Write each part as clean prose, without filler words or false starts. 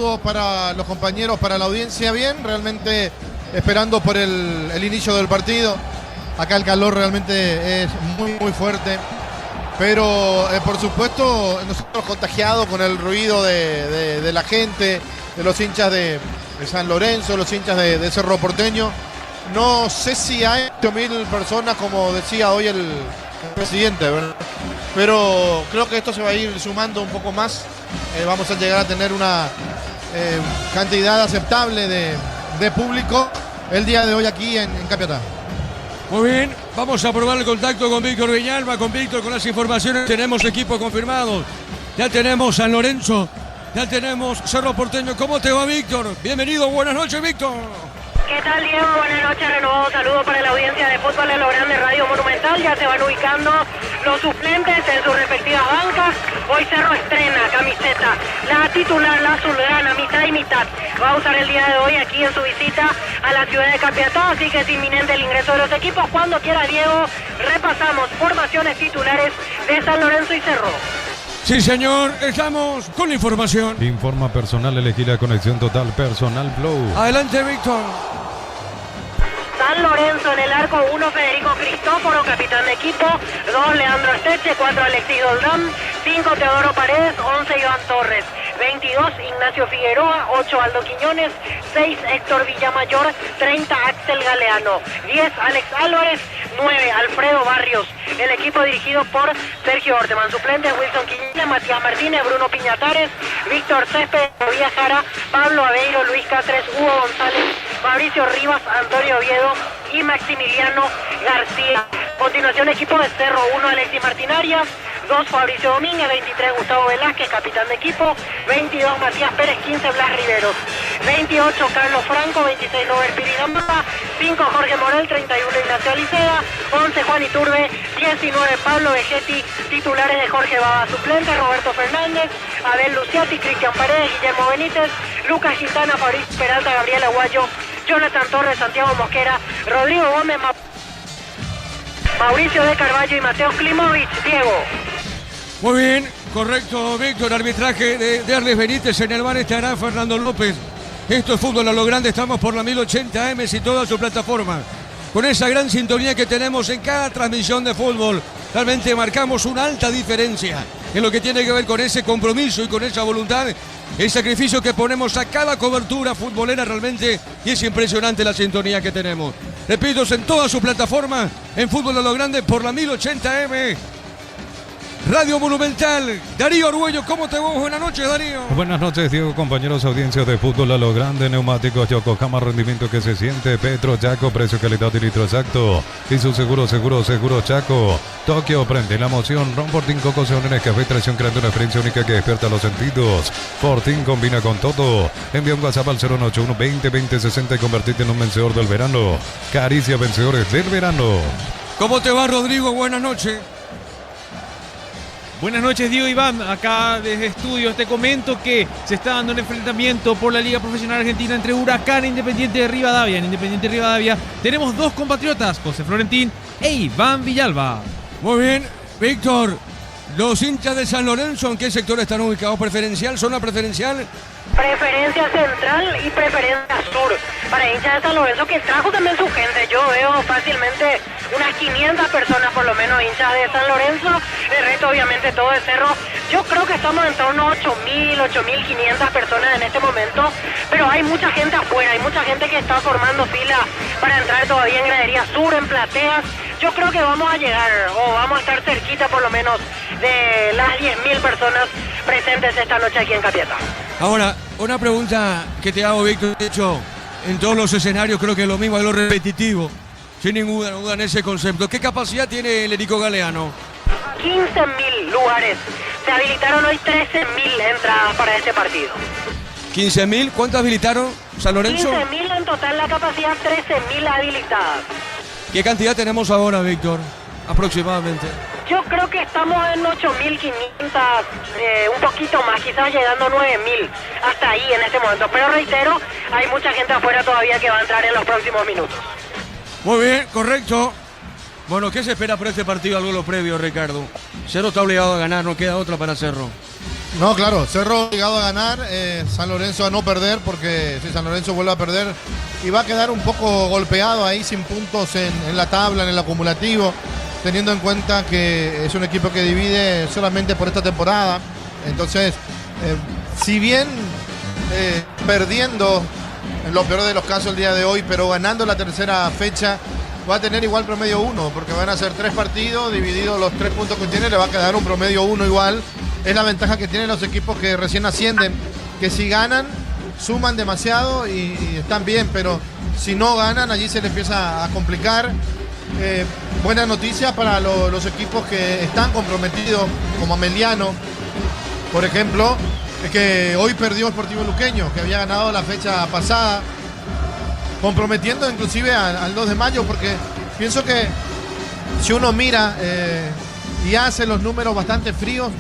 saludos para los compañeros, para la audiencia. Bien, realmente esperando por el inicio del partido. Acá el calor realmente es muy fuerte. Pero por supuesto nosotros contagiados con el ruido de la gente, de los hinchas de San Lorenzo, los hinchas de Cerro Porteño. No sé si hay 8.000 personas, como decía hoy el presidente, ¿verdad? Pero creo que esto se va a ir sumando un poco más. Vamos a llegar a tener una cantidad aceptable de público el día de hoy aquí en Capiatá. Muy bien, vamos a probar el contacto con Víctor Villalba, con Víctor, con las informaciones. Tenemos equipos confirmados, ya tenemos San Lorenzo, ya tenemos Cerro Porteño. ¿Cómo te va, Víctor? Bienvenido, buenas noches, Víctor. ¿Qué tal, Diego? Buenas noches, renovado saludo para la audiencia de Fútbol en lo Grande Radio Monumental. Ya se van ubicando los suplentes en sus respectivas bancas. Hoy Cerro estrena camiseta, la titular, la azulgrana, mitad y mitad. Va a usar el día de hoy aquí en su visita a la ciudad de Capiatá, así que es inminente el ingreso de los equipos. Cuando quiera, Diego, repasamos formaciones titulares de San Lorenzo y Cerro. Sí, señor, estamos con la información. Informa personal, elegí la conexión total, Personal Flow. Adelante, Víctor. San Lorenzo en el arco, 1 Federico Cristóforo, capitán de equipo, 2 Leandro Esteche, 4 Alexis Doldán, 5 Teodoro Paredes, 11 Iván Torres, 22 Ignacio Figueroa, 8 Aldo Quiñones, 6 Héctor Villamayor, 30 Axel Galeano, 10 Alex Álvarez, 9 Alfredo Barrios. El equipo dirigido por Sergio Orteman, suplentes Wilson Quiñones, Matías Martínez, Bruno Piñatares, Víctor Céspedes, Tobias Jara, Pablo Aveiro, Luis Cáceres, Hugo González, Mauricio Rivas, Antonio Oviedo y Maximiliano García. Continuación, equipo de Cerro, 1 Alexis Martinarias, 2 Fabricio Domínguez, 23 Gustavo Velázquez, capitán de equipo, 22 Matías Pérez, 15 Blas Riveros, 28 Carlos Franco, 26 Robert Pirinamba, 5 Jorge Morel, 31 Ignacio Alicea, 11 Juan Iturbe, 19 Pablo Vegetti, titulares de Jorge Baba, suplentes Roberto Fernández, Abel Luciati, Cristian Paredes, Guillermo Benítez, Lucas Quintana, Fabricio Peralta, Gabriel Aguayo, Jonathan Torres, Santiago Mosquera, Rodrigo Gómez, Mauricio de Carvalho y Mateo Klimovic. Diego. Muy bien, correcto, Víctor. Arbitraje de Arles Benítez. En el bar estará Fernando López. Esto es Fútbol a lo Grande. Estamos por la 1080 AM y toda su plataforma. Con esa gran sintonía que tenemos en cada transmisión de fútbol, realmente marcamos una alta diferencia en lo que tiene que ver con ese compromiso y con esa voluntad, el sacrificio que ponemos a cada cobertura futbolera realmente, y es impresionante la sintonía que tenemos. Repito, en toda su plataforma, en Fútbol a lo Grande por la 1080 M. Radio Monumental. Darío Arguello, ¿cómo te va? Buenas noches, Darío. Buenas noches, Diego, compañeros, audiencias de Fútbol a lo Grande. Neumáticos Yokohama, rendimiento que se siente. Petro Chaco, precio, calidad y litro exacto. Y su seguro Chaco. Tokio, prende la emoción. Ron Fortín, Coco, Seones, Café, traición, creando una experiencia única que despierta los sentidos. Fortín combina con todo. Envía un WhatsApp al 081 20 20 60 y convertirte en un vencedor del verano. Caricia, vencedores del verano. ¿Cómo te va, Rodrigo? Buenas noches. Buenas noches, Diego, Iván, acá desde estudios te comento que se está dando un enfrentamiento por la Liga Profesional Argentina entre Huracán e Independiente de Rivadavia. En Independiente de Rivadavia tenemos 2 compatriotas, José Florentín e Iván Villalba. Muy bien, Víctor, los hinchas de San Lorenzo, ¿en qué sector están ubicados? ¿Preferencial, zona preferencial? Preferencia central y preferencia sur. Para hinchas de San Lorenzo, que trajo también su gente. Yo veo fácilmente unas 500 personas por lo menos hinchas de San Lorenzo. El resto obviamente todo de Cerro. Yo creo que estamos en torno a 8.000, 8.500 personas en este momento. Pero hay mucha gente afuera, hay mucha gente que está formando fila para entrar todavía en gradería sur, en plateas. Yo creo que vamos a llegar, o vamos a estar cerquita por lo menos de las 10.000 personas presentes esta noche aquí en Capiatá. Ahora, una pregunta que te hago, Víctor. De hecho, en todos los escenarios creo que es lo mismo, es lo repetitivo. Sin ninguna duda en ese concepto. ¿Qué capacidad tiene el Erico Galeano? 15.000 lugares. Se habilitaron hoy 13.000 entradas para este partido. 15.000, ¿cuántas habilitaron San Lorenzo? 15.000 en total, la capacidad 13.000 habilitadas. ¿Qué cantidad tenemos ahora, Víctor? Aproximadamente. Yo creo que estamos en 8.500, un poquito más, quizás llegando a 9.000, hasta ahí en este momento. Pero reitero, hay mucha gente afuera todavía que va a entrar en los próximos minutos. Muy bien, correcto. Bueno, ¿qué se espera por este partido? Algo lo previo, Ricardo. Cerro está obligado a ganar, no queda otra para Cerro. No, claro, Cerro obligado a ganar, San Lorenzo a no perder, porque si San Lorenzo vuelve a perder y va a quedar un poco golpeado ahí sin puntos en la tabla, en el acumulativo, teniendo en cuenta que es un equipo que divide solamente por esta temporada. Entonces, si bien perdiendo en lo peor de los casos el día de hoy, pero ganando la tercera fecha, va a tener igual promedio 1, porque van a ser 3 partidos, divididos los 3 puntos que tiene, le va a quedar un promedio 1 igual. Es la ventaja que tienen los equipos que recién ascienden, que si ganan, suman demasiado y están bien, pero si no ganan, allí se les empieza a complicar. Buena noticia para los equipos que están comprometidos, como Ameliano, por ejemplo, es que hoy perdió Sportivo Luqueño, que había ganado la fecha pasada, comprometiendo inclusive al 2 de mayo, porque pienso que si uno mira y hace los números bastante fríos,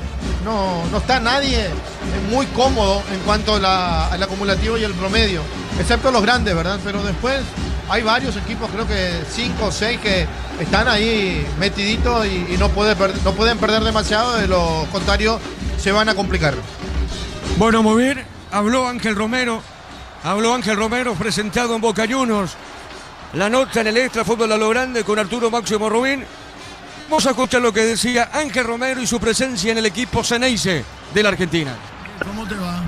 no está nadie muy cómodo en cuanto al acumulativo y el promedio, excepto los grandes, ¿verdad? Pero después hay varios equipos, creo que 5 o 6 que están ahí metiditos y no pueden perder demasiado, de lo contrario se van a complicar. Bueno, muy bien, habló Ángel Romero presentado en Boca Juniors. La nota en el Extra Fútbol a lo Grande con Arturo Máximo Rubín. Vamos a escuchar lo que decía Ángel Romero y su presencia en el equipo Ceneice de la Argentina. ¿Cómo te va?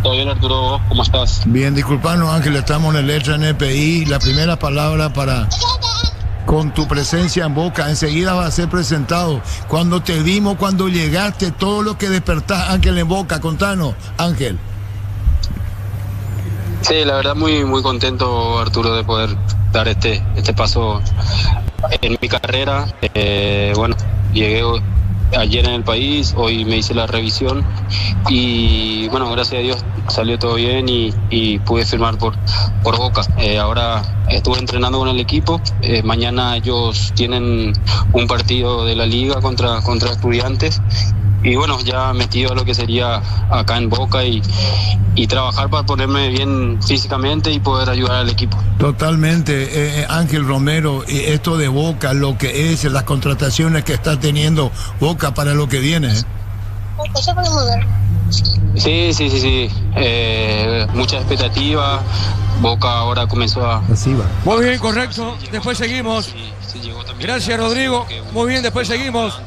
Todo bien, Arturo, ¿cómo estás? Bien, disculpanos, Ángel, estamos en el Extra NPI. La primera palabra con tu presencia en Boca, enseguida va a ser presentado. Cuando te vimos, cuando llegaste, todo lo que despertás, Ángel, en Boca, contanos, Ángel. Sí, la verdad muy contento, Arturo, de poder dar este paso en mi carrera. Bueno, llegué ayer en el país, hoy me hice la revisión y bueno, gracias a Dios salió todo bien y pude firmar por Boca. Ahora estuve entrenando con el equipo, mañana ellos tienen un partido de la liga contra Estudiantes y bueno, ya metido a lo que sería acá en Boca y trabajar para ponerme bien físicamente y poder ayudar al equipo. Totalmente, Ángel Romero, esto de Boca, lo que es, las contrataciones que está teniendo Boca para lo que viene. Sí. Mucha expectativa. Boca ahora comenzó a... Muy bien, correcto. Después seguimos. Gracias, Rodrigo. Muy bien, después seguimos.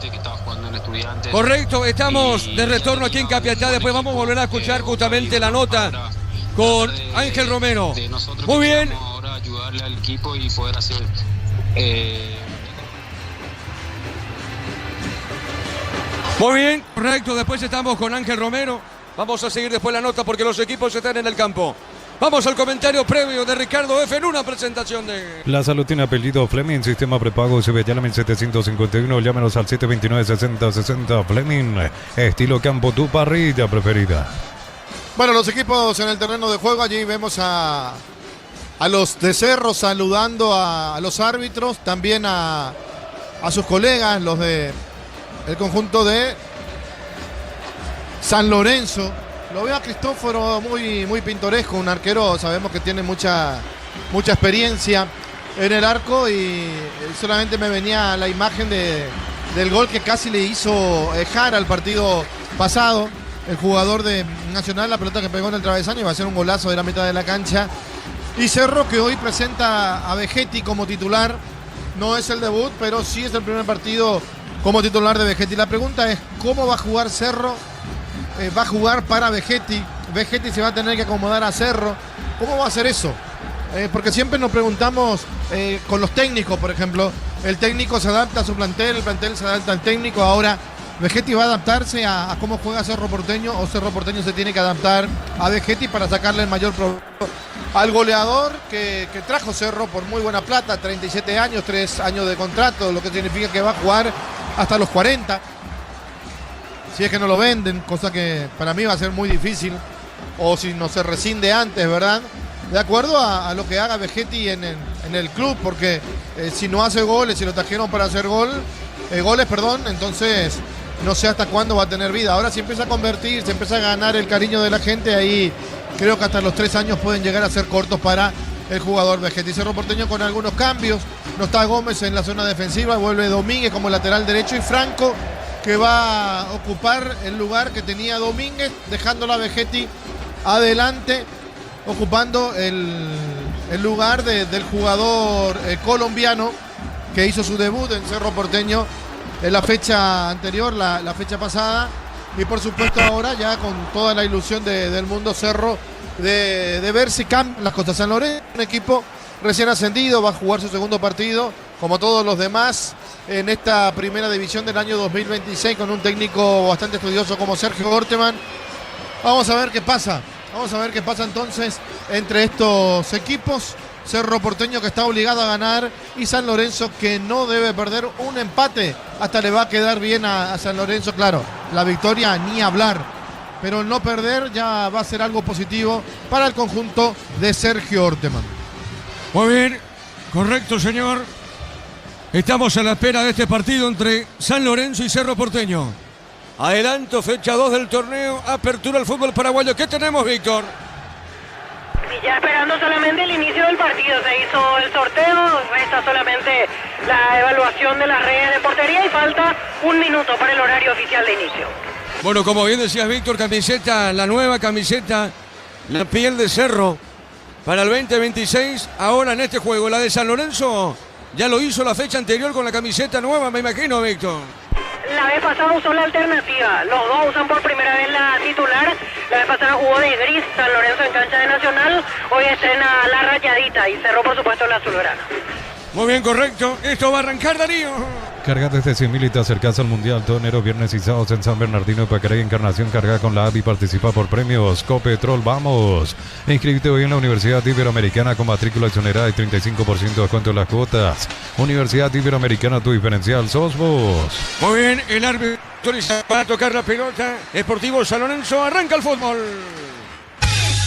Correcto, estamos de retorno aquí en Capiatá. Después vamos a volver a escuchar justamente la nota con Ángel Romero. Muy bien. Ahora ayudarle al equipo y poder hacer... Muy bien, correcto. Después estamos con Ángel Romero. Vamos a seguir después la nota porque los equipos están en el campo. Vamos al comentario previo de Ricardo F. en una presentación de... La Salud tiene apellido Fleming, sistema prepago CB, llámame 751, llámenos al 729-6060 Fleming, estilo campo, tu parrilla preferida. Bueno, los equipos en el terreno de juego, allí vemos a los de Cerro saludando a los árbitros, también a sus colegas, los de el conjunto de San Lorenzo. Lo veo a Cristóforo muy pintoresco, un arquero, sabemos que tiene mucha experiencia en el arco y solamente me venía la imagen del gol que casi le hizo Jara al partido pasado, el jugador de Nacional, la pelota que pegó en el travesaño y va a ser un golazo de la mitad de la cancha. Y Cerro, que hoy presenta a Vegetti como titular, no es el debut, pero sí es el primer partido como titular de Vegetti. La pregunta es, ¿cómo va a jugar Cerro? Va a jugar para Vegetti. Vegetti se va a tener que acomodar a Cerro. ¿Cómo va a hacer eso? Porque siempre nos preguntamos con los técnicos, por ejemplo, el técnico se adapta a su plantel, el plantel se adapta al técnico. Ahora Vegetti va a adaptarse a cómo juega Cerro Porteño, o Cerro Porteño se tiene que adaptar a Vegetti para sacarle el mayor provecho al goleador que trajo Cerro por muy buena plata, 37 años, 3 años de contrato, lo que significa que va a jugar hasta los 40. Si es que no lo venden, cosa que para mí va a ser muy difícil, o si no se rescinde antes, ¿verdad? De acuerdo a lo que haga Vegetti en el club, porque si no hace goles, si lo trajeron para hacer goles, entonces no sé hasta cuándo va a tener vida. Ahora si empieza a convertir, se empieza a ganar el cariño de la gente, ahí creo que hasta los 3 años pueden llegar a ser cortos para el jugador Vegetti. Cerro Porteño con algunos cambios, no está Gómez en la zona defensiva, vuelve Domínguez como lateral derecho y Franco que va a ocupar el lugar que tenía Domínguez, dejando a Vegetti adelante, ocupando el lugar del jugador colombiano que hizo su debut en Cerro Porteño en la fecha anterior, la fecha pasada. Y por supuesto ahora ya con toda la ilusión del mundo Cerro de ver si cambian las cosas. San Lorenzo, un equipo recién ascendido, va a jugar su segundo partido, como todos los demás, en esta primera división del año 2026, con un técnico bastante estudioso como Sergio Orteman. Vamos a ver qué pasa. Vamos a ver qué pasa entonces entre estos equipos. Cerro Porteño, que está obligado a ganar, y San Lorenzo, que no debe perder. Un empate hasta le va a quedar bien a San Lorenzo. Claro, la victoria ni hablar, pero el no perder ya va a ser algo positivo para el conjunto de Sergio Orteman. Muy bien, correcto, señor. Estamos a la espera de este partido entre San Lorenzo y Cerro Porteño. Adelanto, fecha 2 del torneo, apertura al fútbol paraguayo. ¿Qué tenemos, Víctor? Y ya esperando solamente el inicio del partido. Se hizo el sorteo, resta solamente la evaluación de las redes de portería y falta 1 minuto para el horario oficial de inicio. Bueno, como bien decías, Víctor, camiseta, la nueva camiseta, la piel de Cerro para el 2026. Ahora en este juego, la de San Lorenzo ya lo hizo la fecha anterior con la camiseta nueva, me imagino, Víctor. La vez pasada usó la alternativa, los dos usan por primera vez la titular. La vez pasada jugó de gris San Lorenzo en cancha de Nacional, hoy estrena la rayadita y cerró por supuesto la azulgrana. Muy bien, correcto, esto va a arrancar, Darío. Carga desde 100.000 y te acercas al Mundial todo enero, viernes y sábados en San Bernardino, Pacará y Encarnación. Carga con la app y participa por premios. Copetrol, vamos. Inscríbete hoy en la Universidad Iberoamericana con matrícula exonerada y 35% de descuento en las cuotas. Universidad Iberoamericana, tu diferencial sos vos. Muy bien, el árbitro va a tocar la pelota. Deportivo San Lorenzo, arranca el fútbol.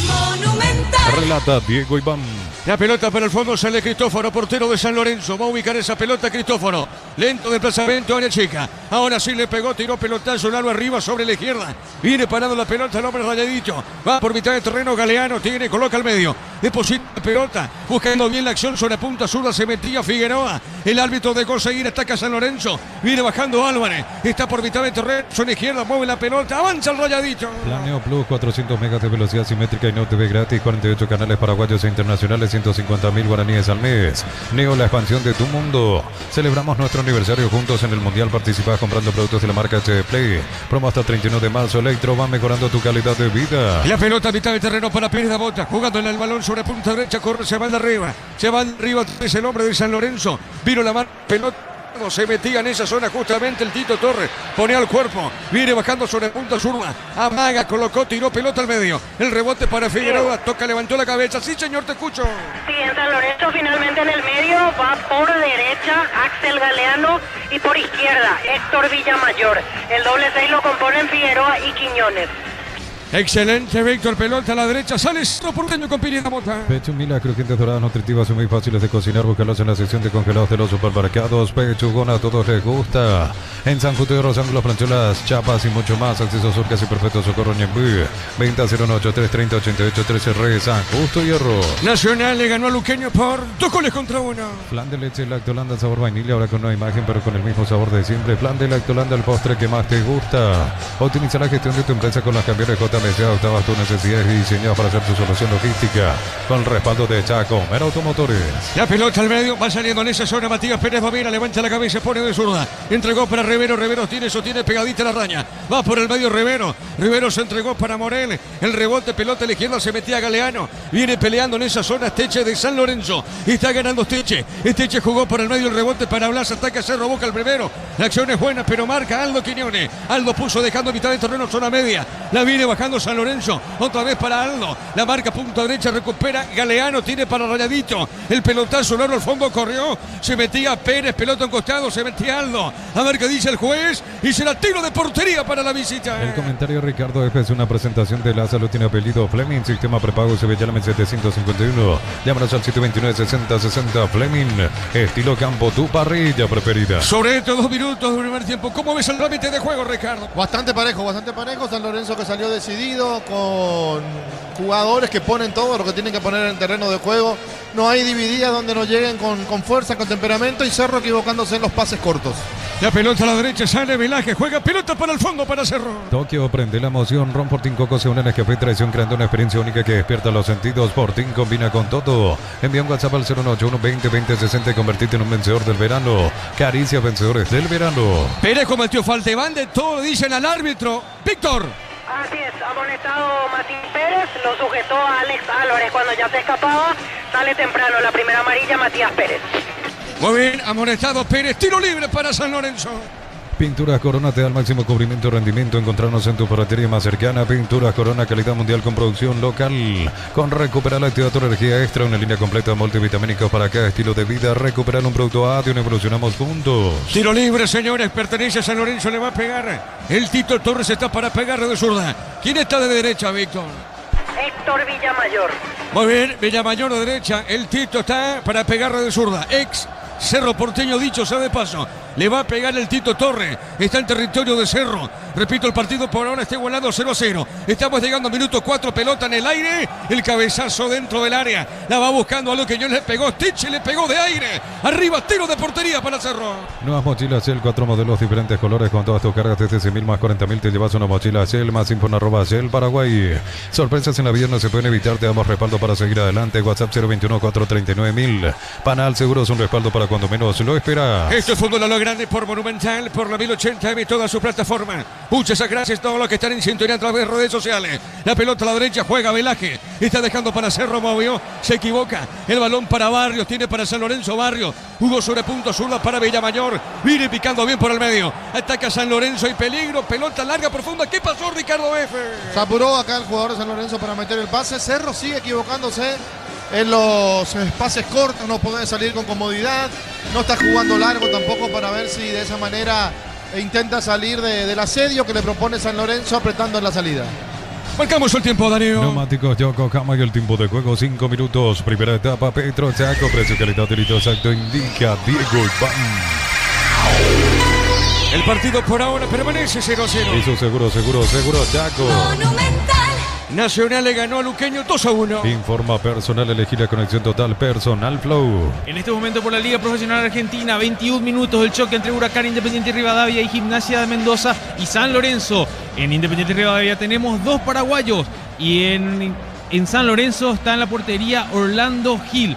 Monumental. Relata Diego Iván. La pelota para el fondo, sale Cristóforo, portero de San Lorenzo. Va a ubicar esa pelota Cristóforo. Lento desplazamiento, área chica. Ahora sí le pegó, tiró pelotazo, largo arriba sobre la izquierda. Viene parando la pelota, el hombre rayadito. Va por mitad de terreno, Galeano, tiene, coloca al medio. Deposita la pelota, buscando bien la acción sobre punta zurda, se metía Figueroa. El árbitro dejó seguir, ataca San Lorenzo. Viene bajando Álvarez. Está por mitad de terreno, zona izquierda, mueve la pelota, avanza el rayadito. Planeo Plus, 400 megas de velocidad simétrica y no TV gratis, 48 canales paraguayos e internacionales, 150.000 guaraníes al mes. Neo, la expansión de tu mundo. Celebramos nuestro aniversario juntos en el Mundial. Participa comprando productos de la marca HD Play. Promo hasta el 31 de marzo. Electro va mejorando tu calidad de vida. La pelota a mitad de terreno para Pérez da Bota. Jugando en el balón sobre punta derecha. Corre, se va de arriba. Se va de arriba. Es el hombre de San Lorenzo. Vino la mano. Pelota. Se metía en esa zona justamente el Tito Torres. Pone al cuerpo. Viene bajando sobre punta zurda. Amaga, colocó, tiró pelota al medio. El rebote para Figueroa. Toca, levantó la cabeza. Sí, señor, te escucho. Sí, en San Lorenzo finalmente en el medio va por derecha Axel Galeano y por izquierda Héctor Villamayor. El doble 6 lo componen Figueroa y Quiñones. Excelente, Víctor, pelota a la derecha, sale Cerro Porteño con Pérez da Bota. Pechugona, crujientes, doradas, nutritivas y muy fáciles de cocinar. Búscalos en la sección de congelados de los supermercados. Pechugona, a todos les gusta. En San Justo de los Ángulos, Planchuelas, Chapas y mucho más. Acceso Sur, casi perfecto, Socorro, Ñembú. Venta 093308813 Re, San Justo, Hierro. Nacional le ganó a Luqueño por 2-1. Flan de leche Lactolanda, sabor vainilla, ahora con nueva imagen, pero con el mismo sabor de siempre. Flan de Lactolanda, el postre que más te gusta. Optimiza la gestión de tu empresa con las camiones JMC. Adaptadas tus necesidades y diseñadas para hacer tu solución logística. Con el respaldo de Chaco Mera Automotores. La pelota al medio, va saliendo en esa zona. Matías Pérez Bavira levanta la cabeza, pone de zurda. Entregó para Rivero. Rivero sostiene pegadita la raña. Va por el medio Rivero. Rivero se entregó para Morel. El rebote, pelota a la izquierda, se metía Galeano. Viene peleando en esa zona Esteche de San Lorenzo. Y está ganando Esteche. Esteche jugó por el medio, el rebote para Blas. Ataca Cerro, Boca el primero. La acción es buena, pero marca Aldo Quiñones. Aldo puso dejando mitad de terreno, zona media. La viene bajando San Lorenzo. Otra vez para Aldo. La marca punta derecha, recupera Galeano. Tiene para Rayadito. El pelotazo largo al fondo, corrió. Se metía Pérez, pelota en costado. Se metía Aldo. A ver qué dice el juez. Y será tiro de portería para la visita. El comentario de Ricardo F. es una presentación de la salud. Tiene apellido Fleming. Sistema prepago Sevillame 751. Llámanos al 729-6060 Fleming. Estilo campo, tu parrilla preferida. Sobre estos 2 minutos del primer tiempo, ¿cómo ves el trámite de juego, Ricardo? Bastante parejo. San Lorenzo que salió decidido, con jugadores que ponen todo lo que tienen que poner en el terreno de juego. No hay divididas donde no lleguen con fuerza, con temperamento, y Cerro equivocándose en los pases cortos. La pelota a la derecha, sale Velaje, juega pelota para el fondo para Cerro. Tokio prende la emoción, Ron Fortín Coco se une en Escafé Traición creando una experiencia única que despierta los sentidos. Fortín combina con todo. Envía un WhatsApp al 091 20 20 60 y convertirte en un vencedor del verano. Caricia vencedores del verano. Pérez cometió falta y van de todo, dicen al árbitro. Víctor. Así es, amonestado Martín Pérez, lo sujetó a Alex Álvarez cuando ya se escapaba, sale temprano la primera amarilla Matías Pérez. Muy bien, amonestado Pérez, tiro libre para San Lorenzo. Pinturas Corona te da el máximo cubrimiento y rendimiento. Encontrarnos en tu ferretería más cercana. Pinturas Corona, calidad mundial con producción local. Con Recuperar la actividad tu energía extra. Una línea completa de multivitamínicos para cada estilo de vida. Recuperar un producto ADION, evolucionamos juntos. Tiro libre, señores, pertenece a San Lorenzo, le va a pegar. El Tito Torres está para pegarle de zurda. ¿Quién está de derecha, Víctor? Héctor Villamayor. Muy bien, Villamayor de derecha. El Tito está para pegarle de zurda. Ex Cerro Porteño, dicho sea de paso. Le va a pegar el Tito Torre. Está en territorio de Cerro. Repito, el partido por ahora está igualado 0-0. Estamos llegando a minuto 4. Pelota en el aire. El cabezazo dentro del área. La va buscando a lo que yo le pegó. Stitch le pegó de aire. Arriba, tiro de portería para Cerro. Nuevas mochilas Shell, 4 modelos diferentes colores con todas tus cargas desde 100.000 más 40.000. Te llevas una mochila Shell. Más info en @Shell Paraguay. Sorpresas en la vida no se pueden evitar. Te damos respaldo para seguir adelante. WhatsApp 021 439.000. Panal Seguros, un respaldo para cuando menos lo esperas. Esto es fútbol a lo grande por Monumental, por la 1080M, toda su plataforma. Muchas gracias a todos los que están en sintonía a través de redes sociales. La pelota a la derecha, juega Velaje. Está dejando para Cerro, movió, se equivoca. El balón para Barrios, tiene para San Lorenzo Barrios. Jugó sobre punto, zurda para Villamayor. Viene picando bien por el medio. Ataca San Lorenzo, hay peligro. Pelota larga, profunda. ¿Qué pasó, Ricardo F? Se apuró acá el jugador de San Lorenzo para meter el pase. Cerro sigue equivocándose en los pases cortos, no puede salir con comodidad, no está jugando largo tampoco para ver si de esa manera intenta salir del asedio que le propone San Lorenzo apretando en la salida. Marcamos el tiempo, Darío. Neumáticos Yokohama y el tiempo de juego 5 minutos. Primera etapa, Petro Chaco, precio, calidad y litro exacto indica Diego Iván. El partido por ahora permanece 0-0. Hizo seguro Chaco. Nacional le ganó a Luqueño 2-1. Informa personal, elegir la conexión total, Personal Flow. En este momento por la Liga Profesional Argentina, 21 minutos el choque entre Huracán, Independiente Rivadavia y Gimnasia de Mendoza y San Lorenzo. En Independiente Rivadavia tenemos 2 paraguayos y en San Lorenzo está en la portería Orlando Gil.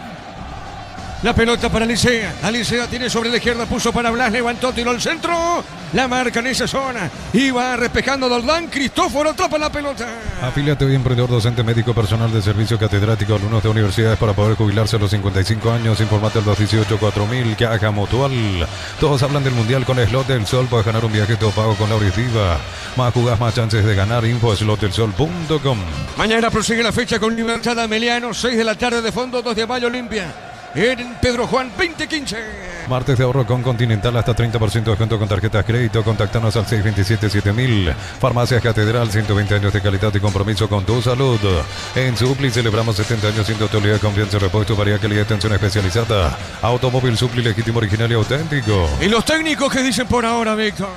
La pelota para Licea. Licea tiene sobre la izquierda, puso para Blas, levantó, tiró al centro. La marca en esa zona. Iba respejando Doldán. Cristóforo atrapa la pelota. Afíliate hoy, emprendedor, docente, médico, personal de servicio, catedrático, alumnos de universidades para poder jubilarse a los 55 años. Informate al 218-4000, Caja Mutual. Todos hablan del Mundial con Slot del Sol. Puedes ganar un viaje todo pago con Lauris Viva. Más jugás, más chances de ganar. Info slotdelsol.com. Mañana prosigue la fecha con Libertad Ameliano. 6 de la tarde de fondo, 2 de mayo Olimpia. En Pedro Juan 2015. Martes de ahorro con Continental, hasta 30% de descuento con tarjetas crédito. Contactanos al 627-7000. Farmacias Catedral, 120 años de calidad y compromiso con tu salud. En Supli celebramos 70 años siendo tu de confianza, repuesto, variedad, calidad y atención especializada. Automóvil Supli, legítimo, original y auténtico. ¿Y los técnicos qué dicen por ahora, Víctor?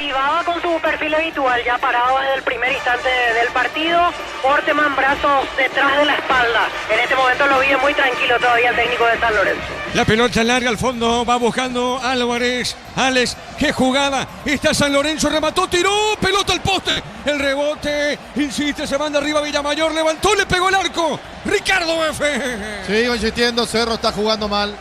Ibaba con su perfil habitual, ya parado desde el primer instante del partido. Orteman, brazos detrás de la espalda. En este momento lo vi muy tranquilo todavía el técnico de San Lorenzo. La pelota larga al fondo, va buscando Álvarez. Alex, qué jugada. Está San Lorenzo, remató, tiró, pelota al poste. El rebote, insiste, se manda arriba Villamayor, levantó, le pegó el arco. Ricardo F. Sigo insistiendo, Cerro está jugando mal.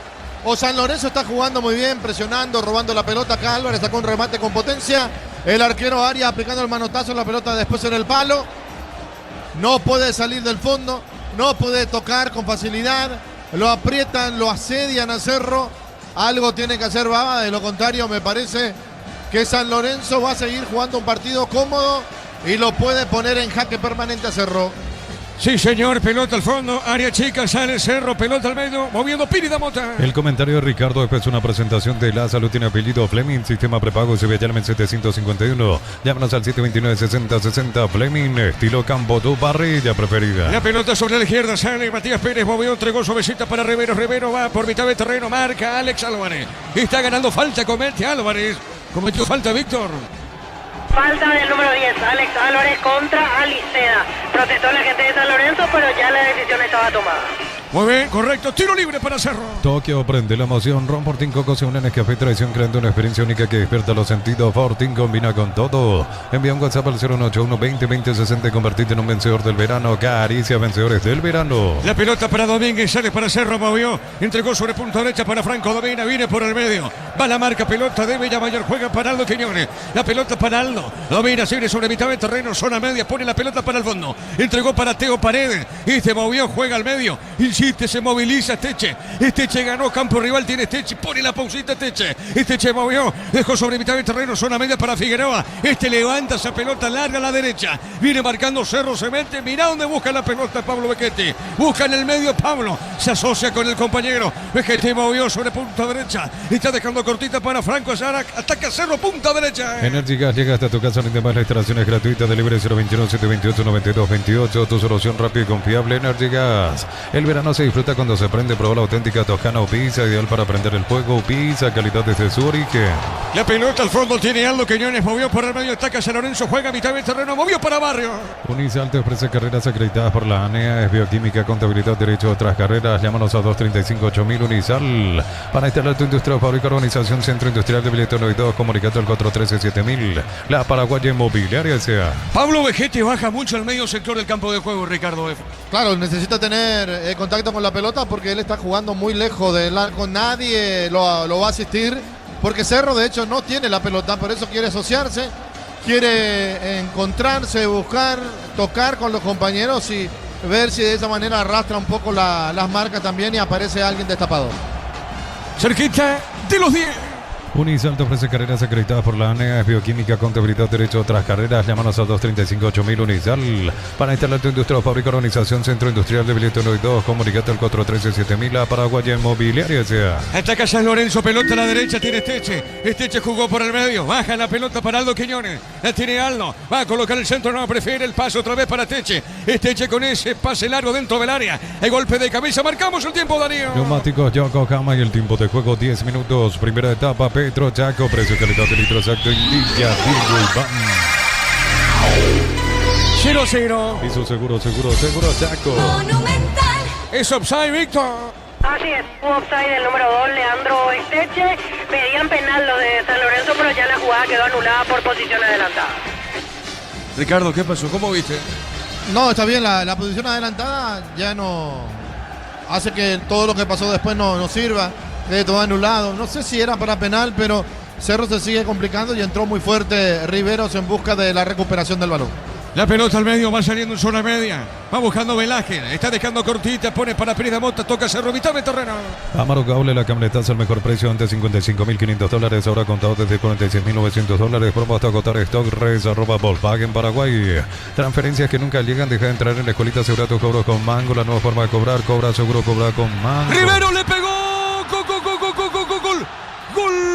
O San Lorenzo está jugando muy bien, presionando, robando la pelota. Acá Álvarez sacó un remate con potencia. El arquero Arias aplicando el manotazo, la pelota después en el palo. No puede salir del fondo, no puede tocar con facilidad. Lo aprietan, lo asedian a Cerro. Algo tiene que hacer Baba, de lo contrario me parece que San Lorenzo va a seguir jugando un partido cómodo y lo puede poner en jaque permanente a Cerro. Sí, señor, pelota al fondo, área chica, sale Cerro, pelota al medio, moviendo Pírida Mota. El comentario de Ricardo después una presentación de La Salud, tiene apellido Fleming, sistema prepago Sevilla 751. Llámanos al 729-6060 Fleming, estilo campo, tu parrilla preferida. La pelota sobre la izquierda, sale Matías Pérez, movió, entregó suavecita para Rivero, Rivero va por mitad de terreno, marca Alex Álvarez. Está ganando falta, comete Álvarez. Cometió falta Víctor. Falta del número 10, Alex Álvarez contra Alicea. Protestó la gente de San Lorenzo, pero ya la decisión estaba tomada. Muy bien, correcto. Tiro libre para Cerro. Tokio prende la emoción. Ron Fortín Coco se une en Nescafé Tradición, creando una experiencia única que despierta los sentidos. Fortín combina con todo. Envía un WhatsApp al 081 20 20 60 y convertirte en un vencedor del verano. Caricia, vencedores del verano. La pelota para Domínguez, sale para Cerro, movió, entregó sobre punta derecha para Franco Domina, viene por el medio, va la marca, pelota de Villamayor, juega para Aldo Quiñones, la pelota para Aldo, Domina, sigue sobre mitad de terreno, zona media, pone la pelota para el fondo, entregó para Teo Paredes, y se movió, juega al medio, insiste, se moviliza Esteche ganó campo rival, tiene Esteche, pone la pausita Esteche movió, dejó sobre mitad de terreno, zona media para Figueroa, levanta esa pelota larga a la derecha, viene marcando Cerro, se mete, mira dónde busca la pelota Pablo Becchetti, busca en el medio Pablo, se asocia con el compañero, Becchetti movió sobre punta derecha, está dejando cortita para Franco Azara, ataca Cerro, punta derecha. Energy Gas llega hasta tu casa, donde más la instalación es gratuita, delivery 021 728 92 28, tu solución rápida y confiable. Energy Gas, el verano se disfruta cuando se prende, prueba la auténtica Toscana Pizza, ideal para prender el fuego, pizza, calidad desde su origen. La pelota al fondo tiene Aldo Quiñones, movió por el medio, ataca San Lorenzo, juega a mitad del terreno, movió para Barrio. Unisal te ofrece carreras acreditadas por la ANEA, es bioquímica, contabilidad, derecho a otras carreras. Llámanos a 235-8000 Unisal. Para instalar tu industria o fábrica, organización Centro Industrial de Billeto 92, comunicate al 413-7000. La Paraguaya Inmobiliaria S.A. Pablo Becchetti baja mucho al medio sector del campo de juego, Ricardo. Claro, necesita tener contacto con la pelota porque él está jugando muy lejos del arco. Nadie lo va a asistir porque Cerro de hecho no tiene la pelota, por eso quiere asociarse, quiere encontrarse, buscar, tocar con los compañeros y ver si de esa manera arrastra un poco las marcas también y aparece alguien destapado. Cerquita de los 10. Unisal te ofrece carreras acreditadas por la ANEA, es bioquímica, contabilidad, derecho a otras carreras. Llámanos al 235-8000 Unisal. Para instalar tu industria o fábrica, organización Centro Industrial de Billeto 92, comunicate al 413-7000. La Paraguaya Inmobiliaria S.A. Ataca San Lorenzo, pelota a la derecha, tiene Esteche jugó por el medio, baja la pelota para Aldo Quiñones, la tiene Aldo, va a colocar el centro, no, prefiere el paso otra vez para Esteche con ese pase largo dentro del área, el golpe de cabeza, marcamos el tiempo, Darío. Neumáticos Yokohama y el tiempo de juego 10 minutos, primera etapa, Petro Chaco, precio calidad de litro exacto, indica Diego Iván. 0-0. Hizo seguro Chaco. Monumental. Es offside, Víctor. Así es, hubo offside el número 2, Leandro Esteche. Pedían penal los de San Lorenzo, pero ya la jugada quedó anulada por posición adelantada. Ricardo, ¿qué pasó? ¿Cómo viste? No, está bien, la posición adelantada ya no hace que todo lo que pasó después no sirva. Quede todo anulado. No sé si era para penal, pero Cerro se sigue complicando y entró muy fuerte Riveros en busca de la recuperación del balón. La pelota al medio, va saliendo en zona media. Va buscando Velázquez, está dejando cortita, pone para Pérez Mota, toca Cerro, mitad de terreno. Amaro Cable, la camionetaza al mejor precio, antes $55.500, ahora contado desde $46.900. Promo hasta agotar stock, res, @Volkswagen Paraguay. Transferencias que nunca llegan, deja de entrar en la escuelita, asegura tus cobros con Mango, la nueva forma de cobrar, cobra seguro, cobra con Mango. Rivero le pegó, gol.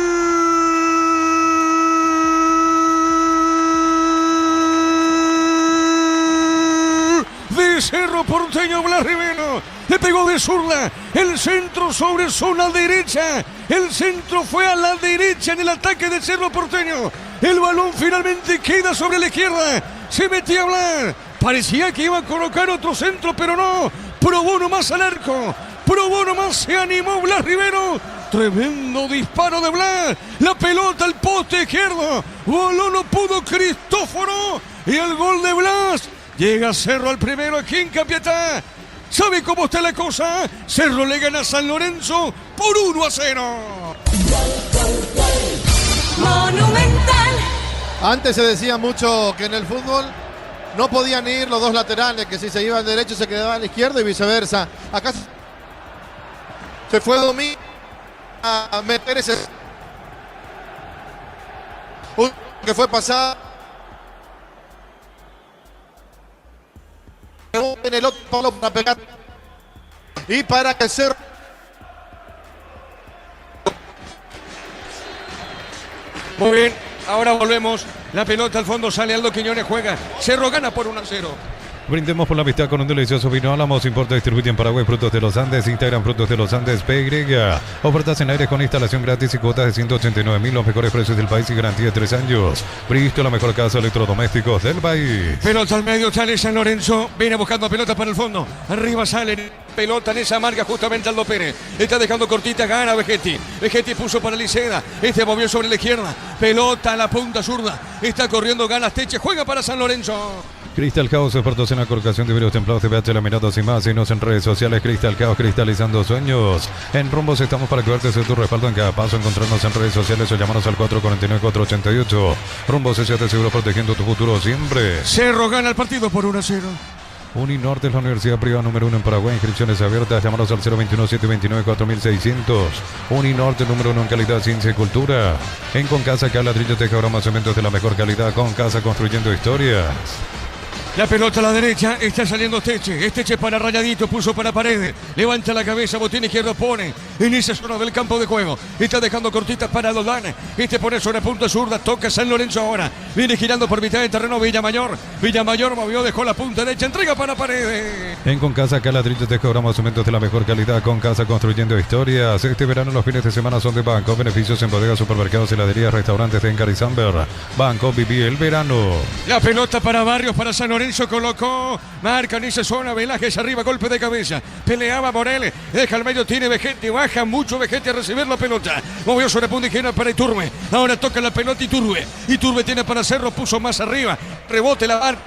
De Cerro Porteño, Blas Rivero le pegó de zurda, el centro sobre zona derecha, el centro fue a la derecha en el ataque de Cerro Porteño, el balón finalmente queda sobre la izquierda, se metía a Blas, parecía que iba a colocar otro centro, pero no, probó nomás al arco, probó nomás, se animó Blas Rivero, tremendo disparo de Blas, la pelota al poste izquierdo, voló, no pudo Cristóforo, y el gol de Blas. Llega Cerro al primero aquí en Capiatá. ¿Sabe cómo está la cosa? Cerro le gana a San Lorenzo por 1-0. Monumental. Antes se decía mucho que en el fútbol no podían ir los dos laterales, que si se iba al derecho se quedaba al izquierdo y viceversa. Acá se fue Domínguez a meter ese que fue pasado en el otro palo para pegar y para que Cerro muy bien, ahora volvemos. La pelota al fondo, sale Aldo Quiñones, juega. Cerro gana por 1-0. Brindemos por la amistad con un delicioso vino Álamos, importa, distribuye en Paraguay Frutos de los Andes, Instagram Frutos de los Andes, PY. Ofertas en aire con instalación gratis y cuotas de 189.000, los mejores precios del país y garantía de 3 años. Bristol, la mejor casa de electrodomésticos del país. Pelota al medio, sale San Lorenzo, viene buscando pelota para el fondo. Arriba sale pelota en esa marca justamente Aldo Pérez. Está dejando cortita, gana Vegetti. Vegetti puso para Liceda. Movió sobre la izquierda. Pelota a la punta zurda. Está corriendo, gana Teche. Juega para San Lorenzo. Cristal Caos, expertos en la corcación de vidrios templados, CBH laminados y más. Síguenos en redes sociales. Cristal Caos, cristalizando sueños. En Rumbos estamos para que verte tu respaldo en cada paso. Encontrarnos en redes sociales o llamarnos al 449-488. Rumbos S.A.T. Seguro, protegiendo tu futuro siempre. Cerro gana el partido por 1-0. Uninorte es la universidad privada número 1 en Paraguay. Inscripciones abiertas. Llámanos al 021-729-4600. Uninorte número 1 en calidad, ciencia y cultura. En Concasa, que ladrillo, teja, broma, cementos de la mejor calidad. Concasa, construyendo historias. La pelota a la derecha, está saliendo Teche. Teche para Rayadito, puso para Paredes. Levanta la cabeza, botín izquierdo pone en esa zona del campo de juego. Está dejando cortitas para Doldán. Pone sobre punta zurda, toca San Lorenzo ahora. Viene girando por mitad de terreno Villamayor. Villamayor movió, dejó la punta derecha, entrega para Paredes. En Concasa, que ladrillo, teja, broma, cementos de la mejor calidad. Concasa, construyendo historias. Este verano los fines de semana son de Banco. Beneficios en bodegas, supermercados, heladerías, restaurantes de Encar y Samber. Banco, viví el verano. La pelota para Barrios, para San Lorenzo. Colocó, marca en esa zona, Velázquez arriba, golpe de cabeza, peleaba Morel, deja el medio, tiene Vegetti, baja mucho Vegetti a recibir la pelota, movió sobre punta izquierda para Iturbe, ahora toca la pelota Iturbe tiene para Cerro, puso más arriba, rebote la barra.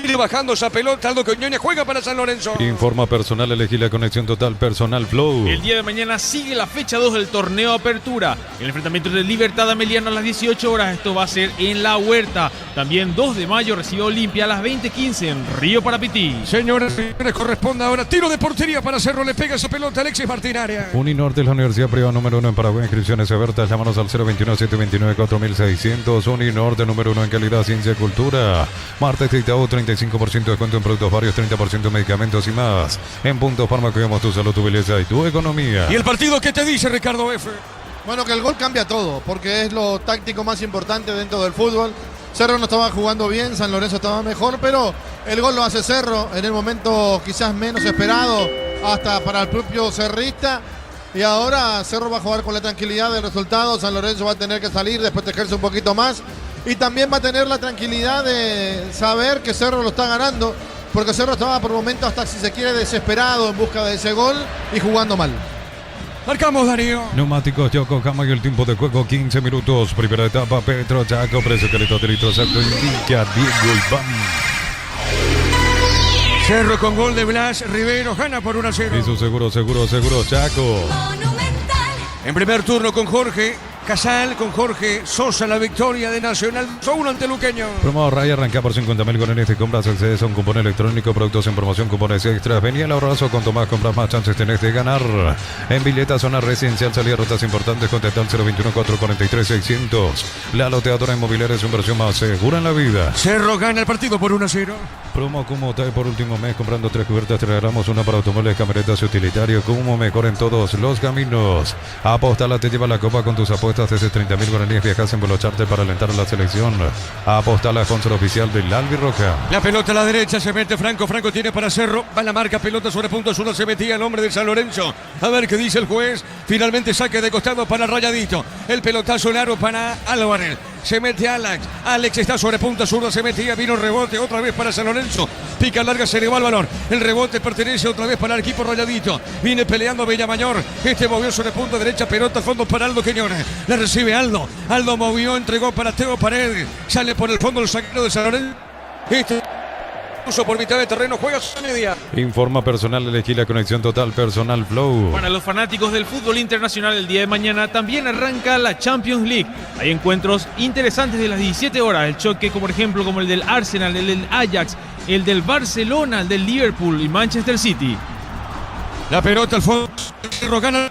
Ir bajando esa pelota, Aldo Coñones juega para San Lorenzo. Informa personal, elegí la conexión total personal Flow. El día de mañana sigue la fecha 2 del torneo Apertura. El enfrentamiento de Libertad Ameliano a las 18 horas. Esto va a ser en La Huerta. También 2 de mayo recibe Olimpia a las 20:15 en Río Parapití. Señores, corresponde ahora tiro de portería para Cerro. Le pega esa pelota Alexis Martín área. Uninorte es la universidad privada número 1 en Paraguay. Inscripciones abiertas. Llámanos al 021-729-4600. Uninorte número 1 en calidad, ciencia y cultura. Martes de Itaú, 35% de descuento en productos varios, 30% en medicamentos y más. En Punto Farma cuidamos tu salud, tu belleza y tu economía. ¿Y el partido qué te dice, Ricardo F? Bueno, que el gol cambia todo, porque es lo táctico más importante dentro del fútbol. Cerro no estaba jugando bien, San Lorenzo estaba mejor, pero el gol lo hace Cerro en el momento quizás menos esperado hasta para el propio cerrista. Y ahora Cerro va a jugar con la tranquilidad del resultado. San Lorenzo va a tener que salir, desprotegerse un poquito más. Y también va a tener la tranquilidad de saber que Cerro lo está ganando. Porque Cerro estaba por momentos, hasta si se quiere, desesperado en busca de ese gol y jugando mal. Marcamos, Darío. Neumáticos Yokohama y el tiempo de juego 15 minutos. Primera etapa, Petro Chaco, precio calidad de litro exacto, indica Diego Iván. Cerro con gol de Blas Rivero, gana por 1-0. Y su seguro, Chaco. En primer turno con Jorge Casal, con Jorge Sosa, la victoria de Nacional 2-1 ante Luqueño. Promo Ray arranca por 50.000 colones de compras, accedes a un cupón electrónico, productos en promoción, cupones extras. Venía el ahorrazo, cuanto más compras, más chances tenés de ganar. En Villeta, zona residencial, salida rutas importantes, contacta al 021-443-600. La loteadora inmobiliaria es su inversión más segura en la vida. Cerro gana el partido por 1-0. Promo Kumo TAE por último mes, comprando 3 cubiertas te regalamos una para automóviles, camionetas y utilitario. Kumo, mejor en todos los caminos. Apostala, te lleva la copa con tus apuestas desde 30.000 guaraníes. Viajas en vuelo charter para alentar a la selección. Apostala, sponsor oficial del Albirroja. La pelota a la derecha, se mete Franco tiene para Cerro, va la marca, pelota sobre punto sur, se metía el hombre de San Lorenzo. A ver qué dice el juez. Finalmente saque de costado para Rayadito. El pelotazo largo para Álvarez. Se mete Alex está sobre punta zurda, se metía, vino rebote otra vez para San Lorenzo. Pica larga, se le va el balón. El rebote pertenece otra vez para el equipo Rayadito. Viene peleando Villamayor. Movió sobre punta derecha, pelota al fondo para Aldo Quiñones. La recibe Aldo. Aldo movió, entregó para Teo Paredes. Sale por el fondo el saquero de San Lorenzo. Puso por mitad de terreno, juega su media. Informa personal, elegí la conexión total personal Flow. Para los fanáticos del fútbol internacional, el día de mañana también arranca la Champions League. Hay encuentros interesantes de las 17 horas. El choque, como por ejemplo, como el del Arsenal, el del Ajax, el del Barcelona, el del Liverpool y Manchester City. La pelota al fondo, gana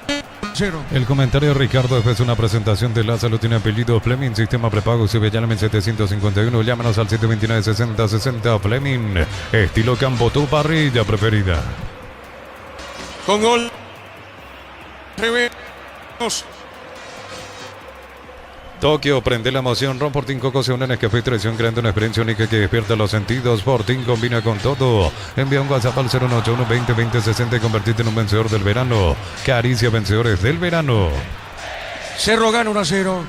0. El comentario de Ricardo es una presentación de La Salud, tiene apellido Fleming, sistema prepago, sube llame 751, llámanos al 729-6060 Fleming, estilo campo, tu parrilla preferida. Con gol. Tokio, prende la emoción. Ron Fortín Coco se une en Café Traición, creando una experiencia única que despierta los sentidos. Fortín combina con todo. Envía un WhatsApp al 081-20-20-60 y convertirte en un vencedor del verano. Caricia, vencedores del verano. Cerro gana 1-0.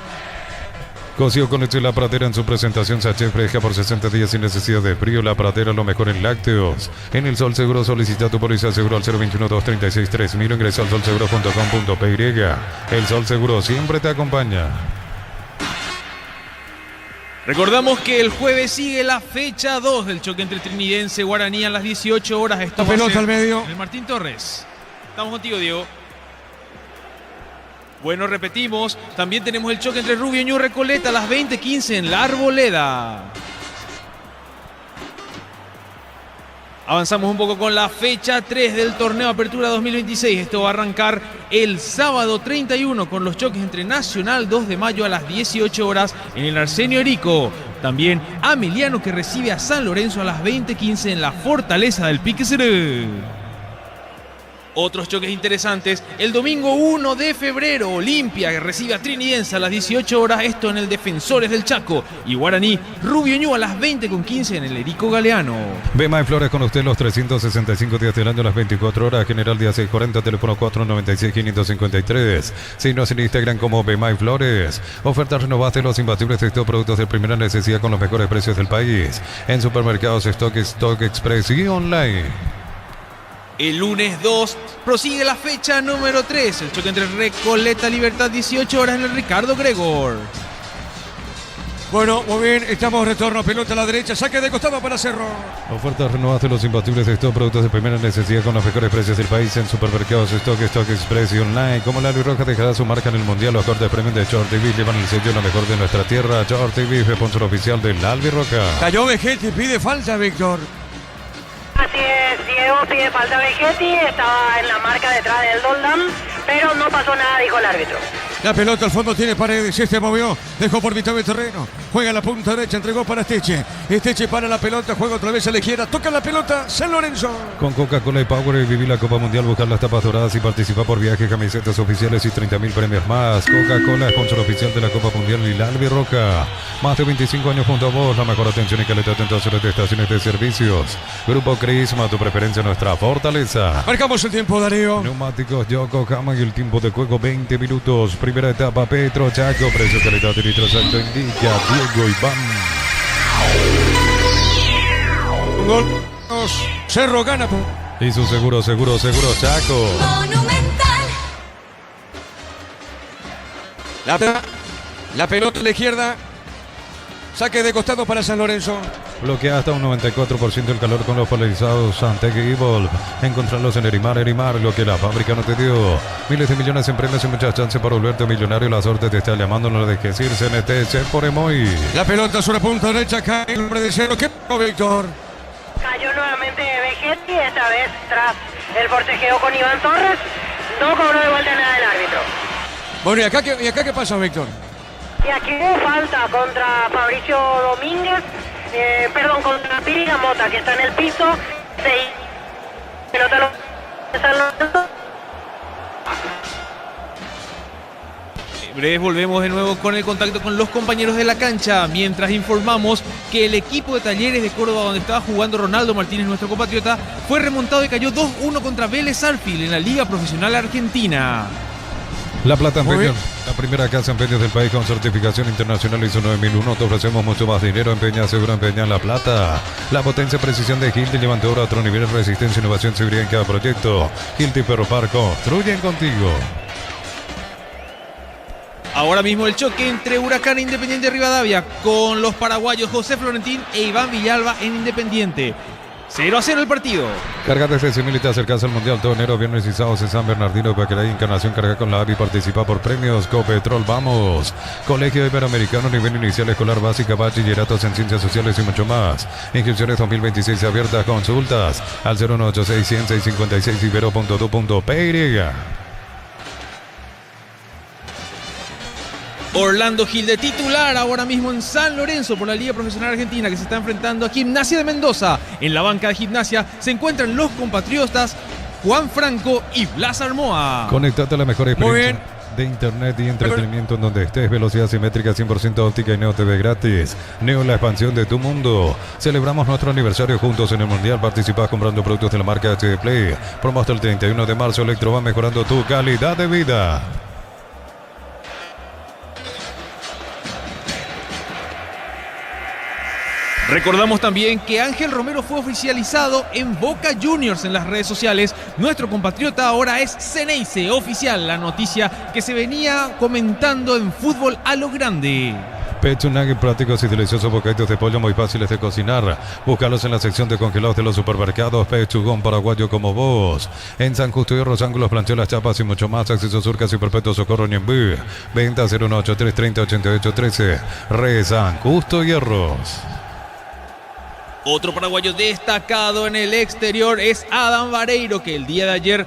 Cocido con leche La Pradera en su presentación sachet fresca por 60 días sin necesidad de frío. La Pradera, lo mejor en lácteos. En el Sol Seguro solicita tu póliza seguro al 021-236-3000. Ingresa al solseguro.com.py. El Sol Seguro siempre te acompaña. Recordamos que el jueves sigue la fecha 2 del choque entre Trinidense y Guaraní a las 18 horas. La pelota al medio. El Martín Torres. Estamos contigo, Diego. Bueno, repetimos. También tenemos el choque entre Rubio Ñu y Recoleta a las 20:15 en La Arboleda. Avanzamos un poco con la fecha 3 del torneo Apertura 2026. Esto va a arrancar el sábado 31 con los choques entre Nacional 2 de mayo a las 18 horas en el Arsenio Erico. También Ameliano, que recibe a San Lorenzo a las 20:15 en la Fortaleza del Pique Cerú. Otros choques interesantes. El domingo 1 de febrero, Olimpia, que recibe a Trinidense a las 18 horas. Esto en el Defensores del Chaco. Y Guaraní, Rubio Ñu a las 20:15 en el Erico Galeano. Bema y Flores con usted los 365 días del año, las 24 horas. General Día 640, teléfono 496-553. Signos en Instagram como Bema y Flores. Ofertas renovadas de los imbatibles de estos productos de primera necesidad con los mejores precios del país. En supermercados, Stock Express y online. El lunes 2 prosigue la fecha número 3. El choque entre Recoleta y Libertad, 18 horas en el Ricardo Gregor. Bueno, muy bien, estamos retorno, pelota a la derecha, saque de costado para Cerro. Ofertas renovadas de los imbatibles de estos productos de primera necesidad con los mejores precios del país en supermercados, Stock Express y online. Como la Roja dejará su marca en el Mundial, los cortes premium de Short TV llevan el sello lo mejor de nuestra tierra. Short TV, sponsor oficial del Albirroja. Cayó Vegetti, pide falta, Víctor. Así es, Diego pide falta Vegetti, estaba en la marca detrás del Doldam, pero no pasó nada, dijo el árbitro. La pelota al fondo tiene Paredes, este movió, dejó por mitad del terreno, juega a la punta derecha, entregó para Esteche. Esteche para la pelota, juega otra vez a la izquierda, toca la pelota, San Lorenzo. Con Coca-Cola y Power viví la Copa Mundial, buscar las tapas doradas y participar por viajes, camisetas oficiales y 30.000 premios más. Coca-Cola, sponsor oficial de la Copa Mundial y la Albirroja. Más de 25 años junto a vos, la mejor atención y calidad en todas las estaciones de servicios. Grupo Crisma, tu preferencia, nuestra fortaleza. Marcamos el tiempo, Darío. Neumáticos Yokohama y el tiempo de juego 20 minutos. Primera etapa, Petro Chaco, precio, calidad y litro exacto indica Diego Iván. Un gol. Cerro gana. Y su seguro Chaco. Monumental. La pelota a la izquierda. Saque de costado para San Lorenzo. Bloquea hasta un 94% el calor con los polarizados Antec y Evolve. Encontrarlos en Erimar, lo que la fábrica no te dio. Miles de millones en premios y muchas chances para volverte millonario. La suerte te está llamando, no lo dejes ir. CNTC por Emoy. La pelota sobre punta derecha, cae el hombre de Cerro. ¿Qué pasó, Víctor? Cayó nuevamente Vegetti, esta vez tras el forcejeo con Iván Torres. No cobró de vuelta nada el árbitro. Bueno, ¿y acá qué pasa, Víctor? Y aquí hubo falta contra Fabricio Domínguez, contra Piriga Mota, que está en el piso. Pelota Breves, volvemos de nuevo con el contacto con los compañeros de la cancha, mientras informamos que el equipo de Talleres de Córdoba, donde estaba jugando Ronaldo Martínez, nuestro compatriota, fue remontado y cayó 2-1 contra Vélez Sarsfield en la Liga Profesional Argentina. La Plata Empeños, la primera casa empeños del país con certificación internacional ISO 9001. Te ofrecemos mucho más dinero. Empeña, seguro, empeña La Plata. La potencia y precisión de Hilti llevan ahora a otro nivel. Resistencia, innovación, seguridad en cada proyecto. Hilti Ferropar construyen contigo. Ahora mismo el choque entre Huracán e Independiente Rivadavia con los paraguayos José Florentín e Iván Villalba en Independiente. 0-0 el partido. Carga desde Simil y te acercas al Mundial todo enero, viernes y sábados en San Bernardino, Paquelay, Encarnación. Carga con la AVI, participa por premios. Copetrol, vamos. Colegio Iberoamericano, nivel inicial, escolar, básica, bachilleratos en ciencias sociales y mucho más. Inscripciones 2026 abiertas, consultas al 018610656 ibero.do.py. Orlando Gil de titular ahora mismo en San Lorenzo por la Liga Profesional Argentina, que se está enfrentando a Gimnasia de Mendoza. En la banca de Gimnasia se encuentran los compatriotas Juan Franco y Blas Armoa. Conectate a la mejor experiencia de internet y entretenimiento en donde estés. Velocidad simétrica 100% óptica y Neo TV gratis. Neo, la expansión de tu mundo. Celebramos nuestro aniversario juntos en el Mundial. Participás comprando productos de la marca HD Play. Promo hasta el 31 de marzo. Electro va mejorando tu calidad de vida. Recordamos también que Ángel Romero fue oficializado en Boca Juniors en las redes sociales. Nuestro compatriota ahora es Ceneice oficial, la noticia que se venía comentando en Fútbol a lo Grande. Pecho Nugget, prácticos y deliciosos bocaditos de pollo muy fáciles de cocinar. Búscalos en la sección de congelados de los supermercados. Pechugón paraguayo como vos. En San Justo y Hierros Ángulos, Planchuelas, Chapas y mucho más. Acceso Sur, Casi Perpetuo Socorro Ñembú. Venta 018-330-8813. San Justo y Hierros. Otro paraguayo destacado en el exterior es Adam Vareiro, que el día de ayer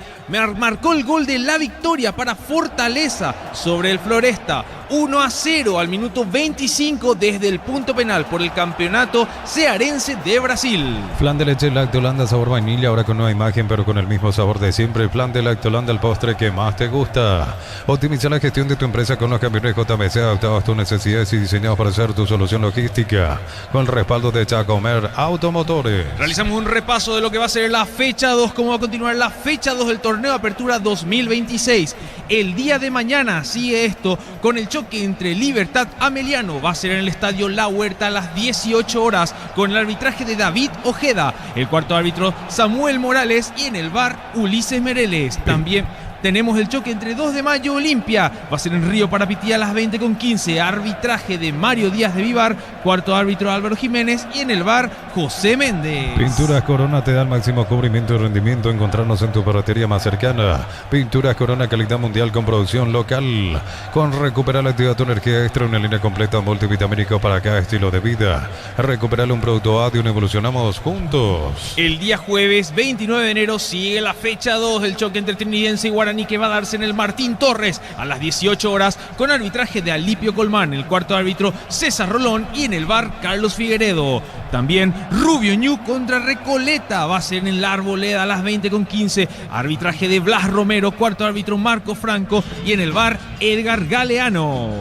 marcó el gol de la victoria para Fortaleza sobre el Floresta. 1-0 al minuto 25 desde el punto penal por el campeonato cearense de Brasil. Flan de leche Lactolanda sabor vainilla, ahora con nueva imagen pero con el mismo sabor de siempre. Flan de Lactolanda, el postre que más te gusta. Optimiza la gestión de tu empresa con los camiones JMC adaptados a tus necesidades y diseñados para ser tu solución logística. Con el respaldo de Chacomer Automotores. Realizamos un repaso de lo que va a ser la fecha 2, cómo va a continuar la fecha 2 del torneo Apertura 2026. El día de mañana sigue esto con el choque entre Libertad Ameliano. Va a ser en el estadio La Huerta a las 18 horas con el arbitraje de David Ojeda. El cuarto árbitro Samuel Morales y en el VAR Ulises Mereles. También tenemos el choque entre 2 de Mayo Olimpia. Va a ser en Río Parapití a las 20:15. Arbitraje de Mario Díaz de Vivar. Cuarto árbitro Álvaro Jiménez. Y en el VAR José Méndez. Pinturas Corona te da el máximo cubrimiento y rendimiento. Encontrarnos en tu ferretería más cercana. Pinturas Corona, calidad mundial con producción local. Con recuperar la actividad tu energía extra. Una línea completa multivitamínico para cada estilo de vida. Recuperar un producto A de un evolucionamos juntos. El día jueves 29 de enero sigue la fecha 2 del choque entre Trinidense y Guaraní, que va a darse en el Martín Torres a las 18 horas con arbitraje de Alipio Colmán. El cuarto árbitro César Rolón y en el VAR Carlos Figueredo. También Rubio Ñu contra Recoleta va a ser en la Arboleda a las 20:15. Arbitraje de Blas Romero. Cuarto árbitro Marco Franco y en el VAR Edgar Galeano.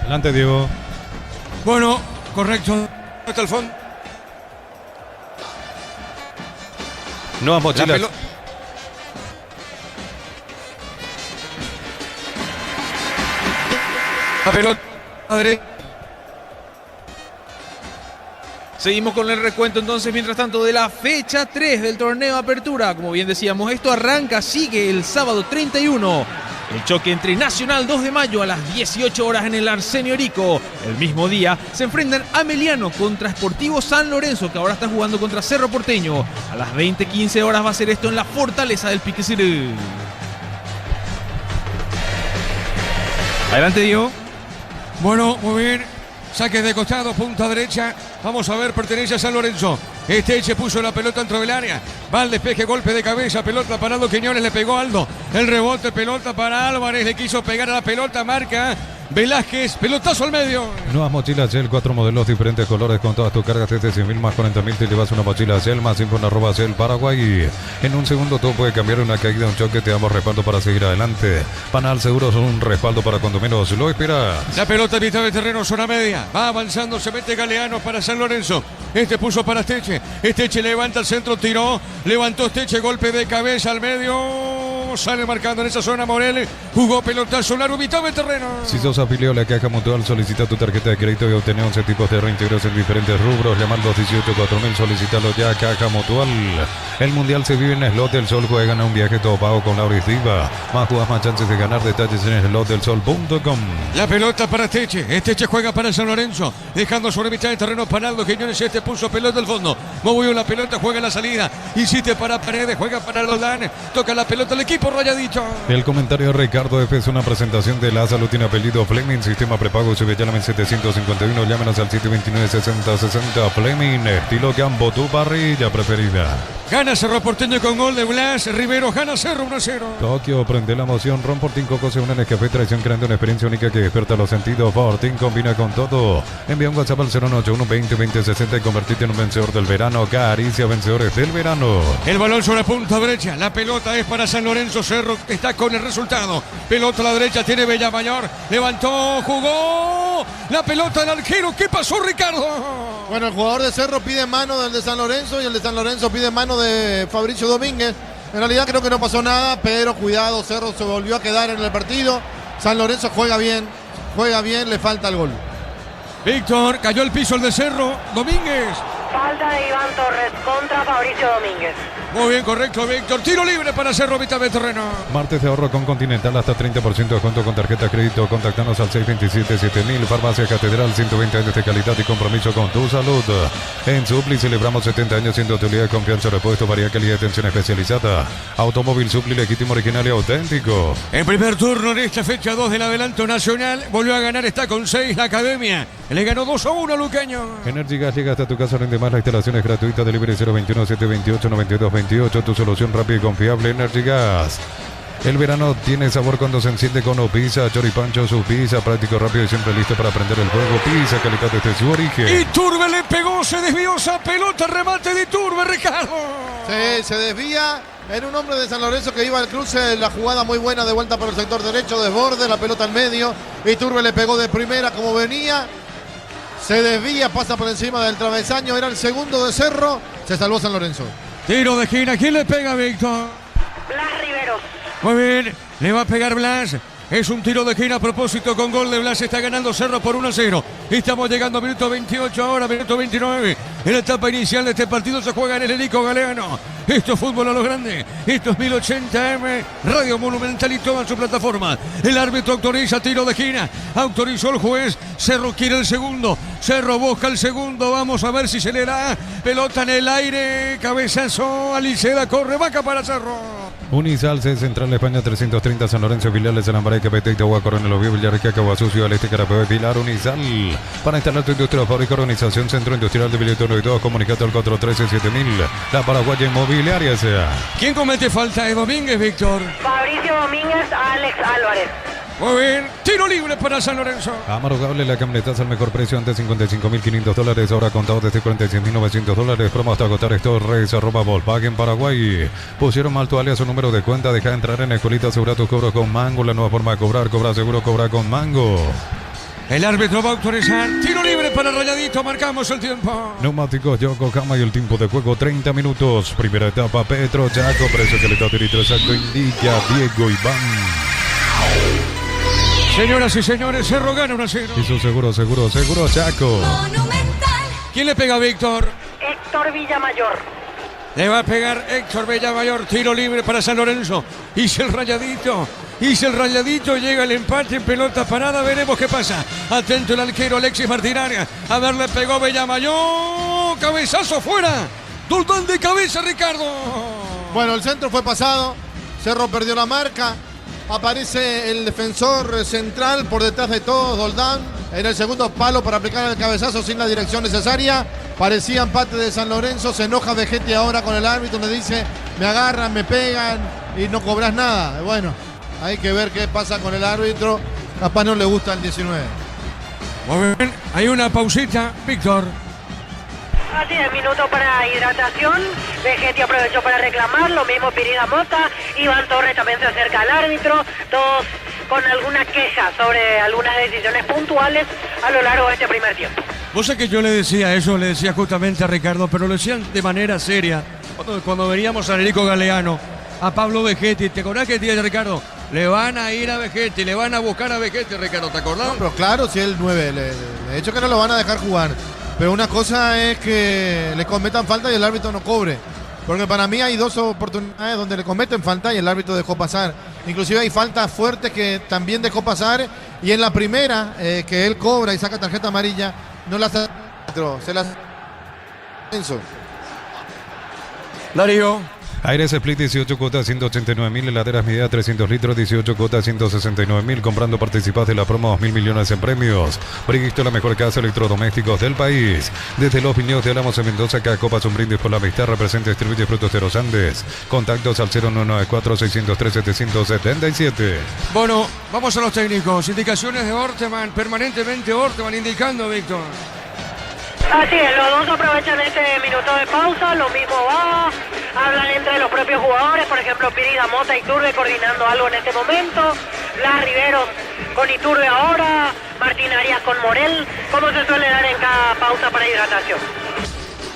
Adelante, Diego. Bueno, correcto. Hasta el fondo. Nuevas mochilas. La pelota. Madre. Seguimos con el recuento entonces, mientras tanto, de la fecha 3 del torneo Apertura. Como bien decíamos, esto arranca, sigue el sábado 31. El choque entre Nacional 2 de Mayo a las 18 horas en el Arsenio Rico. El mismo día se enfrentan Ameliano contra Sportivo San Lorenzo, que ahora está jugando contra Cerro Porteño. A las 20:15 horas va a ser esto en la Fortaleza del Pique Cirú. Adelante, Diego. Bueno, muy bien. Saque de costado, punta derecha. Vamos a ver, pertenece a San Lorenzo. Eche puso la pelota dentro del área. Va al despeje, golpe de cabeza, pelota para Aldo Quiñones, le pegó Aldo. El rebote, pelota para Álvarez, le quiso pegar a la pelota, marca Velázquez, pelotazo al medio. Nuevas mochilas Shell, 4 modelos, diferentes colores, con todas tus cargas desde 100.000 más 40.000 te llevas una mochila Shell, más info en @Shell Paraguay. En un segundo todo puede cambiar, una caída, un choque, te damos respaldo para seguir adelante. Panal Seguros, un respaldo para cuando menos lo esperas. La pelota mitad de terreno, zona media. Va avanzando, se mete Galeano para San Lorenzo. Puso para Esteche levanta el centro, tiró, levantó Esteche, golpe de cabeza al medio. Sale marcando en esa zona Morel, jugó pelotazo largo, mitad de terreno. Si sos afiliado a la Caja Mutual, solicita tu tarjeta de crédito y obtener 11 tipos de reintegros en diferentes rubros. Llama al 218-4000, solicítalo ya, Caja Mutual. El Mundial se vive en Slot del Sol, juegan a un viaje todo pago con Lauris Diva. Más jugas, más chances de ganar, detalles en slotdelsol.com. La pelota para Esteche juega para San Lorenzo, dejando sobre mitad de terreno para Aldo Quiñones, puso pelota al fondo. Movió la pelota, juega la salida. Insiste para Paredes, juega para Lodán. Toca la pelota el equipo rayadito. El comentario de Ricardo F. es una presentación de La Salud. Tiene apellido Fleming, sistema prepago, llamen 751, llámenos al 729-6060. Fleming, estilo Gambo, tu parrilla preferida. Gana Cerro Porteño con gol de Blas Rivero, gana Cerro 1-0. Tokio, prende la emoción, Ron Fortín Coco se une en Nescafé Tradición, creando una experiencia única que despierta los sentidos. Fortín combina con todo. Envía un WhatsApp al 091-20-2060 y convertirte en un vencedor del verano. Caricia, vencedores del verano. El balón sobre la punta derecha, la pelota es para San Lorenzo. Cerro está con el resultado. Pelota a la derecha, tiene Bellamayor, levantó, jugó la pelota del arquero. ¿Qué pasó, Ricardo? Bueno, el jugador de Cerro pide mano del de San Lorenzo y el de San Lorenzo pide mano de Fabricio Domínguez. En realidad creo que no pasó nada, pero cuidado, Cerro se volvió a quedar en el partido. San Lorenzo juega bien, le falta el gol. Víctor, cayó al piso el de Cerro. Domínguez. Falta de Iván Torres contra Fabricio Domínguez. Muy bien, correcto, Víctor. Tiro libre para Cerro, mitad de terreno. Martes de ahorro con Continental, hasta 30% de descuento con tarjeta crédito. Contactanos al 627-7000. Farmacia Catedral, 120 años de calidad y compromiso con tu salud. En Supli celebramos 70 años siendo utilidad, confianza, repuesto, variedad, calidad y atención especializada. Automóvil Supli, legítimo, original y auténtico. En primer turno de esta fecha 2 del Adelanto Nacional, volvió a ganar, está con 6 la Academia. Le ganó 2-1 a Luqueño. Energy Gas llega hasta tu casa, rinde más, la instalación es gratuita. Delivery 021-728-9228. Tu solución rápida y confiable, Energy Gas. El verano tiene sabor cuando se enciende con Pizza, Choripancho, su pizza, práctico, rápido y siempre listo para prender el fuego. Pizza, calidad desde su origen. Iturbe le pegó, se desvió esa pelota, remate de Iturbe, Ricardo. Sí, se desvía. Era un hombre de San Lorenzo que iba al cruce, la jugada muy buena de vuelta por el sector derecho, desborde, la pelota al medio. Iturbe le pegó de primera como venía. Se desvía, pasa por encima del travesaño, era el segundo de Cerro. Se salvó San Lorenzo. Tiro de esquina, ¿quién le pega, Víctor? Blas Riveros. Muy bien, le va a pegar Blas. Es un tiro de esquina a propósito con gol de Blas. Está ganando Cerro por 1-0. Estamos llegando a minuto 28 ahora, minuto 29. En la etapa inicial de este partido se juega en el Helico Galeano. Esto es fútbol a lo grande. Esto es 1080M, Radio Monumental y toda su plataforma. El árbitro autoriza tiro de esquina. Autorizó el juez. Cerro quiere el segundo. Cerro busca el segundo. Vamos a ver si se le da. Pelota en el aire. Cabezazo. Aliceda corre. Vaca para Cerro. Unisal, Central España 330, San Lorenzo, filiales en Ambaray, Capetec, Agua, Coronel Oviedo, Villarreal, Caguazú, Ciudad del Este, Carapeo, Pilar. Unisal, para instalar tu industria fábrica, organización, Centro Industrial de Billetero y todo, comunicado al 413-7000, la Paraguaya Inmobiliaria sea. ¿Quién comete falta de Domínguez, Víctor? Fabricio Domínguez, Alex Álvarez. Muy bien, tiro libre para San Lorenzo. Amargable, la camioneta al mejor precio, antes $55.500, ahora contado desde $46.900, promo hasta agotar estos Reyes, @Volkswagen Paraguay. Pusieron mal tu alias, su número de cuenta, deja de entrar en Escuelita, asegura tus cobros con Mango, la nueva forma de cobrar, cobra seguro, cobra con Mango. El árbitro va a autorizar, tiro libre para Rayadito, marcamos el tiempo. Neumáticos Yokohama y el tiempo de juego 30 minutos, primera etapa, Petro Chaco, precio, calidad y litro exacto, indica Diego Iván. Señoras y señores, Cerro gana 1-0. Y su seguro, Chaco. Monumental. ¿Quién le pega a Víctor? Héctor Villamayor. Le va a pegar Héctor Villamayor, tiro libre para San Lorenzo. Hice el rayadito, llega el empate en pelota parada, veremos qué pasa. Atento el arquero Alexis Martinaria. A ver, le pegó Villamayor, cabezazo fuera. Doldán de cabeza, Ricardo. Bueno, el centro fue pasado, Cerro perdió la marca. Aparece el defensor central por detrás de todos, Doldán, en el segundo palo para aplicar el cabezazo sin la dirección necesaria. Parecía empate de San Lorenzo, se enoja Vegetti ahora con el árbitro, le dice, me agarran, me pegan y no cobras nada. Bueno, hay que ver qué pasa con el árbitro, capaz no le gusta el 19. Muy bien, hay una pausita, Víctor. Así es, minuto para hidratación. Vegetti aprovechó para reclamar, lo mismo Pirida Mota. Iván Torres también se acerca al árbitro. Todos con alguna queja sobre algunas decisiones puntuales a lo largo de este primer tiempo. Vos sabés que yo le decía eso, le decía justamente a Ricardo, pero lo decían de manera seria. Cuando veníamos a Helico Galeano, a Pablo Vegetti, ¿te acordás que decía Ricardo? Le van a ir a Vegetti, le van a buscar a Vegetti, Ricardo, ¿te acordás? No, pero claro, si el 9, de hecho que no lo van a dejar jugar. Pero una cosa es que le cometan falta y el árbitro no cobre. Porque para mí hay dos oportunidades donde le cometen falta y el árbitro dejó pasar. Inclusive hay faltas fuertes que también dejó pasar. Y en la primera, que él cobra y saca tarjeta amarilla, no la hace, se la hace. Darío. Aires Split 18 cuotas 189.000, heladeras medida 300 litros 18 cuotas 169.000, comprando participas de la promo 2.000 millones en premios. Brigistol, la mejor casa de electrodomésticos del país. Desde Los Piños de Álamos en Mendoza, cada copa es un brindis por la amistad, representa, distribuye Frutos de los Andes. Contactos al 0994-603-777. Bueno, vamos a los técnicos. Indicaciones de Orteman, permanentemente Orteman indicando, Víctor. Así es, los dos aprovechan este minuto de pausa, lo mismo va, hablan entre los propios jugadores, por ejemplo Pirida Mota y Iturbe coordinando algo en este momento, Blas Riveros con Iturbe ahora, Martín Arias con Morel, como se suele dar en cada pausa para hidratación.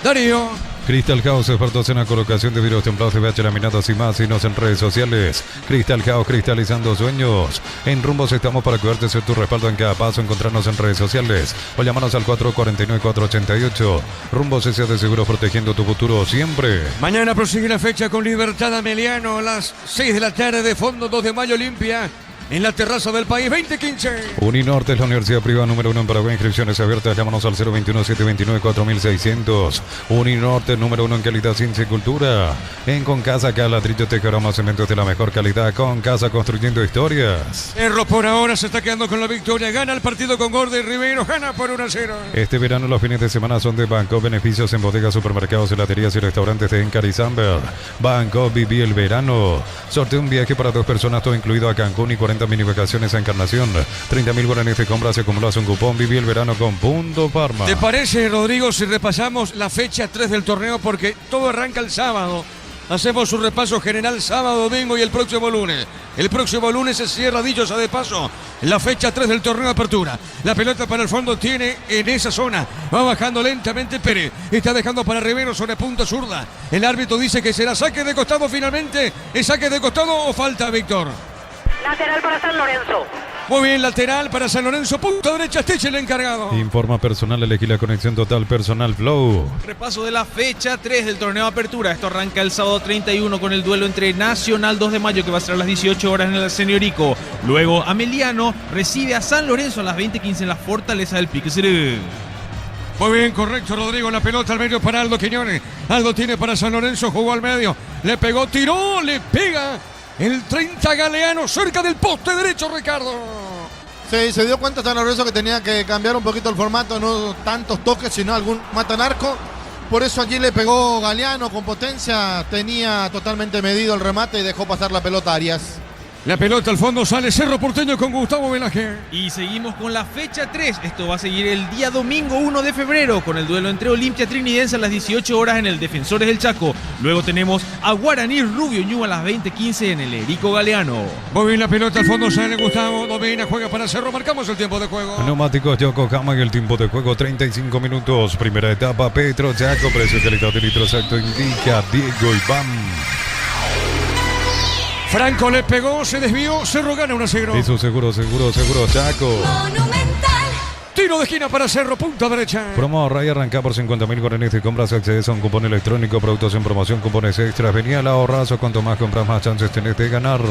Darío. Crystal House, expertos en la colocación de vidrios templados, CBH, laminados y más. Síguenos en redes sociales. Crystal House, cristalizando sueños. En Rumbos estamos para cuidarte, ser tu respaldo en cada paso. Encontrarnos en redes sociales o llamarnos al 449-488. Rumbos S.A. de Seguros, protegiendo tu futuro siempre. Mañana prosigue la fecha con Libertad Ameliano a las 6 de la tarde, Fondo 2 de Mayo Olimpia, en la terraza del país 2015. Uninorte es la universidad privada número 1 en Paraguay. Inscripciones abiertas. Llámanos al 021-729-4600. Uninorte, número 1 en calidad, ciencia y cultura. En Concasa, acá ladrillo, tejaromas, cementos de la mejor calidad. Concasa, construyendo historias. Cerro por ahora se está quedando con la victoria. Gana el partido con Gordo y Rivero. Gana por 1-0. Este verano los fines de semana son de Banco. Beneficios en bodegas, supermercados, heladerías y restaurantes de Encar y Samber. Banco, viví el verano. Sorteo un viaje para 2 personas, todo incluido a Cancún, y 40 mini vacaciones a Encarnación. 30.000 guaraníes de compra, se acumulas un cupón. Viví el verano con Punto Parma. ¿Te parece, Rodrigo, si repasamos la fecha 3 del torneo? Porque todo arranca el sábado. Hacemos un repaso general sábado, domingo y el próximo lunes. El próximo lunes se cierra, dicho sea de paso, la fecha 3 del torneo de apertura. La pelota para el fondo tiene en esa zona. Va bajando lentamente Pérez. Está dejando para Rivero sobre punta zurda. El árbitro dice que será saque de costado finalmente. ¿Es saque de costado o falta, Víctor? Lateral para San Lorenzo. Muy bien, lateral para San Lorenzo. Punta derecha, Steche el encargado. Informa personal, elegí la conexión total personal Flow. Repaso de la fecha 3 del torneo de apertura. Esto arranca el sábado 31 con el duelo entre Nacional 2 de Mayo, que va a ser a las 18 horas en el Seniorico. Luego Ameliano recibe a San Lorenzo a las 20:15 en la Fortaleza del Pique Seré. Muy bien, correcto, Rodrigo. La pelota al medio para Aldo Quiñones. Aldo tiene para San Lorenzo, jugó al medio. Le pegó, tiró, le pega. El 30 Galeano cerca del poste derecho, Ricardo. Sí, se dio cuenta San Lorenzo que tenía que cambiar un poquito el formato, no tantos toques, sino algún matanarco. Por eso allí le pegó Galeano con potencia, tenía totalmente medido el remate y dejó pasar la pelota a Arias. La pelota al fondo, sale Cerro Porteño con Gustavo Velázquez. Y seguimos con la fecha 3. Esto va a seguir el día domingo 1 de febrero con el duelo entre Olimpia Trinidense a las 18 horas en el Defensores del Chaco. Luego tenemos a Guaraní Rubio Ñu a las 20:15 en el Erico Galeano. Muy bien, la pelota al fondo, sale Gustavo, domina, juega para Cerro, marcamos el tiempo de juego. Neumáticos Yokohama y el tiempo de juego 35 minutos. Primera etapa, Petro Chaco, precio, calidad de litro exacto, indica Diego Iván. Franco le pegó, se desvió, Cerro gana 1-0. Eso seguro, Chaco. Monumental. Tiro de esquina para Cerro, punta derecha. Promo ahorra y arranca por 50.000 guaraníes de compras. Accedes a un cupón electrónico, productos en promoción, cupones extras. Venía al ahorrazo, cuanto más compras, más chances tenés de ganar.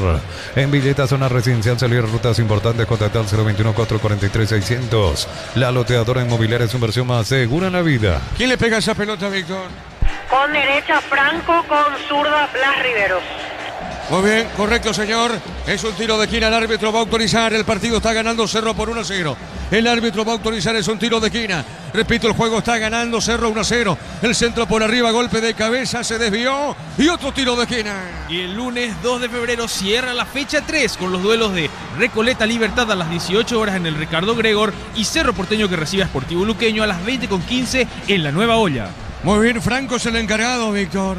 En billetas, zona residencial, salir rutas importantes, contactar 021-443-600. La loteadora inmobiliaria es su versión más segura en la vida. ¿Quién le pega esa pelota, Víctor? Con derecha Franco, con zurda Blas Riveros. Muy bien, correcto, señor. Es un tiro de esquina. El árbitro va a autorizar. El partido está ganando Cerro por 1-0. El árbitro va a autorizar. Es un tiro de esquina. Repito, el juego está ganando Cerro 1-0. El centro por arriba, golpe de cabeza, se desvió. Y otro tiro de esquina. Y el lunes 2 de febrero cierra la fecha 3 con los duelos de Recoleta Libertad a las 18 horas en el Ricardo Gregor y Cerro Porteño, que recibe a Sportivo Luqueño a las 20:15 en la Nueva Olla. Muy bien, Franco es el encargado, Víctor.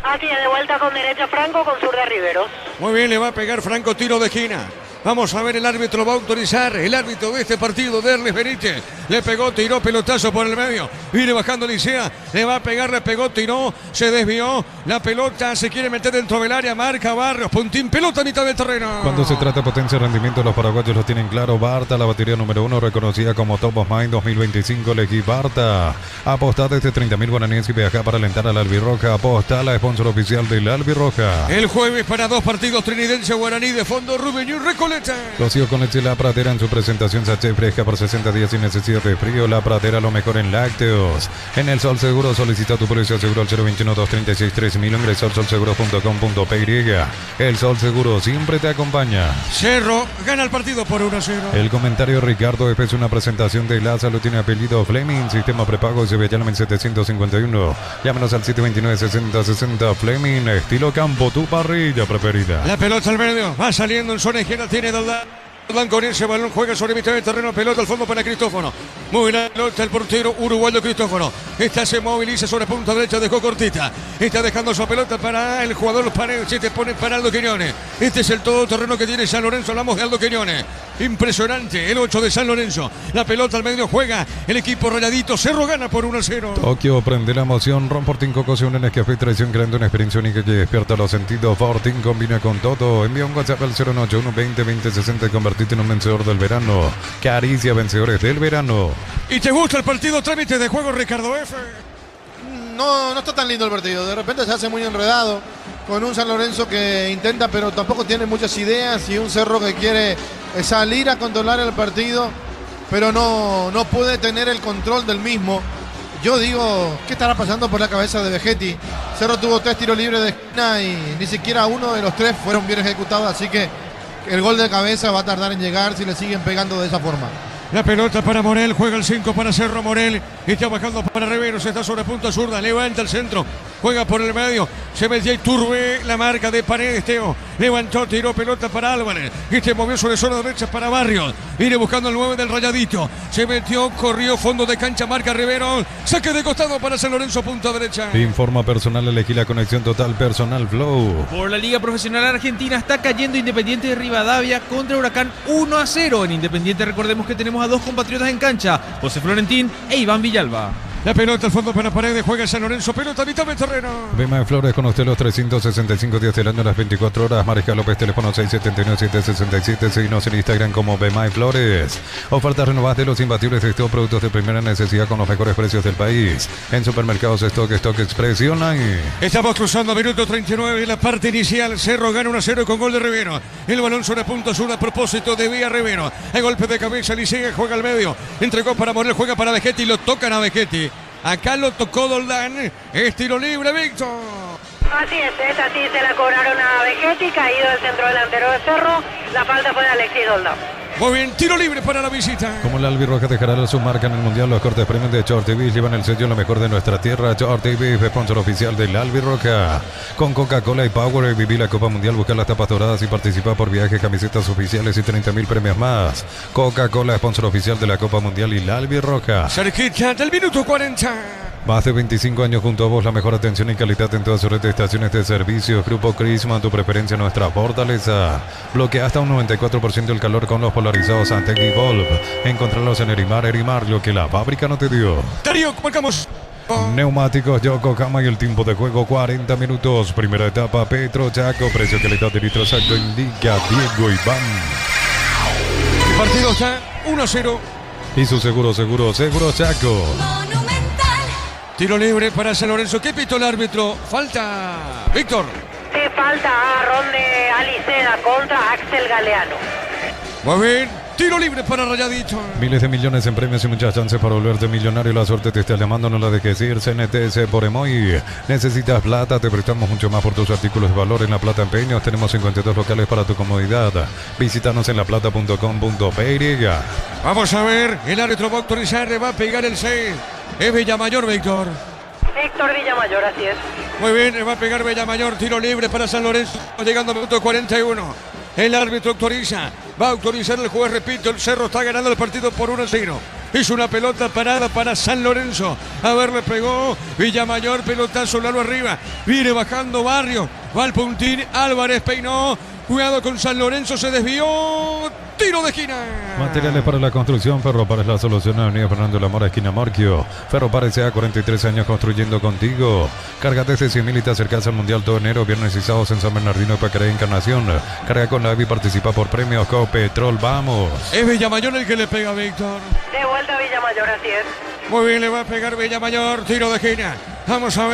Aquí de vuelta con derecha Franco, con zurda Riveros. Muy bien, le va a pegar Franco, tiro de esquina. Vamos a ver, el árbitro va a autorizar. El árbitro de este partido, Derlis Benítez, le pegó, tiró, pelotazo por el medio. Viene bajando Licea, le va a pegar, le pegó, tiró, se desvió. La pelota se quiere meter dentro del área, marca Barrios, puntín, pelota a mitad del terreno. Cuando se trata de potencia y rendimiento, los paraguayos lo tienen claro. Barta, la batería número 1, reconocida como Top of Mind 2025. Elegí Barta. Apostá desde 30.000 guaraníes y viaja para alentar a la Albirroja. Apostá, la sponsor oficial de la Albirroja. El jueves para 2 partidos, Trinidense, Guaraní, de fondo, Rubén y Recoleta. Rocío con leche La Pradera en su presentación sachet fresca por 60 días sin necesidad de frío. La Pradera, lo mejor en lácteos. En el Sol Seguro solicita tu precio seguro al 021-236-3000. Ingresa al solseguro.com.py. El Sol Seguro siempre te acompaña. Cerro gana el partido por 1-0. El comentario Ricardo es una presentación de La Salud, tiene apellido Fleming, sistema prepago y se ve llama en 751. Llámanos al 729-6060. Fleming, estilo campo, tu parrilla preferida. La pelota al medio, va saliendo en zona izquierda, tiene Doldán con ese balón, juega sobre mitad del terreno, pelota al fondo para Cristófono. Muy bien la pelota, el portero uruguayo Cristófono. Esta se moviliza sobre punta derecha, dejó cortita. Está dejando su pelota para el jugador Paredes. Se te pone para Aldo Quiñones. Este es el todoterreno que tiene San Lorenzo. Hablamos de Aldo Quiñones. Impresionante el 8 de San Lorenzo. La pelota al medio juega el equipo Rayadito. Cerro gana por 1-0. Tokio prende la emoción. Ron Fortín Coco se une en Nescafé Traición, creando una experiencia única que despierta los sentidos. Fortín combina con todo. Envía un WhatsApp al 091-20-2060 y convertirte en un vencedor del verano. Caricia, vencedores del verano. ¿Y te gusta el partido trámite de juego, Ricardo F? No está tan lindo el partido. De repente se hace muy enredado con un San Lorenzo que intenta, pero tampoco tiene muchas ideas, y un Cerro que quiere salir a controlar el partido, pero no puede tener el control del mismo. Yo digo, ¿qué estará pasando por la cabeza de Vegetti? Cerro tuvo 3 tiros libres de esquina y ni siquiera uno de los 3 fueron bien ejecutados, así que el gol de cabeza va a tardar en llegar si le siguen pegando de esa forma. La pelota para Morel, juega el 5 para Cerro. Morel está bajando para Riveros, está sobre punta zurda, levanta el centro, juega por el medio, se metió Iturbe, la marca de Paredes. Teo levantó, tiró pelota para Álvarez, movió sobre zona derecha para Barrios, viene buscando el 9 del Rayadito, se metió, corrió, fondo de cancha, marca Riveros, saque de costado para San Lorenzo, punta derecha. Informa personal, elegí la conexión total personal Flow. Por la Liga Profesional Argentina está cayendo Independiente de Rivadavia contra Huracán 1-0. En Independiente recordemos que tenemos a 2 compatriotas en cancha, José Florentín e Iván Villalba. La pelota al fondo para Paredes, juega San Lorenzo, pelota a mitad de terreno. Bema de Flores con usted los 365 días del año, las 24 horas. Mariscal López, teléfono 679-767. Seguinos en Instagram como Bema de Flores. Ofertas renovadas de los imbatibles de estos productos de primera necesidad con los mejores precios del país. En supermercados Stock Express y online. Estamos cruzando minuto 39 en la parte inicial. Cerro gana 1-0 con gol de Rivero. El balón sobre punta sur a propósito de Vía Rivero. El golpe de cabeza, Licea juega al medio. Entregó para Morel, juega para Vegetti, lo tocan a Vegetti. Acá lo tocó Doldán, es tiro libre, Víctor. Así es, esa sí se la cobraron a Vegetti, caído el centro delantero de Cerro. La falta fue de Alexis Doldán. Muy bien, tiro libre para la visita. Como la albirroja dejará su marca en el Mundial, los cortes premium de Short TV llevan el sello lo mejor de nuestra tierra. Short TV, sponsor oficial del albirroja. Con Coca-Cola y Power, viví la Copa Mundial, buscar las tapas doradas y participar por viajes, camisetas oficiales y 30.000 premios más. Coca-Cola, sponsor oficial de la Copa Mundial y la albirroja. Cerquita del minuto 40. Más de 25 años junto a vos, la mejor atención y calidad en todas sus redes de estaciones de servicio. Grupo Crisma, tu preferencia, nuestra fortaleza. Bloquea hasta un 94% el calor con los polarizados Antec y Volv. Encontrarlos en Erimar, lo que la fábrica no te dio. Darío, marcamos. Neumáticos Yokohama y el tiempo de juego 40 minutos. Primera etapa, Petro Chaco, precio, calidad de litro exacto, indica Diego Iván. El partido está 1-0. Y su seguro Chaco. Tiro libre para San Lorenzo. ¿Qué pitó el árbitro? Falta, Víctor. Sí, falta a Ron de Aliceda contra Axel Galeano. Muy bien. Tiro libre para Rayadito. Miles de millones en premios y muchas chances para volverte millonario. La suerte te está llamando, no la dejes ir. CNTS por Emoy. Necesitas plata, te prestamos mucho más por tus artículos de valor. En La Plata Empeños tenemos 52 locales para tu comodidad. Visítanos en laplata.com.py. Vamos a ver, el árbitro va a autorizar, le va a pegar el 6. Es Villamayor, Víctor. Héctor Villamayor, así es. Muy bien, le va a pegar Villamayor, tiro libre para San Lorenzo, llegando al minuto 41. El árbitro autoriza, va a autorizar el juez, repito, el Cerro está ganando el partido por 1-0. Hizo una pelota parada para San Lorenzo. A ver, le pegó Villamayor, pelotazo largo arriba. Viene bajando Barrio, va al puntín, Álvarez peinó. Cuidado con San Lorenzo, se desvió. Tiro de esquina. Materiales para la construcción, Ferropares, la solución. Avenida Fernando Lamora, esquina Morquio. Ferropares sea 43 años construyendo contigo. Cárgate de 100.000 y te acercas al Mundial todo enero, viernes y sábados en San Bernardino, Pacaré, Encarnación. Carga con la AVI, participa por premios Copetrol, vamos. Es Villamayor el que le pega a Víctor. De vuelta a Villamayor, así es. Muy bien, le va a pegar Villamayor, tiro de esquina. Vamos a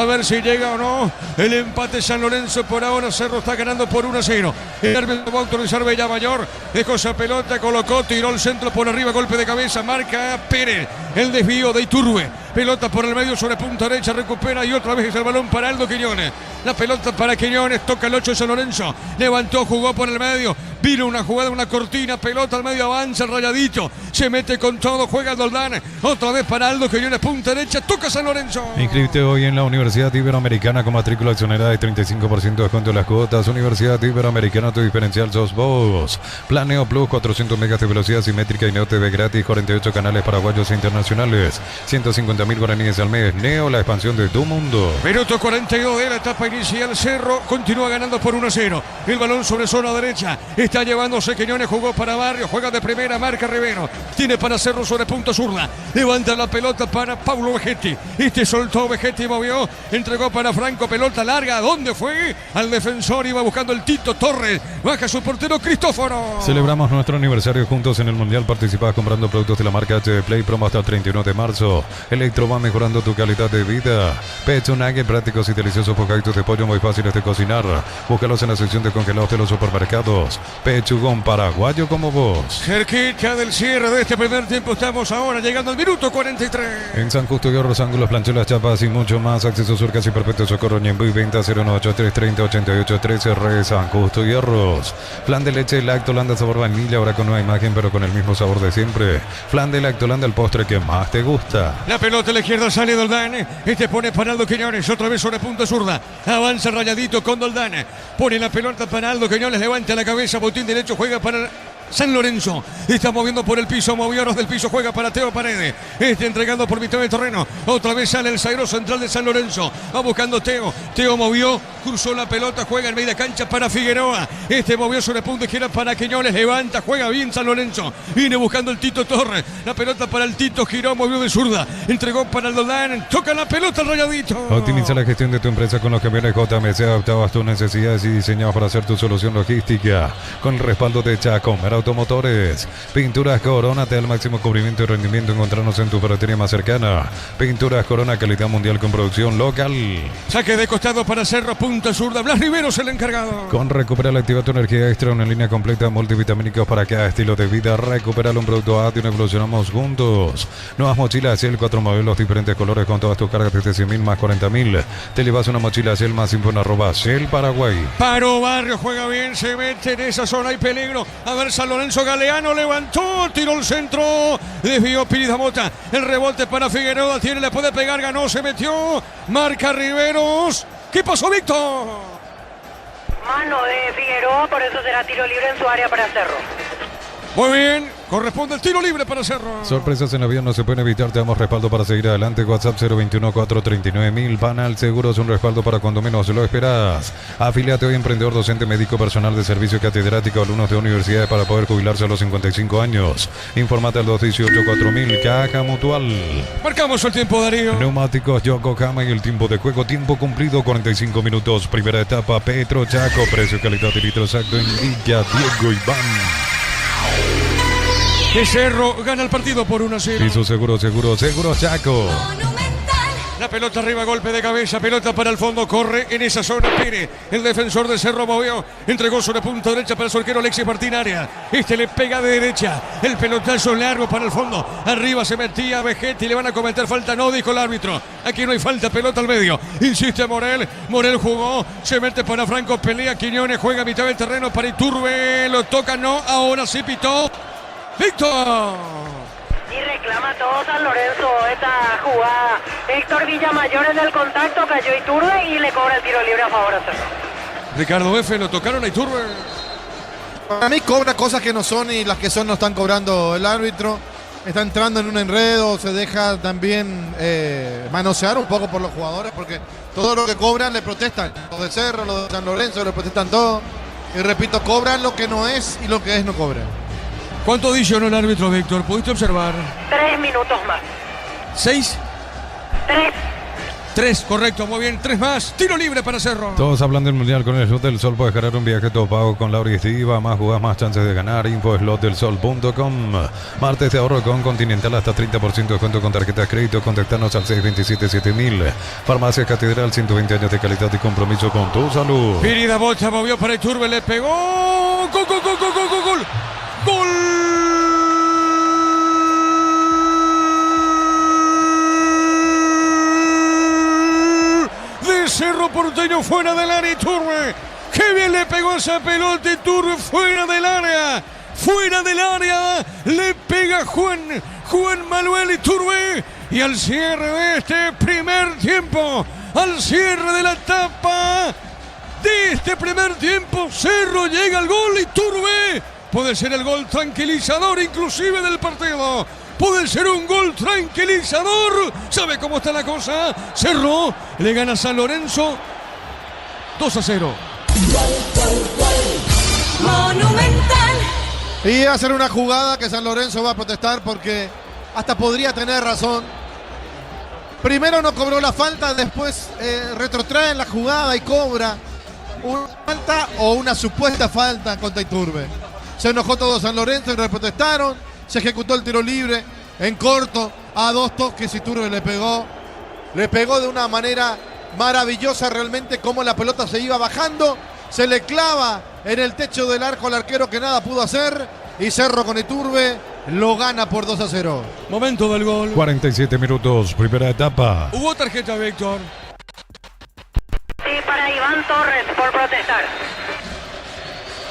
ver si llega o no. El empate San Lorenzo, por ahora Cerro está ganando por 1-0. El árbitro va a autorizar Villamayor. Dejó esa pelota, colocó, tiró el centro por arriba, golpe de cabeza, marca Pérez. El desvío de Iturbe. Pelota por el medio sobre punta derecha, recupera y otra vez el balón para Aldo Quiñones. La pelota para Quiñones, toca el 8 de San Lorenzo. Levantó, jugó por el medio. Vino una jugada, una cortina, pelota al medio, avanza el Rayadito. Se mete con todo, juega Doldán. Otra vez para Aldo Quiñones, punta derecha, toca San Lorenzo. Inscríbete hoy en la Universidad Iberoamericana con matrícula exonerada de 35% de descuento en las cuotas. Universidad Iberoamericana, tu diferencial sos vos. Plan Neo Plus, 400 megas de velocidad simétrica y Neo TV gratis, 48 canales paraguayos e internacionales, 150.000 guaraníes al mes. Neo, la expansión de tu mundo. Minuto 42 de la etapa inicial. Cerro continúa ganando por 1-0. El balón sobre zona derecha. Está llevándose Quiñones, jugó para Barrio, juega de primera, marca Rivero. Tiene para Cerro sobre punta zurda. Levanta la pelota para Paulo Vegetti. Soltó Vegetti, movió, entregó para Franco, pelota larga. ¿Dónde fue? Al defensor, iba buscando el Tito Torres. Baja su portero Cristóforo. Celebramos nuestro aniversario juntos en el Mundial. Participas comprando productos de la marca HP Play, promo hasta el 31 de marzo. Electro va mejorando tu calidad de vida. Pechunagui, prácticos y deliciosos bocaditos de pollo muy fáciles de cocinar. Búscalos en la sección de congelados de los supermercados. Pechugón paraguayo como vos. Cerquita del cierre de este primer tiempo estamos ahora llegando al minuto 43. En San Justo y Ahorros, ángulos, planchuelas, chapas y mucho más. Acceso Sur, casi perfecto socorro, Ñembu y venta 098-330-8813 San Justo y Ahorros. Flan de leche Lactolanda sabor vainilla, ahora con nueva imagen pero con el mismo sabor de siempre. Flan de Lactolanda, el postre que más te gusta. La pelota a la izquierda sale Doldán. Pone para Aldo Quiñones, otra vez sobre punta zurda. Avanza Rayadito con Doldán. Pone la pelota para Aldo Quiñones, levanta la cabeza, botín derecho, juega para San Lorenzo. Está moviendo por el piso, movió del piso, juega para Teo Paredes. Entregando por mitad del terreno. Otra vez sale el zaguero central de San Lorenzo. Va buscando Teo. Teo movió, cruzó la pelota, juega en media cancha para Figueroa. Movió sobre punta izquierda para Quiñones, levanta, juega bien San Lorenzo. Viene buscando el Tito Torres. La pelota para el Tito, giró, movió de zurda. Entregó para el Doldán. Toca la pelota el Rayadito. Optimiza la gestión de tu empresa con los camiones JMC adaptados a tus necesidades y diseñados para hacer tu solución logística. Con el respaldo de Chacomer Automotores. Pinturas Corona, te da el máximo cubrimiento y rendimiento. Encontrarnos en tu ferretería más cercana. Pinturas Corona, calidad mundial con producción local. Saque de costado para Cerro, punta zurda. Blas Rivero es el encargado. Con Recuperal, activa tu energía extra, una línea completa de multivitamínicos para cada estilo de vida. Recuperal, un producto ADN, evolucionamos juntos. Nuevas mochilas Ciel, 4 modelos, diferentes colores con todas tus cargas desde 100.000 más 40.000. Te llevas una mochila Ciel, más info en @Ciel Paraguay. Paró Barrio, juega bien, se mete en esa zona, hay peligro. A ver, San Lorenzo Galeano levantó, tiró el centro, desvió Piriz Mota. El rebote para Figueroa, tiene, le puede pegar, ganó, se metió. Marca Riveros. ¿Qué pasó, Víctor? Mano de Figueroa, por eso será tiro libre en su área para Cerro. Muy bien, corresponde el tiro libre para Cerro. Sorpresas en la vida no se pueden evitar, te damos respaldo para seguir adelante. WhatsApp 021-439.000. Banal Seguros, un respaldo para cuando menos lo esperas. Afiliate hoy, emprendedor, docente, médico, personal de servicio, catedrático, alumnos de universidades para poder jubilarse a los 55 años. Informate al 218-4000, Caja Mutual. Marcamos el tiempo, Darío. Neumáticos Yokohama y el tiempo de juego, tiempo cumplido, 45 minutos. Primera etapa, Petro Chaco, precio, calidad y litro exacto en Villa Diego Iván. Que Cerro gana el partido por 1-0. Piso seguro Chaco. La pelota arriba, golpe de cabeza, pelota para el fondo, corre en esa zona Pérez. El defensor de Cerro movió, entregó sobre punta derecha para el solquero Alexis Martín Arias. Le pega de derecha, el pelotazo largo para el fondo. Arriba se metía Vegetti, le van a cometer falta, no, dijo el árbitro. Aquí no hay falta, pelota al medio. Insiste Morel, Morel jugó, se mete para Franco, pelea Quiñones, juega a mitad del terreno para Iturbe, lo toca, no, ahora sí pitó. ¡Víctor! Y reclama todo San Lorenzo esta jugada. Héctor Villamayor en el contacto, cayó Iturbe y le cobra el tiro libre a favor a Cerro. Ricardo F. lo tocaron a Iturbe. Para mí cobra cosas que no son y las que son no están cobrando el árbitro. Está entrando en un enredo, se deja también manosear un poco por los jugadores porque todo lo que cobran le protestan. Los de Cerro, los de San Lorenzo le protestan todo. Y repito, cobran lo que no es y lo que es no cobran. ¿Cuánto adicionó el árbitro, Víctor? ¿Pudiste observar? 3 minutos más. 6. 3, correcto, muy bien, 3 más. Tiro libre para Cerro. Todos hablan del Mundial. Con el Slot del Sol puedes ganar un viaje todo pago con Laura y Estiva. Más jugás, más chances de ganar. Info slotdelsol.com. Martes de ahorro con Continental, hasta 30% de descuento con tarjetas de crédito. Contactanos al 627-7000. Farmacia Catedral, 120 años de calidad y compromiso con tu salud. Pirida Bocha movió para Iturbe, le pegó. ¡Gol! ¡Gol! De Cerro Porteño, fuera del área, Iturbe. ¡Qué bien le pegó esa pelota! Iturbe fuera del área. Fuera del área. Le pega Juan Manuel Iturbe. Y al cierre de este primer tiempo, al cierre de la etapa de este primer tiempo, Cerro llega al gol. Iturbe puede ser el gol tranquilizador inclusive del partido. Puede ser un gol tranquilizador. ¿Sabe cómo está la cosa? Cerro le gana a San Lorenzo 2-0. Monumental. Y va a ser una jugada que San Lorenzo va a protestar porque hasta podría tener razón. Primero no cobró la falta, después retrotrae en la jugada y cobra una falta o una supuesta falta contra Iturbe. Se enojó todo San Lorenzo y reprotestaron. Se ejecutó el tiro libre en corto a 2 toques. Iturbe le pegó de una manera maravillosa realmente, como la pelota se iba bajando. Se le clava en el techo del arco al arquero que nada pudo hacer. Y Cerro con Iturbe lo gana por 2-0. Momento del gol. 47 minutos, primera etapa. Hubo tarjeta, Víctor. Sí, para Iván Torres por protestar.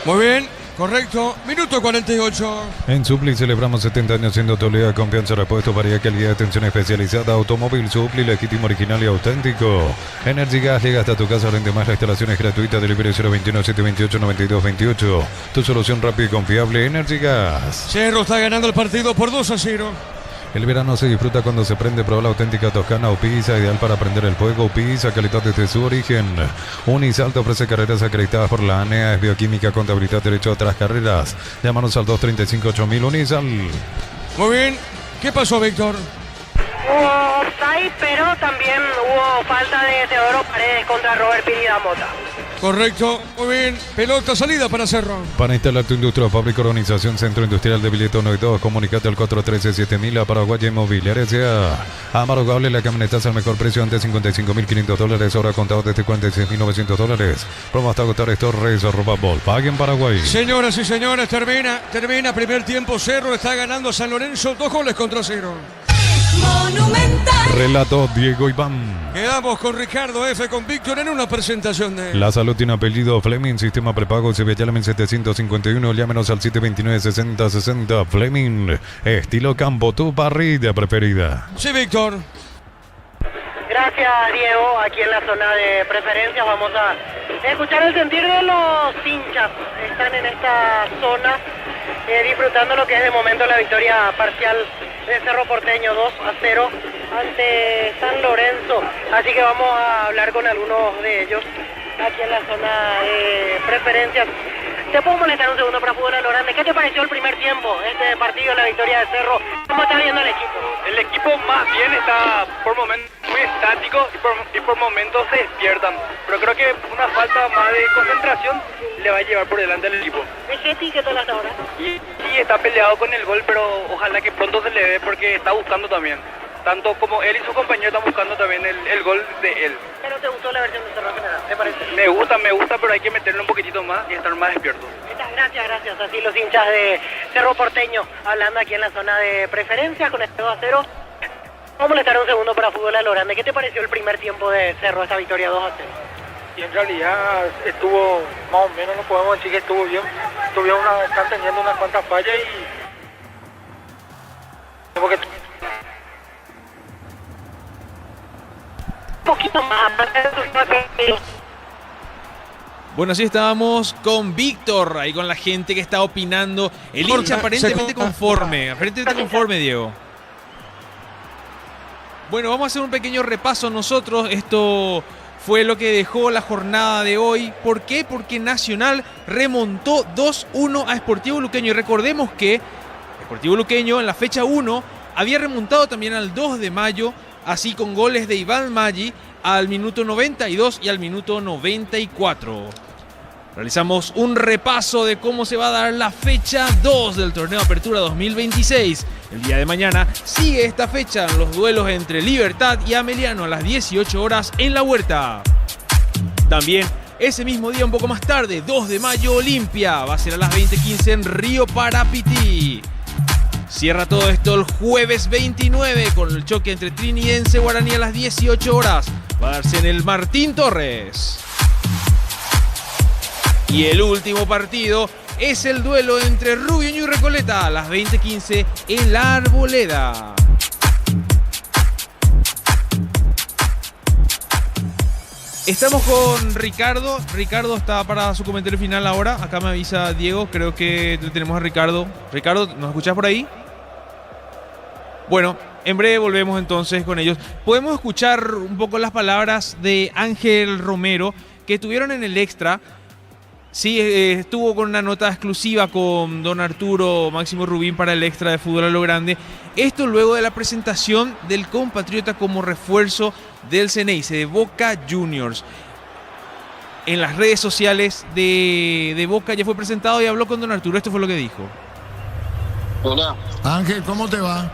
Muy bien, correcto. Minuto 48. En Supli celebramos 70 años siendo Toledo confianza, repuesto, varía, calidad de atención especializada, automóvil Supli, legítimo, original y auténtico. Energy Gas llega hasta tu casa, rinde más, la instalación es gratuita, delivery 021-728-9228. Tu solución rápida y confiable, Energy Gas. Cerro está ganando el partido por 2-0. El verano se disfruta cuando se prende, prueba la auténtica toscana o pizza, ideal para prender el fuego. Pizza, calidad desde su origen. Unisal te ofrece carreras acreditadas por la ANEA, es bioquímica, contabilidad, derecho a otras carreras. Llámanos al 235-8000 Unisal. Muy bien. ¿Qué pasó, Víctor? Hubo offside, pero también hubo falta de Teodoro Paredes contra Robert Pirida Mota. Correcto, muy bien. Pelota salida para Cerro. Para instalar tu industria o fábrica, organización Centro Industrial de Billeto 92, comunicate al 413-7000 a Paraguay Inmobiliaria S.A. Amaro Gable, la camionetaza al mejor precio antes $55.500, ahora contado desde $46.900. Promo hasta agotar Torres, @bol. Paguen Paraguay. Señoras y señores, termina primer tiempo. Cerro está ganando a San Lorenzo 2-0. Monumental. Relato Diego Iván. Quedamos con Ricardo F. con Víctor en una presentación de... La salud tiene apellido Fleming, sistema prepago, se ve llamen 751, llámenos al 729-6060. Fleming, estilo campo, tu parrilla preferida. Sí, Víctor. Gracias, Diego. Aquí en la zona de preferencias vamos a escuchar el sentir de los hinchas. Están en esta zona disfrutando lo que es de momento la victoria parcial de Cerro Porteño 2-0 ante San Lorenzo. Así que vamos a hablar con algunos de ellos aquí en la zona de preferencias. Te puedo molestar un segundo para Fútbol a lo Grande. ¿Qué te pareció el primer tiempo, este partido, la victoria de Cerro? ¿Cómo está viendo el equipo? El equipo más bien está por momentos muy estático y por momentos se despiertan. Pero creo que una falta más de concentración le va a llevar por delante al equipo. ¿Vegetti qué tal hasta ahora? Y está peleado con el gol, pero ojalá que pronto se le dé porque está buscando también. Tanto como él y su compañero están buscando también el gol de él. ¿Pero te gustó la versión de Cerro en general? ¿Te parece? Me gusta, pero hay que meterle un poquito más y estar más despierto. Gracias. Así los hinchas de Cerro Porteño hablando aquí en la zona de preferencias con este 2-0. Vamos a molestar un segundo para Fútbol a lo Grande. ¿Qué te pareció el primer tiempo de Cerro, esta victoria 2-0? Y en realidad estuvo más o menos, no podemos decir que estuvo bien. Están teniendo unas cuantas fallas y... Porque... Un poquito más. Bueno, así estábamos con Víctor, ahí con la gente que está opinando. El hincha aparentemente conforme, Diego. Bueno, vamos a hacer un pequeño repaso nosotros. Esto fue lo que dejó la jornada de hoy. ¿Por qué? Porque Nacional remontó 2-1 a Sportivo Luqueño. Y recordemos que Sportivo Luqueño en la fecha 1 había remontado también al 2 de mayo, así con goles de Iván Maggi al minuto 92 y al minuto 94. Realizamos un repaso de cómo se va a dar la fecha 2 del torneo Apertura 2026. El día de mañana sigue esta fecha en los duelos entre Libertad y Ameliano a las 18 horas en La Huerta. También ese mismo día, un poco más tarde, 2 de mayo, Olimpia. Va a ser a las 20:15 en Río Parapití. Cierra todo esto el jueves 29 con el choque entre Trinidense y Guaraní a las 18 horas. Va a darse en el Martín Torres. Y el último partido es el duelo entre Rubiño y Recoleta a las 20:15 en La Arboleda. Estamos con Ricardo. Ricardo está para su comentario final ahora. Acá me avisa Diego, creo que tenemos a Ricardo. Ricardo, ¿nos escuchás por ahí? Bueno, en breve volvemos entonces con ellos. Podemos escuchar un poco las palabras de Ángel Romero que estuvieron en el extra. Sí, estuvo con una nota exclusiva con don Arturo Máximo Rubín para el extra de Fútbol a lo Grande. Esto luego de la presentación del compatriota como refuerzo del Ceneice, de Boca Juniors. En las redes sociales de Boca ya fue presentado y habló con don Arturo. Esto fue lo que dijo. Hola. Ángel, ¿cómo te va?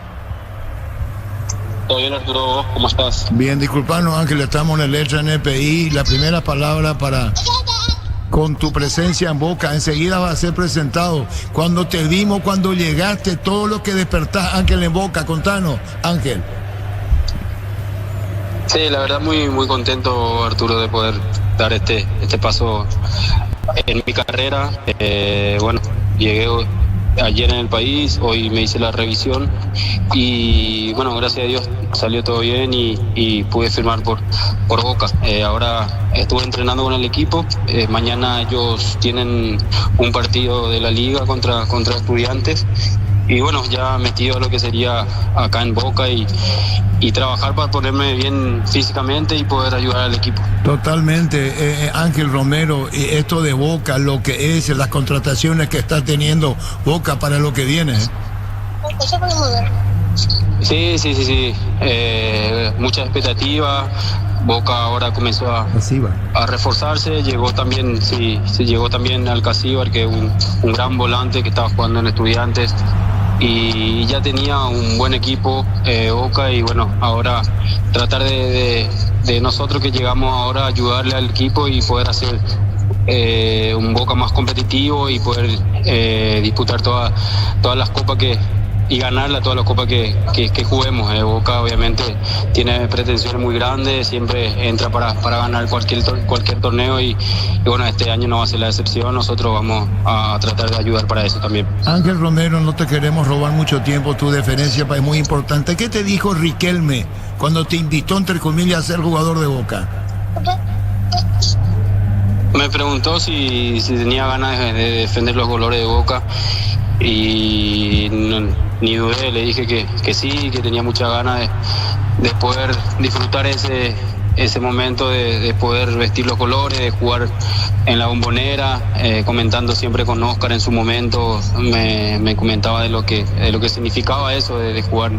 ¿Todo bien, Arturo? ¿Cómo estás? Bien, disculpanos, Ángel, estamos en el extra NPI. La primera palabra para... Con tu presencia en Boca, enseguida va a ser presentado. Cuando te vimos, cuando llegaste, todo lo que despertás, Ángel, en Boca, contanos, Ángel. Sí, la verdad muy contento, Arturo, de poder dar este paso en mi carrera. Bueno, llegué ayer en el país, hoy me hice la revisión y bueno, gracias a Dios salió todo bien y pude firmar por Boca. Ahora estuve entrenando con el equipo, mañana ellos tienen un partido de la liga contra Estudiantes y bueno, ya metido a lo que sería acá en Boca y trabajar para ponerme bien físicamente y poder ayudar al equipo. Totalmente, Ángel Romero, esto de Boca, lo que es, las contrataciones que está teniendo Boca para lo que viene. Sí. Mucha expectativa. Boca ahora comenzó a reforzarse, llegó también Alcacíbar, que es un gran volante que estaba jugando en Estudiantes y ya tenía un buen equipo Boca y bueno, ahora tratar de nosotros que llegamos ahora a ayudarle al equipo y poder hacer un Boca más competitivo y poder disputar todas las copas y ganarla todas las copas que juguemos. Boca obviamente tiene pretensiones muy grandes, siempre entra para ganar cualquier torneo y bueno, este año no va a ser la excepción. Nosotros vamos a tratar de ayudar para eso también. Ángel Romero, no te queremos robar mucho tiempo, tu deferencia es muy importante. ¿Qué te dijo Riquelme cuando te invitó, entre comillas, a ser jugador de Boca? Me preguntó si tenía ganas de defender los colores de Boca y ni dudé, le dije que sí, que tenía muchas ganas de poder disfrutar ese momento de poder vestir los colores, de jugar en la Bombonera, comentando siempre con Oscar en su momento, me comentaba de lo que significaba eso, de jugar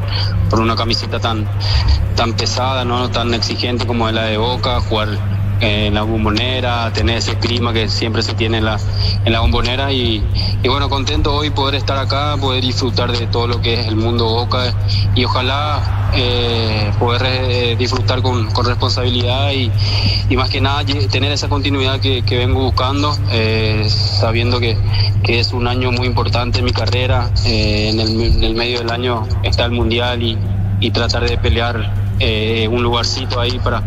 por una camiseta tan pesada, ¿no? Tan exigente como la de Boca, jugar en la Bombonera, tener ese clima que siempre se tiene en la Bombonera y bueno, contento hoy poder estar acá, poder disfrutar de todo lo que es el mundo Boca y ojalá poder disfrutar con responsabilidad y más que nada tener esa continuidad que vengo buscando, sabiendo que es un año muy importante en mi carrera. En el medio del año está el Mundial y tratar de pelear un lugarcito ahí para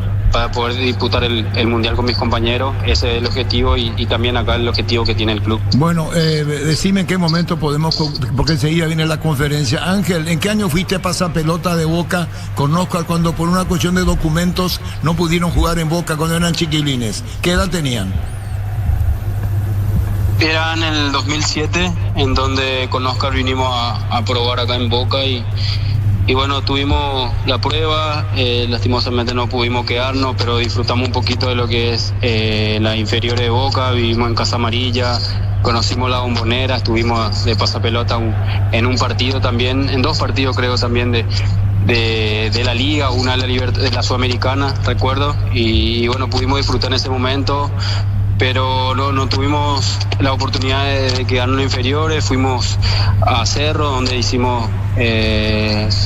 poder disputar el Mundial con mis compañeros. Ese es el objetivo y también acá el objetivo que tiene el club. Bueno, decime en qué momento podemos, porque enseguida viene la conferencia. Ángel, ¿en qué año fuiste a pasar pelota de Boca con Oscar cuando por una cuestión de documentos no pudieron jugar en Boca cuando eran chiquilines? ¿Qué edad tenían? Era en el 2007, en donde con Oscar vinimos a probar acá en Boca y bueno, tuvimos la prueba, lastimosamente no pudimos quedarnos, pero disfrutamos un poquito de lo que es la inferior de Boca, vivimos en Casa Amarilla, conocimos la Bombonera, estuvimos de pasapelota en un partido también, en dos partidos creo también de la Liga, una de la Sudamericana, recuerdo, y bueno, pudimos disfrutar en ese momento. Pero no tuvimos la oportunidad de quedarnos en inferiores, fuimos a Cerro, donde hicimos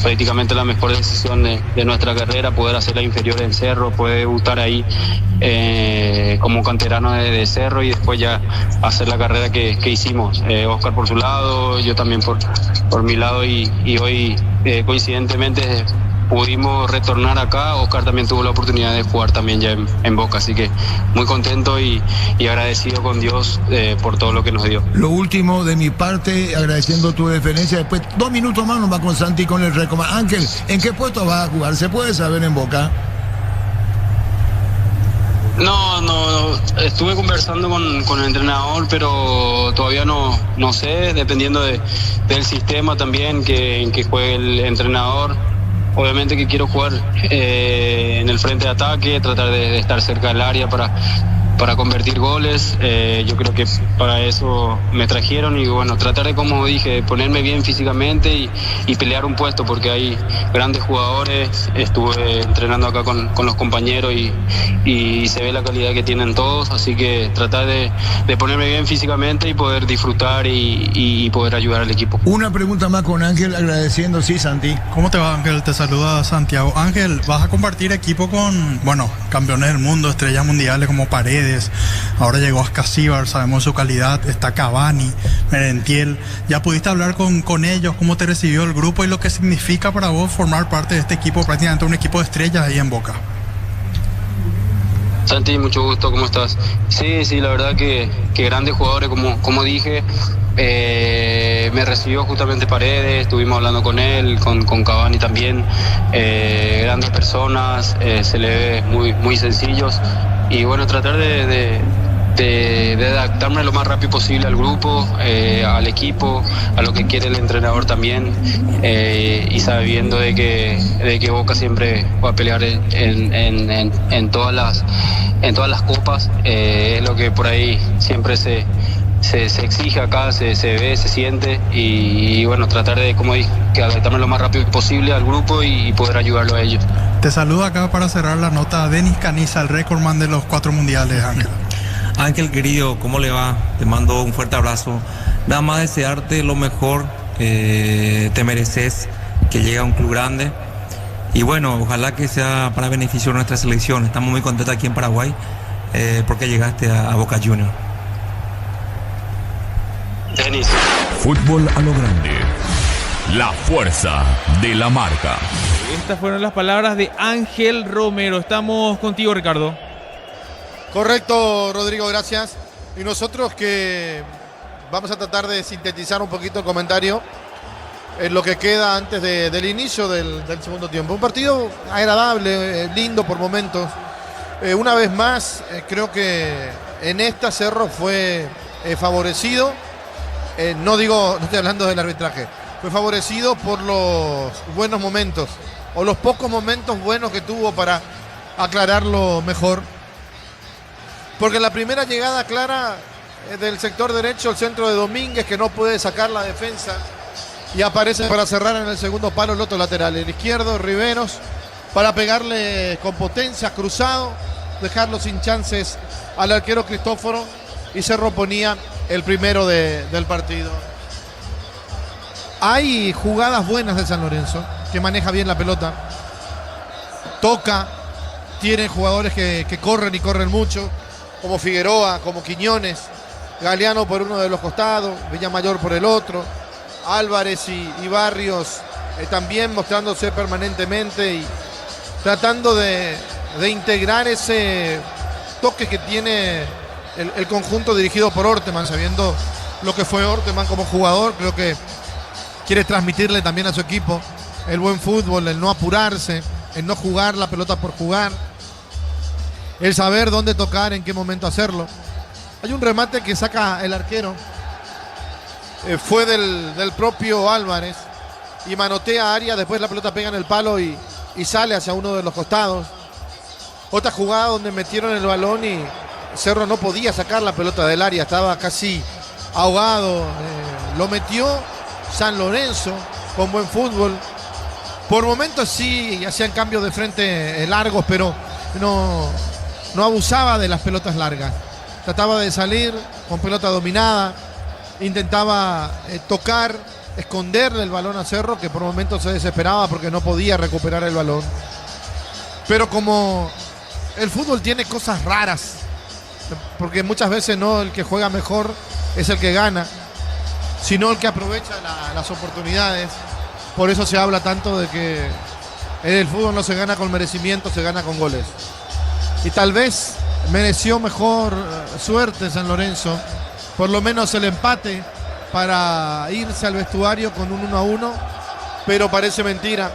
prácticamente la mejor decisión de nuestra carrera, poder hacer la inferior en Cerro, poder debutar ahí como canterano de Cerro y después ya hacer la carrera que hicimos. Oscar por su lado, yo también por mi lado y hoy coincidentemente pudimos retornar acá. Oscar también tuvo la oportunidad de jugar también ya en Boca, así que muy contento y agradecido con Dios por todo lo que nos dio. Lo último de mi parte, agradeciendo tu deferencia. Después 2 minutos más nos va con Santi con el récord. Ángel, ¿en qué puesto vas a jugar? ¿Se puede saber en Boca? No, estuve conversando con el entrenador, pero todavía no sé, dependiendo del sistema también en que juegue el entrenador. Obviamente que quiero jugar en el frente de ataque, tratar de estar cerca del área para convertir goles. Yo creo que para eso me trajeron y bueno, tratar de, como dije, ponerme bien físicamente y pelear un puesto, porque hay grandes jugadores. Estuve entrenando acá con los compañeros y se ve la calidad que tienen todos, así que tratar de ponerme bien físicamente y poder disfrutar y poder ayudar al equipo. Una pregunta más con Ángel, agradeciendo, sí, Santi. ¿Cómo te va, Ángel? Te saluda Santiago. Ángel, vas a compartir equipo con, campeones del mundo, estrellas mundiales como Paredes. Ahora llegó Ascasíbar, sabemos su calidad. Está Cavani, Merentiel. ¿Ya pudiste hablar con ellos? ¿Cómo te recibió el grupo y lo que significa para vos formar parte de este equipo, prácticamente un equipo de estrellas ahí en Boca? Santi, mucho gusto, ¿cómo estás? Sí, la verdad que grandes jugadores, como dije. Me recibió justamente Paredes, estuvimos hablando con él, con Cavani también. Grandes personas, se le ve muy sencillos. Y bueno, tratar de adaptarme lo más rápido posible al grupo, al equipo, a lo que quiere el entrenador también, y sabiendo de que Boca siempre va a pelear en todas las copas. Es lo que por ahí siempre se exige acá, se ve, se siente, y bueno, tratar de, como dije, adaptarme lo más rápido posible al grupo y poder ayudarlo a ellos. Te saludo acá para cerrar la nota Denis Caniza, el récordman de los 4 mundiales, Ángel. Ángel querido, ¿cómo le va? Te mando un fuerte abrazo. Nada más desearte lo mejor, te mereces que llegue a un club grande. Y bueno, ojalá que sea para beneficio de nuestra selección. Estamos muy contentos aquí en Paraguay porque llegaste a Boca Juniors. Denis. Fútbol a lo grande. La fuerza de la marca. Estas fueron las palabras de Ángel Romero. Estamos contigo, Ricardo. Correcto, Rodrigo, gracias. Y nosotros que vamos a tratar de sintetizar un poquito el comentario en lo que queda antes del inicio del segundo tiempo. Un partido agradable, lindo por momentos. Una vez más, creo que en esta Cerro fue favorecido. No estoy hablando del arbitraje. Fue favorecido por los buenos momentos o los pocos momentos buenos que tuvo para aclararlo mejor. Porque la primera llegada clara del sector derecho, el centro de Domínguez, que no puede sacar la defensa y aparece para cerrar en el segundo palo el otro lateral, el izquierdo, Riveros, para pegarle con potencia, cruzado, dejarlo sin chances al arquero Cristóforo, y Cerro ponía el primero del partido. Hay jugadas buenas de San Lorenzo, que maneja bien la pelota, toca, tiene jugadores que corren y corren mucho, como Figueroa, como Quiñones, Galeano por uno de los costados, Villamayor por el otro, Álvarez y Barrios también mostrándose permanentemente y tratando de integrar ese toque que tiene el conjunto dirigido por Orteman, sabiendo lo que fue Orteman como jugador. Creo que quiere transmitirle también a su equipo el buen fútbol, el no apurarse, el no jugar la pelota por jugar, el saber dónde tocar, en qué momento hacerlo. Hay un remate que saca el arquero, fue del propio Álvarez, y manotea a Arias, después la pelota pega en el palo y sale hacia uno de los costados. Otra jugada donde metieron el balón y Cerro no podía sacar la pelota del área, estaba casi ahogado. Lo metió San Lorenzo con buen fútbol. Por momentos sí hacían cambios de frente largos, pero no abusaba de las pelotas largas. Trataba de salir con pelota dominada, intentaba tocar, esconderle el balón a Cerro, que por momentos se desesperaba porque no podía recuperar el balón. Pero como el fútbol tiene cosas raras, porque muchas veces no el que juega mejor es el que gana, sino el que aprovecha las oportunidades. Por eso se habla tanto de que En el fútbol no se gana con merecimiento, se gana con goles. Y tal vez mereció mejor suerte San Lorenzo, por lo menos el empate para irse al vestuario con un 1-1, pero parece mentira.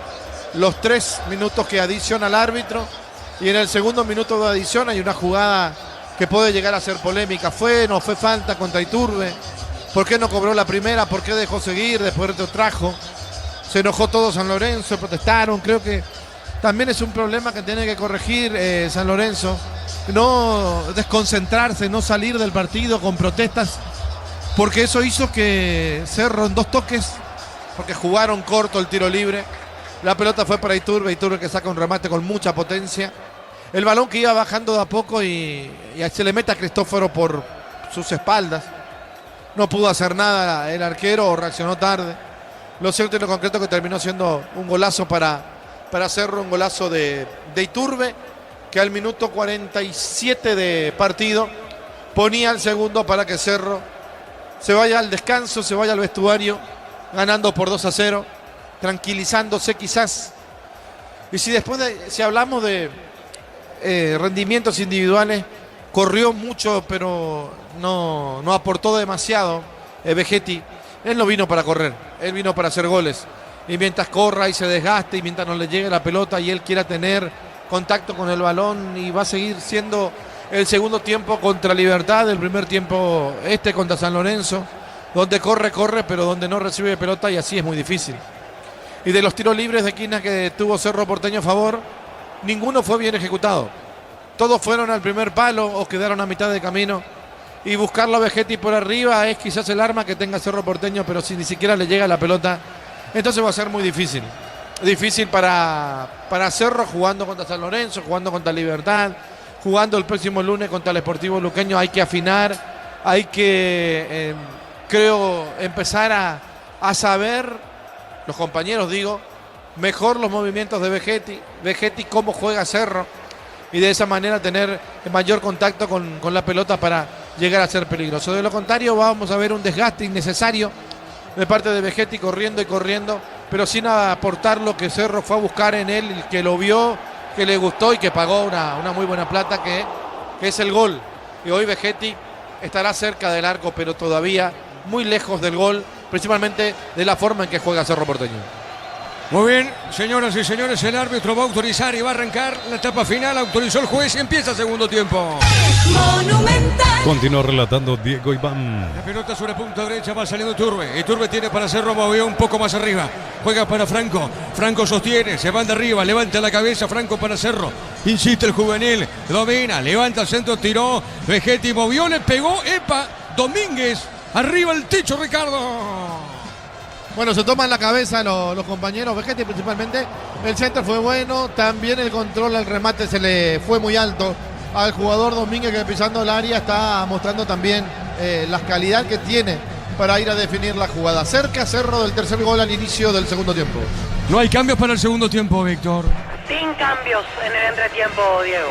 Los 3 minutos que adiciona el árbitro, y en el segundo minuto de adición hay una jugada que puede llegar a ser polémica. ¿Fue no fue falta contra Iturbe? ¿Por qué no cobró la primera? ¿Por qué dejó seguir? Después lo trajo. Se enojó todo San Lorenzo, protestaron. Creo que también es un problema que tiene que corregir San Lorenzo. No desconcentrarse, no salir del partido con protestas, porque eso hizo que Cerro en 2 toques, porque jugaron corto el tiro libre. La pelota fue para Iturbe que saca un remate con mucha potencia. El balón que iba bajando de a poco y se le mete a Cristóforo por sus espaldas. No pudo hacer nada el arquero o reaccionó tarde. Lo cierto y lo concreto que terminó siendo un golazo para Cerro, un golazo de Iturbe, que al minuto 47 de partido ponía el segundo para que Cerro se vaya al descanso, se vaya al vestuario, ganando por 2-0, tranquilizándose quizás. Y si hablamos de rendimientos individuales, corrió mucho, pero no aportó demasiado Vegetti. Él no vino para correr, él vino para hacer goles. Y mientras corra y se desgaste y mientras no le llegue la pelota y él quiera tener contacto con el balón, y va a seguir siendo el segundo tiempo contra Libertad, el primer tiempo contra San Lorenzo, donde corre, pero donde no recibe pelota, y así es muy difícil. Y de los tiros libres de esquina que tuvo Cerro Porteño a favor, ninguno fue bien ejecutado. Todos fueron al primer palo o quedaron a mitad de camino. Y buscarlo a Vegetti por arriba es quizás el arma que tenga Cerro Porteño, pero si ni siquiera le llega la pelota, entonces va a ser muy difícil. Difícil para Cerro, jugando contra San Lorenzo, jugando contra Libertad, jugando el próximo lunes contra el Sportivo Luqueño. Hay que afinar, hay que, creo, empezar a saber, los compañeros digo, mejor los movimientos de Vegetti, cómo juega Cerro, y de esa manera tener mayor contacto con la pelota para llegar a ser peligroso. De lo contrario, vamos a ver un desgaste innecesario de parte de Vegetti, corriendo, pero sin aportar lo que Cerro fue a buscar en él, que lo vio, que le gustó y que pagó una muy buena plata, que es el gol. Y hoy Vegetti estará cerca del arco, pero todavía muy lejos del gol, principalmente de la forma en que juega Cerro Porteño. Muy bien, señoras y señores, el árbitro va a autorizar y va a arrancar la etapa final. Autorizó el juez y empieza el segundo tiempo. Monumental. Continúa relatando Diego Iván. La pelota sobre punta derecha, va saliendo Iturbe. Iturbe tiene para Cerro, movió un poco más arriba. Juega para Franco. Franco sostiene, se va de arriba, levanta la cabeza. Franco para Cerro. Insiste el juvenil, domina, levanta el centro, tiró. Vegetti movió, le pegó. ¡Epa! Domínguez, arriba el techo, Ricardo. Bueno, se toman la cabeza los compañeros, Vegetti principalmente. El centro fue bueno, también el control al remate se le fue muy alto al jugador Domínguez, que pisando el área está mostrando también la calidad que tiene para ir a definir la jugada. Cerca Cerro del tercer gol al inicio del segundo tiempo. No hay cambios para el segundo tiempo, Víctor. Sin cambios en el entretiempo, Diego.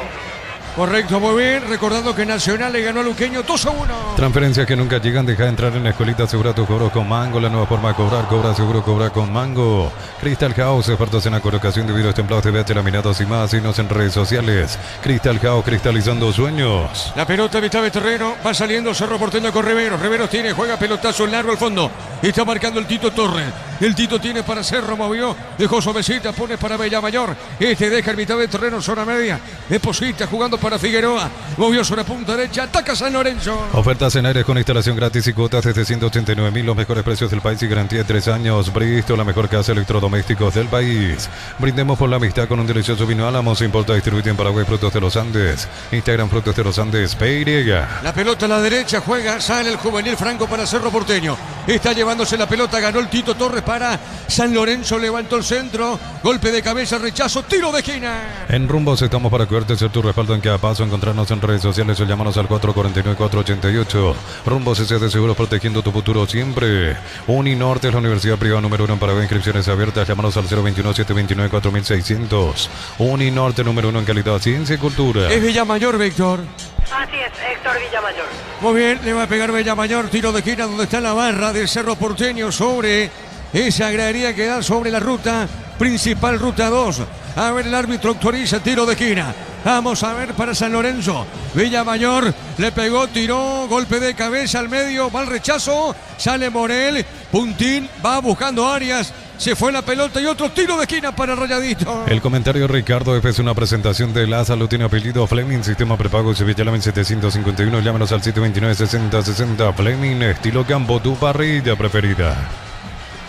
Correcto, muy bien. Recordando que Nacional le ganó a Luqueño 2-1. Transferencias que nunca llegan, deja de entrar en la escuelita. Asegura tu cobro con Mango, la nueva forma de cobrar. Cobra seguro, cobra con Mango. Crystal House, expertos en la colocación de vidrios templados, TVH, laminados y más. Síguenos en redes sociales. Crystal House, cristalizando sueños. La pelota a mitad de terreno, va saliendo Cerro Porteño con Riveros. Riveros tiene, juega pelotazo largo al fondo. Está marcando el Tito Torres. El Tito tiene para Cerro, movió, dejó suavecita, pone para Bellamayor. Deja en mitad de terreno, zona media. Deposita, jugando para Figueroa. Movió sobre punta derecha, ataca San Lorenzo. Ofertas en aire con instalación gratis y cuotas desde 189.000, los mejores precios del país y garantía de 3 años. Bristol, la mejor casa de electrodomésticos del país. Brindemos por la amistad con un delicioso vino Álamos. Importa, distribuye en Paraguay Frutos de los Andes. Instagram Frutos de los Andes, PY. La pelota a la derecha, juega, sale el juvenil Franco para Cerro Porteño. Está llevándose la pelota, ganó el Tito Torres para San Lorenzo, levantó el centro, golpe de cabeza, rechazo, tiro de esquina. En Rumbos estamos para cuidarte, ser tu respaldo en cada paso. Encontrarnos en redes sociales o llámanos al 449-488. Rumbos S de Seguros, protegiendo tu futuro siempre. Uninorte es la universidad privada número 1 en Paraguay. Inscripciones abiertas. Llámanos al 021-729-4600. Uninorte número 1 en calidad, ciencia y cultura. Es Villamayor, Víctor. Así es, Héctor Villamayor. Muy bien, le va a pegar Villamayor, tiro de esquina donde está la barra de Cerro Porteño sobre esa gradería que da sobre la ruta principal, ruta 2. A ver, el árbitro autoriza tiro de esquina. Vamos a ver para San Lorenzo. Villamayor le pegó, tiró, golpe de cabeza al medio, va al rechazo, sale Morel, puntín, va buscando Arias. Se fue la pelota y otro tiro de esquina para Rayadito. El comentario Ricardo F es una presentación de La Salud, tiene apellido Fleming, sistema prepago Sevilla, llamen 751, llámenos al 729-6060. Fleming, estilo campo, tu parrilla preferida.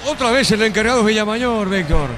Otra vez el encargado es Villamayor, Víctor.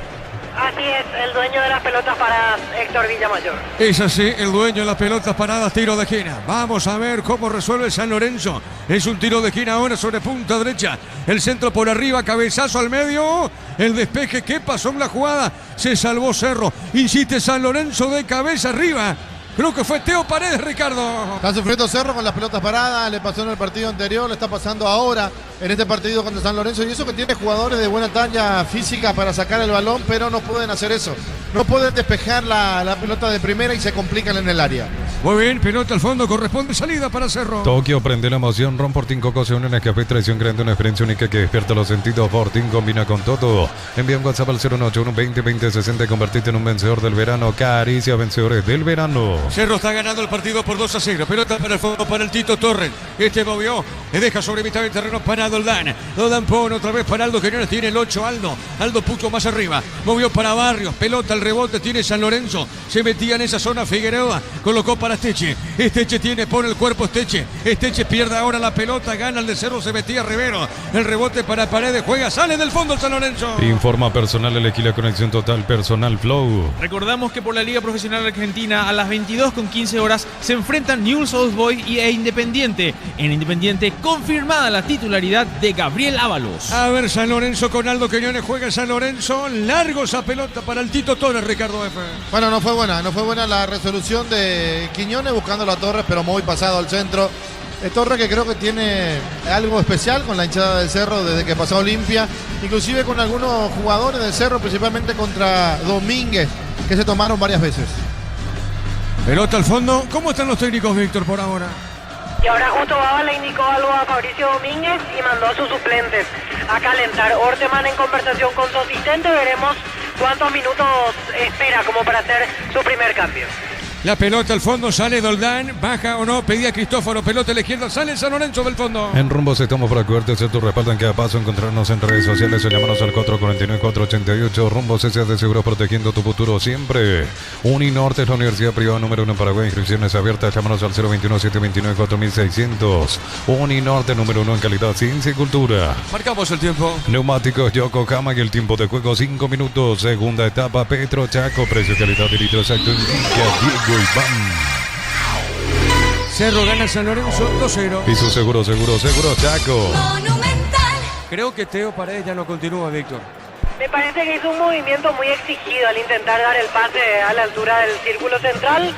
Así es, el dueño de las pelotas paradas, Héctor Villamayor. Es así, el dueño de las pelotas paradas, tiro de esquina. Vamos a ver cómo resuelve San Lorenzo. Es un tiro de esquina ahora sobre punta derecha. El centro por arriba, cabezazo al medio. El despeje, ¿qué pasó en la jugada? Se salvó Cerro. Insiste San Lorenzo de cabeza arriba. Creo que fue Teo Paredes, Ricardo. Está sufriendo Cerro con las pelotas paradas, le pasó en el partido anterior, le está pasando ahora en este partido contra San Lorenzo. Y eso que tiene jugadores de buena talla física para sacar el balón, pero no pueden hacer eso. No pueden despejar la pelota de primera y se complican en el área. Muy bien, pelota al fondo, corresponde salida para Cerro. Tokio prende la emoción, Ron Fortín Coco se une en el café traición, creando una experiencia única que despierta los sentidos. Fortín combina con todo. Envía un WhatsApp al 091-20-20-60 y convertirte en un vencedor del verano. Caricia, vencedores del verano. Cerro está ganando el partido por 2-0. Pelota para el fondo para el Tito Torres. Este movió, le deja sobre mitad del terreno para Doldán. Doldán pone otra vez para Aldo Quiñones, tiene el 8 Aldo. Aldo puso más arriba. Movió para Barrios, pelota al rebote, tiene San Lorenzo. Se metía en esa zona Figueroa, colocó para Esteche. Esteche tiene, pone el cuerpo Esteche. Esteche pierde ahora la pelota, gana el de Cerro, se metía Rivero. El rebote para Paredes, juega, sale del fondo San Lorenzo. Informa personal, el Equila Conexión Total, personal Flow. Recordamos que por la Liga Profesional Argentina a las 22:15 horas se enfrentan Newell's Old Boys e Independiente. En Independiente confirmada la titularidad de Gabriel Ábalos. A ver, San Lorenzo con Aldo Quiñones, juega San Lorenzo. Largo esa pelota para el Tito Torres, Ricardo F. Bueno, no fue buena la resolución de Quiñones buscando a Torres, pero muy pasado al centro. Torres, que creo que tiene algo especial con la hinchada del Cerro desde que pasó a Olimpia, inclusive con algunos jugadores del Cerro, principalmente contra Domínguez, que se tomaron varias veces. Pelota al fondo. ¿Cómo están los técnicos, Víctor, por ahora? Y ahora justo Baba le indicó algo a Fabricio Domínguez y mandó a sus suplentes a calentar. Orteman en conversación con su asistente, veremos cuántos minutos espera como para hacer su primer cambio. La pelota al fondo, sale Doldán, baja o no, pedía Cristóforo, pelota a la izquierda, sale San Lorenzo del fondo. En Rumbos estamos para cuidarte, hacer tu respaldo en cada paso, encontrarnos en redes sociales o llámanos al 449-488. Rumbos S.A. de Seguros, protegiendo tu futuro siempre. Uninorte es la universidad privada número 1 en Paraguay, inscripciones abiertas, llámanos al 021-729-4600. Uninorte número 1 en calidad, ciencia y cultura. Marcamos el tiempo. Neumáticos Yokohama y el tiempo de juego 5 minutos. Segunda etapa, Petro Chaco, precio, calidad y litro exacto indica Diego Iván. Cerro gana San Lorenzo 2-0. Y su seguro Chaco. Monumental. Creo que Teo Paredes ya no continúa, Víctor. Me parece que hizo un movimiento muy exigido al intentar dar el pase a la altura del círculo central.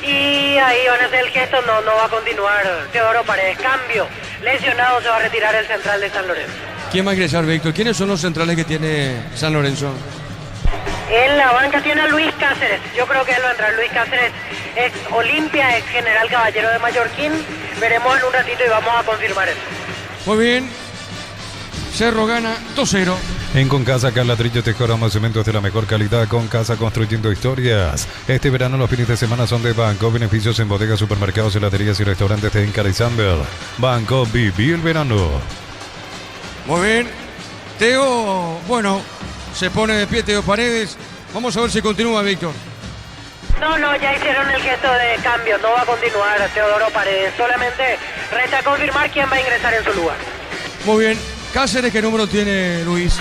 Y ahí van a hacer el gesto, no va a continuar Teodoro Paredes. Cambio, lesionado, se va a retirar el central de San Lorenzo. ¿Quién va a ingresar, Víctor? ¿Quiénes son los centrales que tiene San Lorenzo? En la banca tiene a Luis Cáceres. Yo creo que él va a entrar. Luis Cáceres, ex Olimpia, ex General Caballero de Mallorquín. Veremos en un ratito y vamos a confirmar eso. Muy bien. Cerro gana 2-0. En Concasa, Ladrillo, Tejorama, cementos de la mejor calidad. Concasa, construyendo historias. Este verano los fines de semana son de Banco. Beneficios en bodegas, supermercados, heladerías y restaurantes de Encar y Samber. Banco, viví el verano. Muy bien. Teo, bueno, se pone de pie Teo Paredes. Vamos a ver si continúa, Víctor. No, ya hicieron el gesto de cambio. No va a continuar Teodoro Paredes. Solamente resta confirmar quién va a ingresar en su lugar. Muy bien. Cáceres, ¿qué número tiene Luis?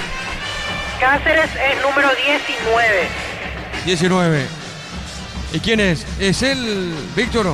Cáceres es número 19. 19. ¿Y quién es? ¿Es él, Víctor?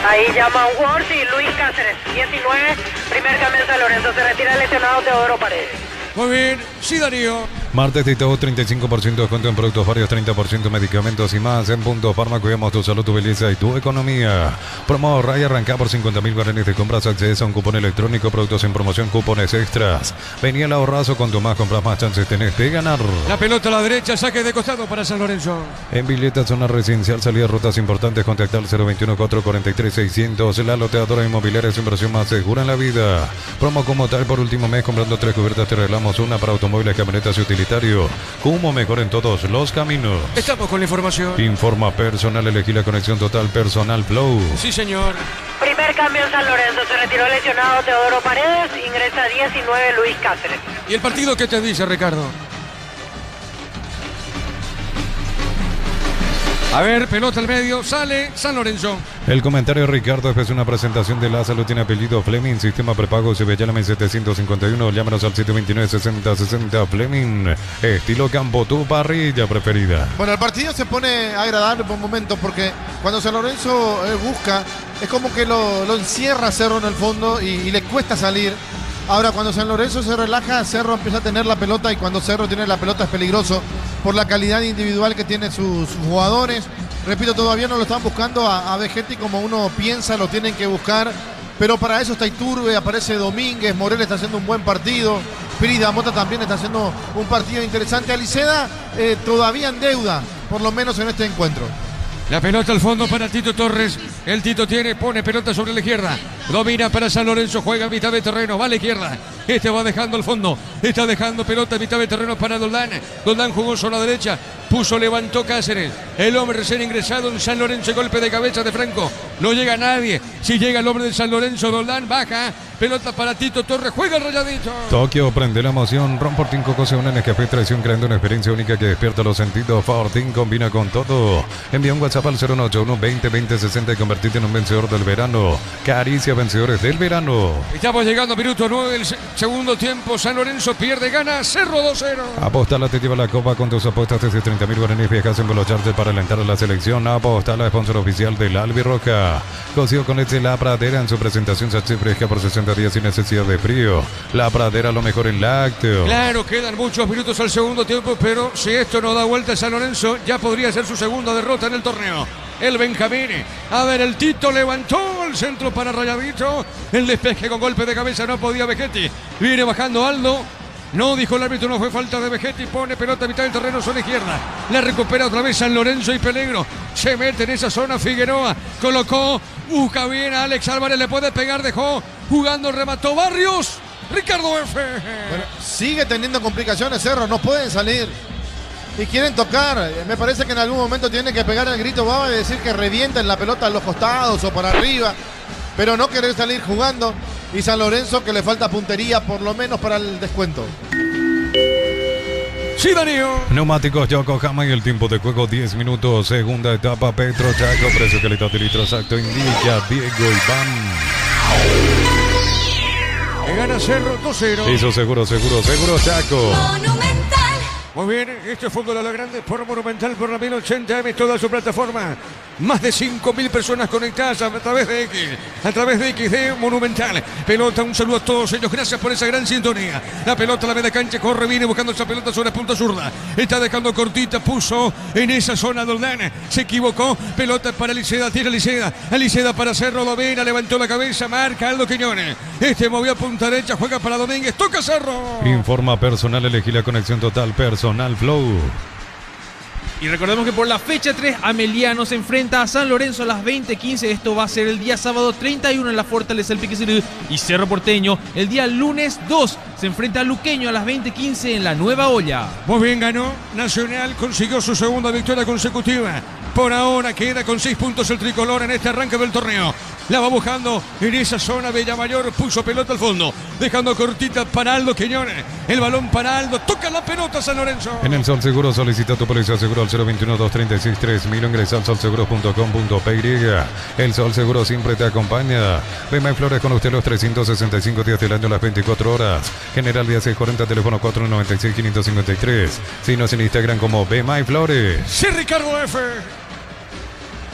Ahí llama un jugador, sí, Luis Cáceres, 19, primer cambio de San Lorenzo, se retira el lesionado Teodoro Paredes. Muy bien, sí, Darío. Martes de todo, 35% de descuento en productos varios, 30% en medicamentos y más. En Punto Farma cuidamos tu salud, tu belleza y tu economía. Promo Raya arranca por 50.000 guaraníes de compras. Accedes a un cupón electrónico, productos en promoción, cupones extras. Venía el ahorrazo, cuanto más compras, más chances tenés de ganar. La pelota a la derecha, saque de costado para San Lorenzo. En Villeta, zona residencial, salida de rutas importantes, contactar al 021-443-600. La loteadora inmobiliaria es inversión más segura en la vida. Promo como tal, por último mes, comprando 3 cubiertas te regalamos Somos una para automóviles, camionetas y utilitario. Como mejor en todos los caminos. Estamos con la información. Informa personal, elegí la conexión total personal Flow. Sí, señor. Primer cambio en San Lorenzo, se retiró lesionado Teodoro Paredes, ingresa 19 Luis Cáceres. ¿Y el partido qué te dice, Ricardo? A ver, pelota al medio, sale San Lorenzo. El comentario de Ricardo es una presentación de La Salud, tiene apellido Fleming, sistema prepago, se ve llame 751, llámanos al 729-6060 Fleming, estilo campo, tu parrilla preferida. Bueno, el partido se pone agradable por un momento porque cuando San Lorenzo busca, es como que lo encierra Cerro en el fondo y le cuesta salir. Ahora, cuando San Lorenzo se relaja, Cerro empieza a tener la pelota y cuando Cerro tiene la pelota es peligroso por la calidad individual que tienen sus jugadores. Repito, todavía no lo están buscando a Vegetti como uno piensa, lo tienen que buscar. Pero para eso está Iturbe, aparece Domínguez, Morel está haciendo un buen partido. Pirida Mota también está haciendo un partido interesante. Aliceda todavía en deuda, por lo menos en este encuentro. La pelota al fondo para Tito Torres. El Tito pone pelota sobre la izquierda. Domina para San Lorenzo, juega a mitad de terreno, va a la izquierda. Este va dejando al fondo. Está dejando pelota a mitad de terreno para Doldán. Doldán jugó sobre la derecha. Levantó Cáceres. El hombre recién ingresado en San Lorenzo. Golpe de cabeza de Franco. No llega nadie. Si llega el hombre de San Lorenzo, Doldán baja. Pelota para Tito Torres. Juega el Rayadito. Tokio prende la emoción. Ron Fortín Coco se une en Café Traición, creando una experiencia única que despierta los sentidos. Fortín combina con todo. Envía un WhatsApp al 081-20-20-60 y convertirte en un vencedor del verano. Caricia vencedores del verano. Estamos llegando a minuto 9 del segundo tiempo. San Lorenzo pierde, gana Cerro 2-0. Apostala, te lleva la copa con tus apuestas desde 30.000 guaraníes. Viajas en Volocharter para alentar a la selección. Apostala, sponsor oficial del Albirroja. Cocido con leche La Pradera en su presentación sachet fresca por 60 días sin necesidad de frío. La Pradera, lo mejor en lácteo. Claro, quedan muchos minutos al segundo tiempo, pero si esto no da vuelta a San Lorenzo, ya podría ser su segunda derrota en el torneo. El Benjamín, a ver, el Tito levantó el centro para Rayadito. El despeje con golpe de cabeza, no podía Vegetti. Viene bajando Aldo. No, dijo el árbitro, no fue falta de Vegetti. Pone pelota a mitad del terreno, zona izquierda. La recupera otra vez San Lorenzo y peligro. Se mete en esa zona Figueroa. Colocó, busca bien a Alex Álvarez, le puede pegar, dejó. Jugando, remató Barrios. Ricardo F. Bueno, sigue teniendo complicaciones Cerro, no pueden salir. Y quieren tocar. Me parece que en algún momento tienen que pegar el grito baba y decir que revienten la pelota a los costados o para arriba. Pero no querer salir jugando. Y San Lorenzo que le falta puntería por lo menos para el descuento. Sí, Darío. Neumáticos Yokohama y el tiempo de juego 10 minutos. Segunda etapa Petro Chaco. Precio, calidad y litro exacto indica Diego Iván. Gana Cerro 2-0. Hizo seguro Chaco. Muy bien, esto es Fútbol a lo Grande por Monumental, por la 1080M, toda su plataforma. Más de 5.000 personas conectadas a través de X de Monumental. Pelota, un saludo a todos ellos, gracias por esa gran sintonía. La pelota a la media cancha, corre, viene buscando esa pelota sobre punta zurda. Está dejando cortita, puso en esa zona Doldán. Se equivocó, pelota para Aliceda, tira Aliceda para Cerro, Domina, levantó la cabeza, marca Aldo Quiñones. Este movió a punta derecha, juega para Domínguez, toca Cerro. Informa personal, elegí la conexión total personal Flow. Y recordemos que por la fecha 3, Ameliano se enfrenta a San Lorenzo a las 20:15. Esto va a ser el día sábado 31 en la Fortaleza del Piquecirú. Y Cerro Porteño el día lunes 2 se enfrenta a Luqueño a las 20:15 en la Nueva Olla. Muy bien, ganó Nacional, consiguió su segunda victoria consecutiva. Por ahora queda con 6 puntos el tricolor en este arranque del torneo. La va buscando en esa zona. Bellamayor puso pelota al fondo, dejando cortita para Aldo Quiñones. El balón para Aldo, toca la pelota San Lorenzo. En el Sol Seguro solicita tu póliza seguro al 021-236-3000. Ingresa al solseguros.com.py. El Sol Seguro siempre te acompaña. Bemay Flores con usted los 365 días del año, las 24 horas. General Díaz 640, teléfono 496-553. Síguenos en Instagram como Bemay Flores. Sí, Ricardo F.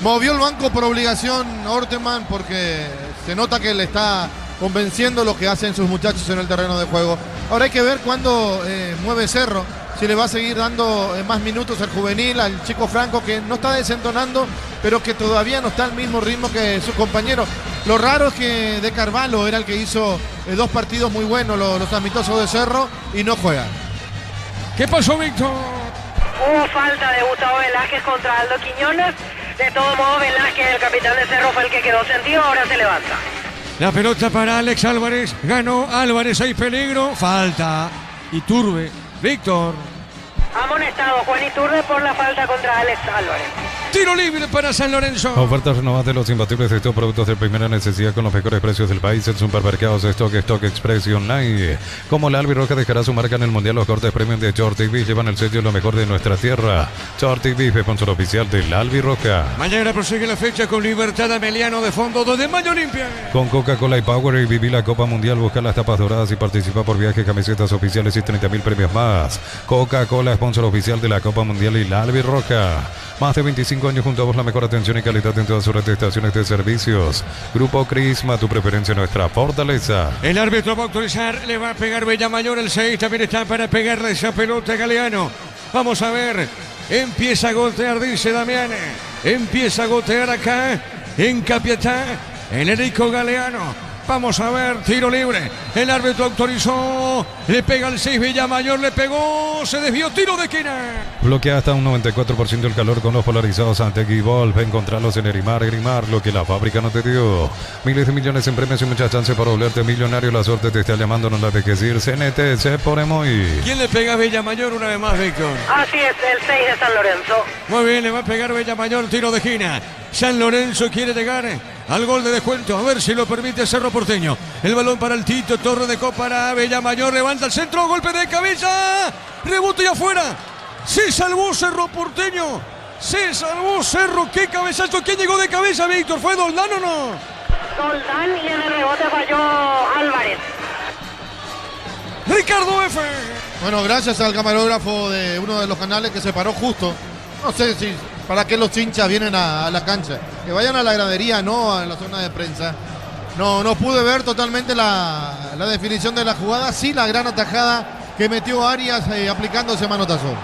Movió el banco por obligación Orteman porque se nota que le está convenciendo lo que hacen sus muchachos en el terreno de juego. Ahora hay que ver cuándo mueve Cerro, si le va a seguir dando más minutos al juvenil, al chico Franco, que no está desentonando, pero que todavía no está al mismo ritmo que sus compañeros. Lo raro es que De Carvalho era el que hizo 2 partidos muy buenos, los amistosos de Cerro, y no juega. ¿Qué pasó, Víctor? Hubo falta de Gustavo Velázquez contra Aldo Quiñones. De todo modo, Velázquez, el capitán de Cerro, fue el que quedó sentido, ahora se levanta. La pelota para Alex Álvarez, ganó Álvarez, hay peligro, falta. Iturbe. Víctor. Amonestado Juan Iturbe por la falta contra Alex Álvarez. Tiro libre para San Lorenzo. Ofertas renovadas de los imbatibles de estos productos de primera necesidad con los mejores precios del país en supermercados de Stock Express y Online. Como la albirroja dejará su marca en el Mundial, los cortes premium de Shorty Beef llevan el sello lo mejor de nuestra tierra. Shorty Beef, sponsor oficial de la albirroja. Mañana prosigue la fecha con Libertad Ameliano de fondo 2 de mayo Olimpia. Con Coca-Cola y Power y viví la Copa Mundial, busca las tapas doradas y participa por viajes, camisetas oficiales y 30.000 premios más. Coca-Cola, sponsor oficial de la Copa Mundial y la albirroja. Más de 25 años junto a vos, la mejor atención y calidad en todas sus redes de estaciones de servicios. Grupo Crisma, tu preferencia, nuestra fortaleza. El árbitro va a autorizar, le va a pegar Bellamayor, el 6 también está para pegarle esa pelota a Galeano. Vamos a ver, empieza a gotear, dice Damián. Empieza a gotear acá en Capiatá, en Enrico Galeano. Vamos a ver, tiro libre. El árbitro autorizó. Le pega el 6 Villamayor, le pegó. Se desvió, tiro de esquina. Bloquea hasta un 94% el calor con los polarizados ante Volve. Encontrarlos en Erimar, lo que la fábrica no te dio. Miles de millones en premios y muchas chances para volverte millonario. La suerte te está llamando, no la de que decir. CNT, por Emoy. ¿Quién le pega a Villamayor una vez más, Víctor? Así es, el 6 de San Lorenzo. Muy bien, le va a pegar Villamayor, tiro de esquina. San Lorenzo quiere llegar al gol de descuento, a ver si lo permite Cerro Porteño. El balón para el Tito, Torre de Copa para Villamayor, levanta el centro, golpe de cabeza, rebote y afuera. Se salvó Cerro Porteño, se salvó Cerro, qué cabezazo. ¿Quién llegó de cabeza, Víctor? ¿Fue Doldán o no? Doldán, y en el rebote falló Álvarez. Ricardo F. Bueno, gracias al camarógrafo de uno de los canales que se paró justo. No sé si para qué los hinchas vienen a la cancha. Que vayan a la gradería, no a la zona de prensa. No pude ver totalmente la definición de la jugada. Sí, la gran atajada que metió Arias aplicándose manotazo.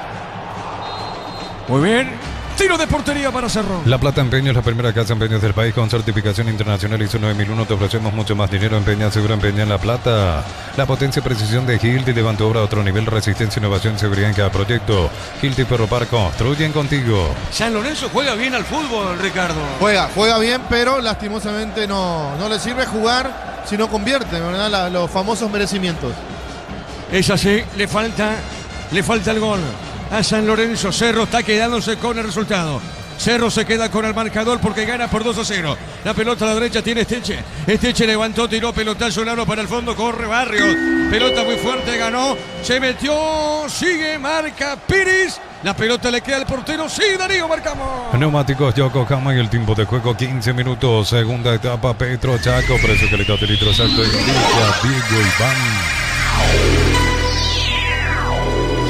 Muy bien. Tiro de portería para Cerro. La Plata Empeño es la primera casa de empeños del país con certificación internacional ISO 9001. Te ofrecemos mucho más dinero. Empeña, seguro, empeña en La Plata. La potencia y precisión de Hilti levanta tu obra a otro nivel. Resistencia, innovación, seguridad en cada proyecto. Hilti Ferropar construyen contigo. San Lorenzo juega bien al fútbol, Ricardo. Juega bien, pero lastimosamente no le sirve jugar si no convierte, ¿verdad? Los famosos merecimientos. Es así, le falta el gol a San Lorenzo. Cerro está quedándose con el resultado. Cerro se queda con el marcador porque gana por 2-0. La pelota a la derecha tiene Esteche. Esteche levantó, tiró pelotazo largo para el fondo. Corre Barrios. Pelota muy fuerte, ganó. Se metió, sigue, marca Piris. La pelota le queda al portero. Sí, Darío, marcamos. Neumáticos Yokohama y el tiempo de juego 15 minutos. Segunda etapa, Petro Chaco. Precio, calidad de litro exacto. Indica Diego Iván.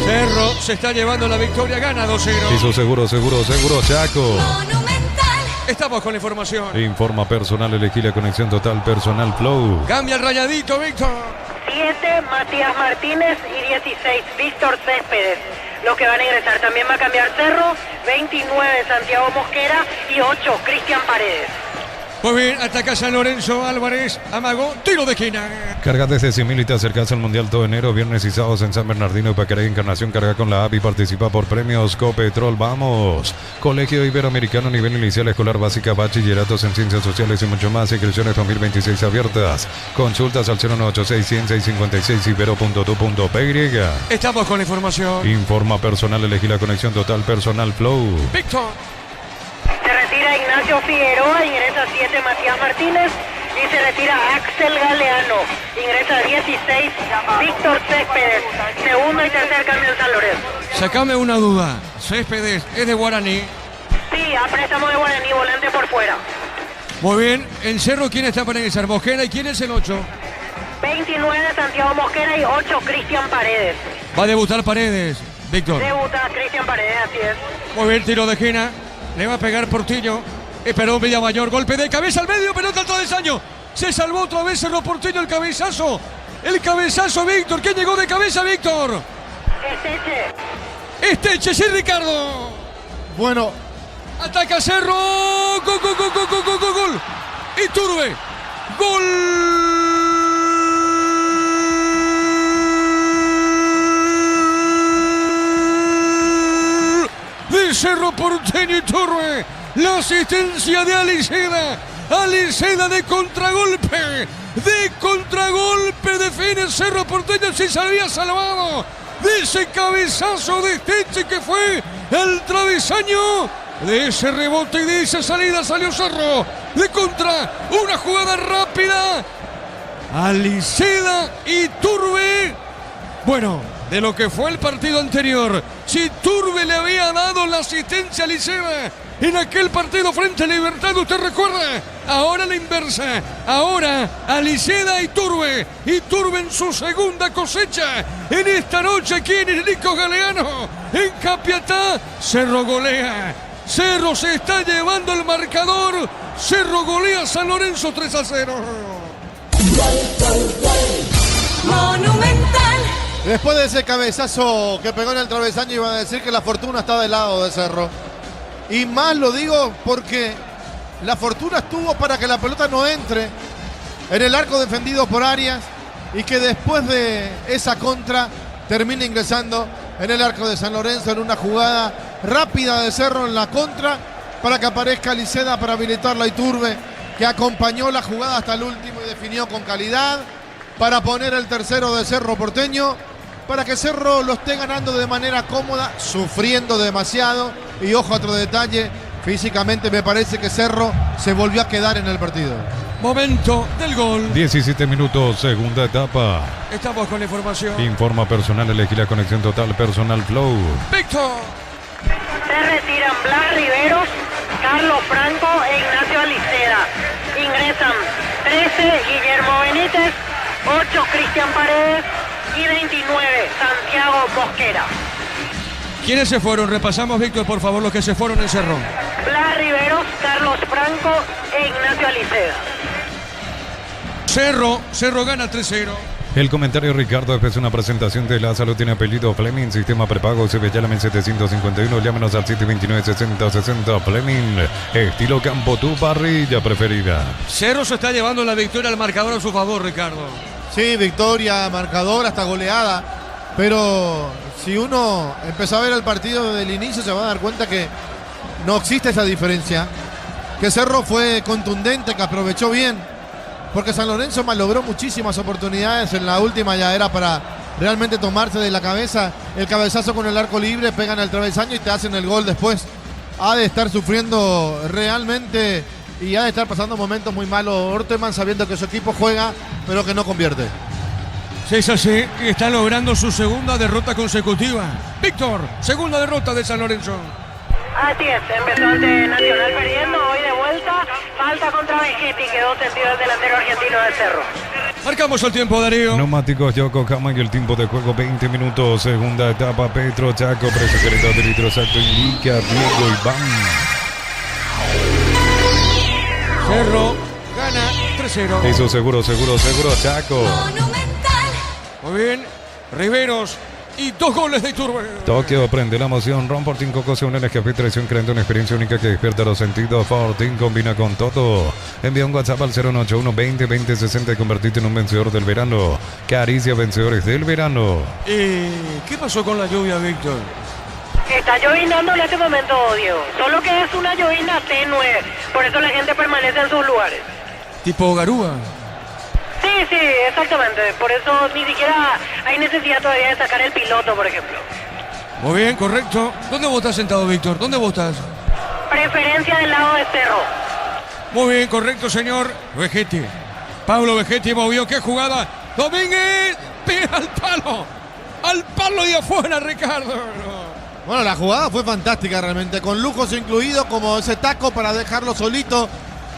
Cerro se está llevando la victoria, gana 2-0. Hizo seguro, Chaco. Estamos con la información. Informa personal, elegí la conexión total personal Flow. Cambia el rayadito, Víctor. 7, Matías Martínez y 16, Víctor Céspedes. Los que van a ingresar. También va a cambiar Cerro, 29, Santiago Mosquera y 8, Cristian Paredes. Muy bien, ataca San Lorenzo, Álvarez, amagó, tiro de esquina. Carga desde 100.000 y te acercas al Mundial todo enero, viernes y sábados en San Bernardino y Paqueray Encarnación. Carga con la app y participa por premios Copetrol. Vamos. Colegio Iberoamericano, nivel inicial, escolar básica, bachilleratos en ciencias sociales y mucho más. Inscripciones 2026 abiertas. Consultas al 0986-106-56 ibero.tu.py. Estamos con la información. Informa personal, elegí la conexión total personal Flow. Víctor. Se retira Ignacio Figueroa, ingresa 7 Matías Martínez y se retira Axel Galeano. Ingresa 16 Víctor Céspedes. Segundo y tercer cambio en San Lorenzo. Sacame una duda. Céspedes es de Guaraní. Sí, a préstamo de Guaraní, volante por fuera. Muy bien. En Cerro, ¿quién está para ingresar? Mosquera, ¿y quién es el 8? 29 Santiago Mosquera y 8 Cristian Paredes. Va a debutar Paredes, Víctor. Debuta Cristian Paredes, así es. Muy bien, tiro de esquina. Le va a pegar Portillo. Esperó Villamayor. Golpe de cabeza al medio. Pelota al travesaño. Se salvó otra vez Cerro Porteño. El cabezazo. El cabezazo, Víctor. ¿Quién llegó de cabeza, Víctor? Esteche, sí, Ricardo. Bueno. Ataca Cerro. Gol, gol, gol, gol, gol, gol, gol, gol. Iturbe. Gol. De Cerro Porteño, Iturbe. La asistencia de Aliceda. Aliceda de contragolpe. De contragolpe define Cerro Porteño. Si se había salvado de ese cabezazo de Esteche que fue el travesaño. De ese rebote y de esa salida salió Cerro. De contra. Una jugada rápida. Aliceda y Turbe. Bueno, de lo que fue el partido anterior. Si Turbe le había dado la asistencia a Aliceda en aquel partido frente a Libertad, ¿usted recuerda? Ahora la inversa. Ahora Aliceda y Turbe. Y Turbe en su segunda cosecha. En esta noche aquí en Nico Galeano. En Capiatá. Cerro golea. Cerro se está llevando el marcador. Cerro golea a San Lorenzo 3-0. Monumental. Después de ese cabezazo que pegó en el travesaño, iba a decir que la fortuna está del lado de Cerro. Y más lo digo porque la fortuna estuvo para que la pelota no entre en el arco defendido por Arias y que después de esa contra termine ingresando en el arco de San Lorenzo en una jugada rápida de Cerro en la contra para que aparezca Aliceda para habilitarla y Turbe, que acompañó la jugada hasta el último y definió con calidad para poner el tercero de Cerro Porteño, para que Cerro lo esté ganando de manera cómoda, sufriendo demasiado. Y ojo a otro detalle, físicamente me parece que Cerro se volvió a quedar en el partido. Momento del gol. 17 minutos, segunda etapa. Estamos con la información. Informa personal, elegí la conexión total, Personal Flow. Víctor. Se retiran Blas Riveros, Carlos Franco e Ignacio Aliceda. Ingresan 13 Guillermo Benítez, 8 Cristian Paredes y 29 Santiago Mosquera. ¿Quiénes se fueron? Repasamos, Víctor, por favor, los que se fueron en Cerro. Blas Riveros, Carlos Franco e Ignacio Aliceda. Cerro gana 3-0. El comentario Ricardo es una presentación de La Salud, tiene apellido Fleming, sistema prepago, CB 751, llámenos al 729-6060 Fleming, estilo campo, tu parrilla preferida. Cerro se está llevando la victoria al marcador a su favor, Ricardo. Sí, victoria, marcador, hasta goleada, pero si uno empezó a ver el partido desde el inicio se va a dar cuenta que no existe esa diferencia, que Cerro fue contundente, que aprovechó bien. Porque San Lorenzo malogró muchísimas oportunidades. En la última ya era para realmente tomarse de la cabeza el cabezazo con el arco libre, pegan el travesaño y te hacen el gol después. Ha de estar sufriendo realmente y ha de estar pasando momentos muy malos Orteman, sabiendo que su equipo juega pero que no convierte. Sí, es así, y está logrando su segunda derrota consecutiva. Víctor, segunda derrota de San Lorenzo. Así es, empezó ante Nacional perdiendo, hoy de vuelta, falta contra Vegetti, quedó sentido el delantero argentino de Cerro. Marcamos el tiempo, Darío. Neumáticos Yokohama y el tiempo de juego 20 minutos, segunda etapa, Petro Chaco, precio calidad de litro exacto, indica Diego Iván. Cerro gana 3-0. Eso seguro, Chaco. Muy bien, Riveros. Y 2 goles de Iturbe. Tokio prende la emoción. Ron Fortín ocasiones que traición, creando una experiencia única que despierta los sentidos. Fortín combina con todo. Envía un WhatsApp al 081 20 20 60 y convertirte en un vencedor del verano. Caricia vencedores del verano. ¿Qué pasó con la lluvia, Víctor? Está llovinando en este momento, Diego. Solo que es una llovina tenue. Por eso la gente permanece en sus lugares. Tipo garúa. Sí, exactamente. Por eso ni siquiera hay necesidad todavía de sacar el piloto, por ejemplo. Muy bien, correcto. ¿Dónde vos estás sentado, Víctor? ¿Dónde vos estás? Preferencia del lado de Cerro. Muy bien, correcto, señor. Vegetti. Pablo Vegetti movió. ¡Qué jugada! Domínguez. Pega al palo. Al palo y afuera, Ricardo. Bueno, la jugada fue fantástica realmente, con lujos incluidos como ese taco para dejarlo solito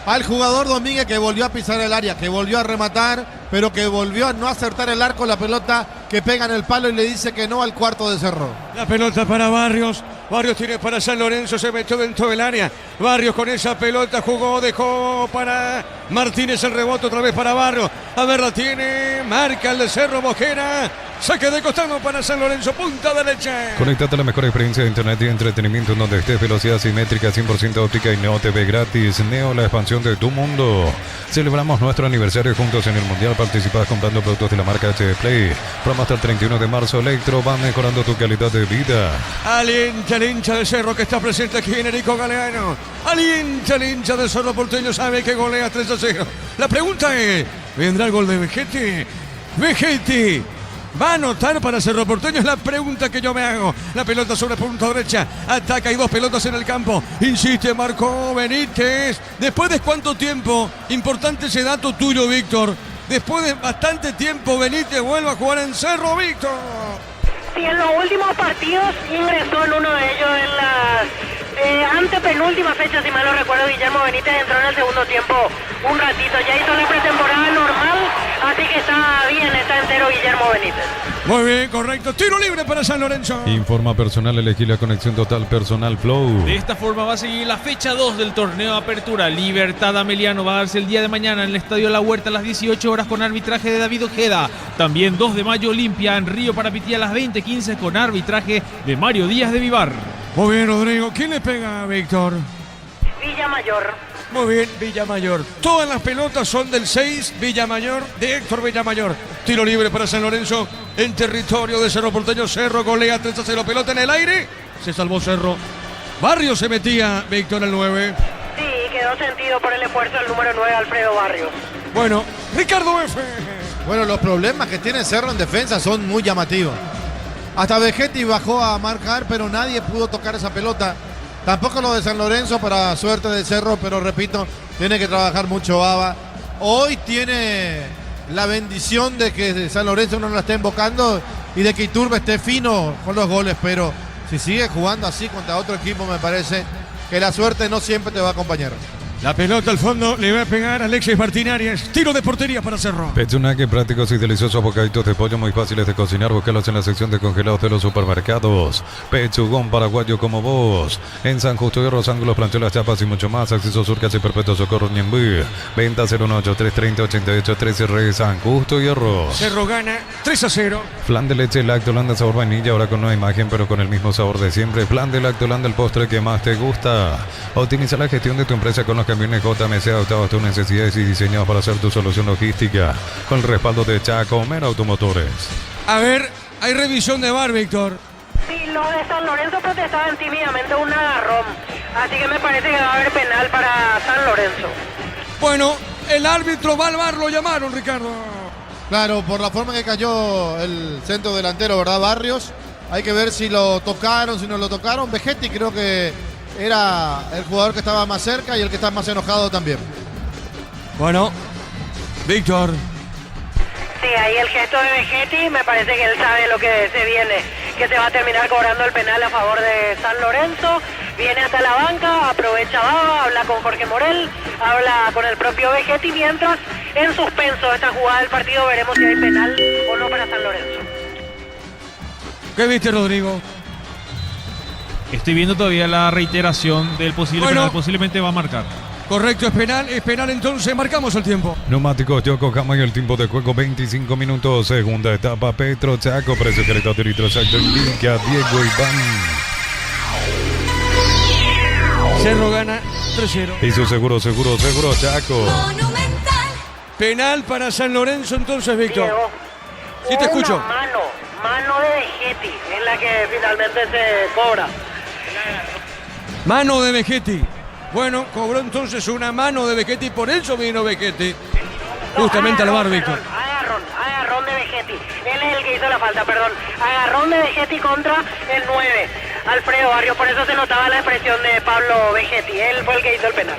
al jugador Domínguez, que volvió a pisar el área, que volvió a rematar, pero que volvió a no acertar el arco, la pelota que pega en el palo y le dice que no al cuarto de Cerro. La pelota para Barrios. Barrios tiene para San Lorenzo, se metió dentro del área. Barrios con esa pelota jugó, dejó para Martínez el rebote otra vez para Barrios. A ver, la tiene, marca el de Cerro Mosquera. Saque de costado para San Lorenzo, punta derecha. Conectate a la mejor experiencia de internet y entretenimiento en donde estés. Velocidad simétrica, 100% óptica y Neo TV gratis. Neo, la expansión de tu mundo. Celebramos nuestro aniversario juntos en el Mundial. Participás comprando productos de la marca HD Play. Promo hasta el 31 de marzo. Electro va mejorando tu calidad de vida. Alienta el hincha de Cerro que está presente aquí en Enrico Galeano. Alienta el hincha de Cerro Porteño, sabe que golea 3-0. La pregunta es, ¿vendrá el gol de Vegetti? Vegetti ¿va a anotar para Cerro Porteño? Es la pregunta que yo me hago. La pelota sobre punta derecha. Ataca, hay 2 pelotas en el campo. Insiste, marcó Benítez. ¿Después de cuánto tiempo? Importante ese dato tuyo, Víctor. Después de bastante tiempo, Benítez vuelve a jugar en Cerro, Víctor. Sí, en los últimos partidos ingresó en uno de ellos en la antepenúltima fecha, si mal no recuerdo. Guillermo Benítez entró en el segundo tiempo un ratito. Ya hizo la pretemporada normal, así que está bien, está entero Guillermo Benítez. Muy bien, correcto. Tiro libre para San Lorenzo. Informa personal, elegí la conexión total personal Flow. De esta forma va a seguir la fecha 2 del torneo de apertura. Libertad Ameliano va a darse el día de mañana en el Estadio La Huerta a las 18 horas con arbitraje de David Ojeda. También 2 de mayo Olimpia en Río Parapití a las 20:15 con arbitraje de Mario Díaz de Vivar. Muy bien, Rodrigo. ¿Quién le pega a Víctor? Villamayor. Muy bien, Villamayor. Todas las pelotas son del 6, Villamayor, de Héctor Villamayor. Tiro libre para San Lorenzo en territorio de Cerro Porteño. Cerro golea 3-0, pelota en el aire. Se salvó Cerro. Barrios se metía, Víctor, el 9. Sí, quedó sentido por el esfuerzo del número 9, Alfredo Barrios. Bueno, Ricardo F. Bueno, los problemas que tiene Cerro en defensa son muy llamativos. Hasta Vegetti bajó a marcar, pero nadie pudo tocar esa pelota. Tampoco lo de San Lorenzo, para suerte de Cerro, pero repito, tiene que trabajar mucho Baba. Hoy tiene la bendición de que San Lorenzo no la esté invocando y de que Iturbe esté fino con los goles, pero si sigue jugando así contra otro equipo, me parece que la suerte no siempre te va a acompañar. La pelota al fondo le va a pegar a Alexis Martín Arias. Tiro de portería para Cerro. Pechunaque, prácticos y deliciosos bocaditos de pollo muy fáciles de cocinar. Búscalos en la sección de congelados de los supermercados. Pechugón paraguayo como vos. En San Justo Hierros, Ángulos, Planchuelas, Chapas y mucho más. Acceso Sur, Casi Perpetuo Socorro, Ñembú. Venta 018-330-8813 San Justo Hierros. Cerro gana 3-0. Flan de leche Lactolanda sabor vainilla, ahora con nueva imagen pero con el mismo sabor de siempre. Flan de Lactolanda, el postre que más te gusta. Optimiza la gestión de tu empresa con los camiones JMC adaptados a tus necesidades y diseñados para hacer tu solución logística con el respaldo de Chacomer Automotores. A ver, hay revisión de VAR, Víctor. Sí, los de San Lorenzo protestaban tímidamente un agarrón, así que me parece que va a haber penal para San Lorenzo. Bueno, el árbitro va al VAR, lo llamaron, Ricardo. Claro, por la forma que cayó el centro delantero, ¿verdad, Barrios? Hay que ver si lo tocaron, si no lo tocaron. Vegetti creo que era el jugador que estaba más cerca y el que está más enojado también. Bueno, Víctor. Sí, ahí el gesto de Vegetti, me parece que él sabe lo que se viene, que se va a terminar cobrando el penal a favor de San Lorenzo. Viene hasta la banca, aprovecha Baba, habla con Jorge Morel, habla con el propio Vegetti, mientras en suspenso esta jugada del partido veremos si hay penal o no para San Lorenzo. ¿Qué viste, Rodrigo? Estoy viendo todavía la reiteración del posible penal, posiblemente va a marcar. Correcto, es penal, entonces marcamos el tiempo. Neumáticos Yokohama y el tiempo de juego 25 minutos. Segunda etapa, Petro Chaco, precio calidad de litro exacto, indica Diego Iván. Cerro gana 3-0. Hizo seguro, Chaco. Penal para San Lorenzo entonces, Víctor. Diego, Sí te escucho. Mano de Vegetti, es la que finalmente se cobra. Mano de Vegetti. Bueno, cobró entonces una mano de Vegetti, por eso vino Vegetti. Justamente al VAR, Víctor. Agarrón de Vegetti. Él es el que hizo la falta, perdón. Agarrón de Vegetti contra el 9, Alfredo Barrios. Por eso se notaba la expresión de Pablo Vegetti. Él fue el que hizo el penal.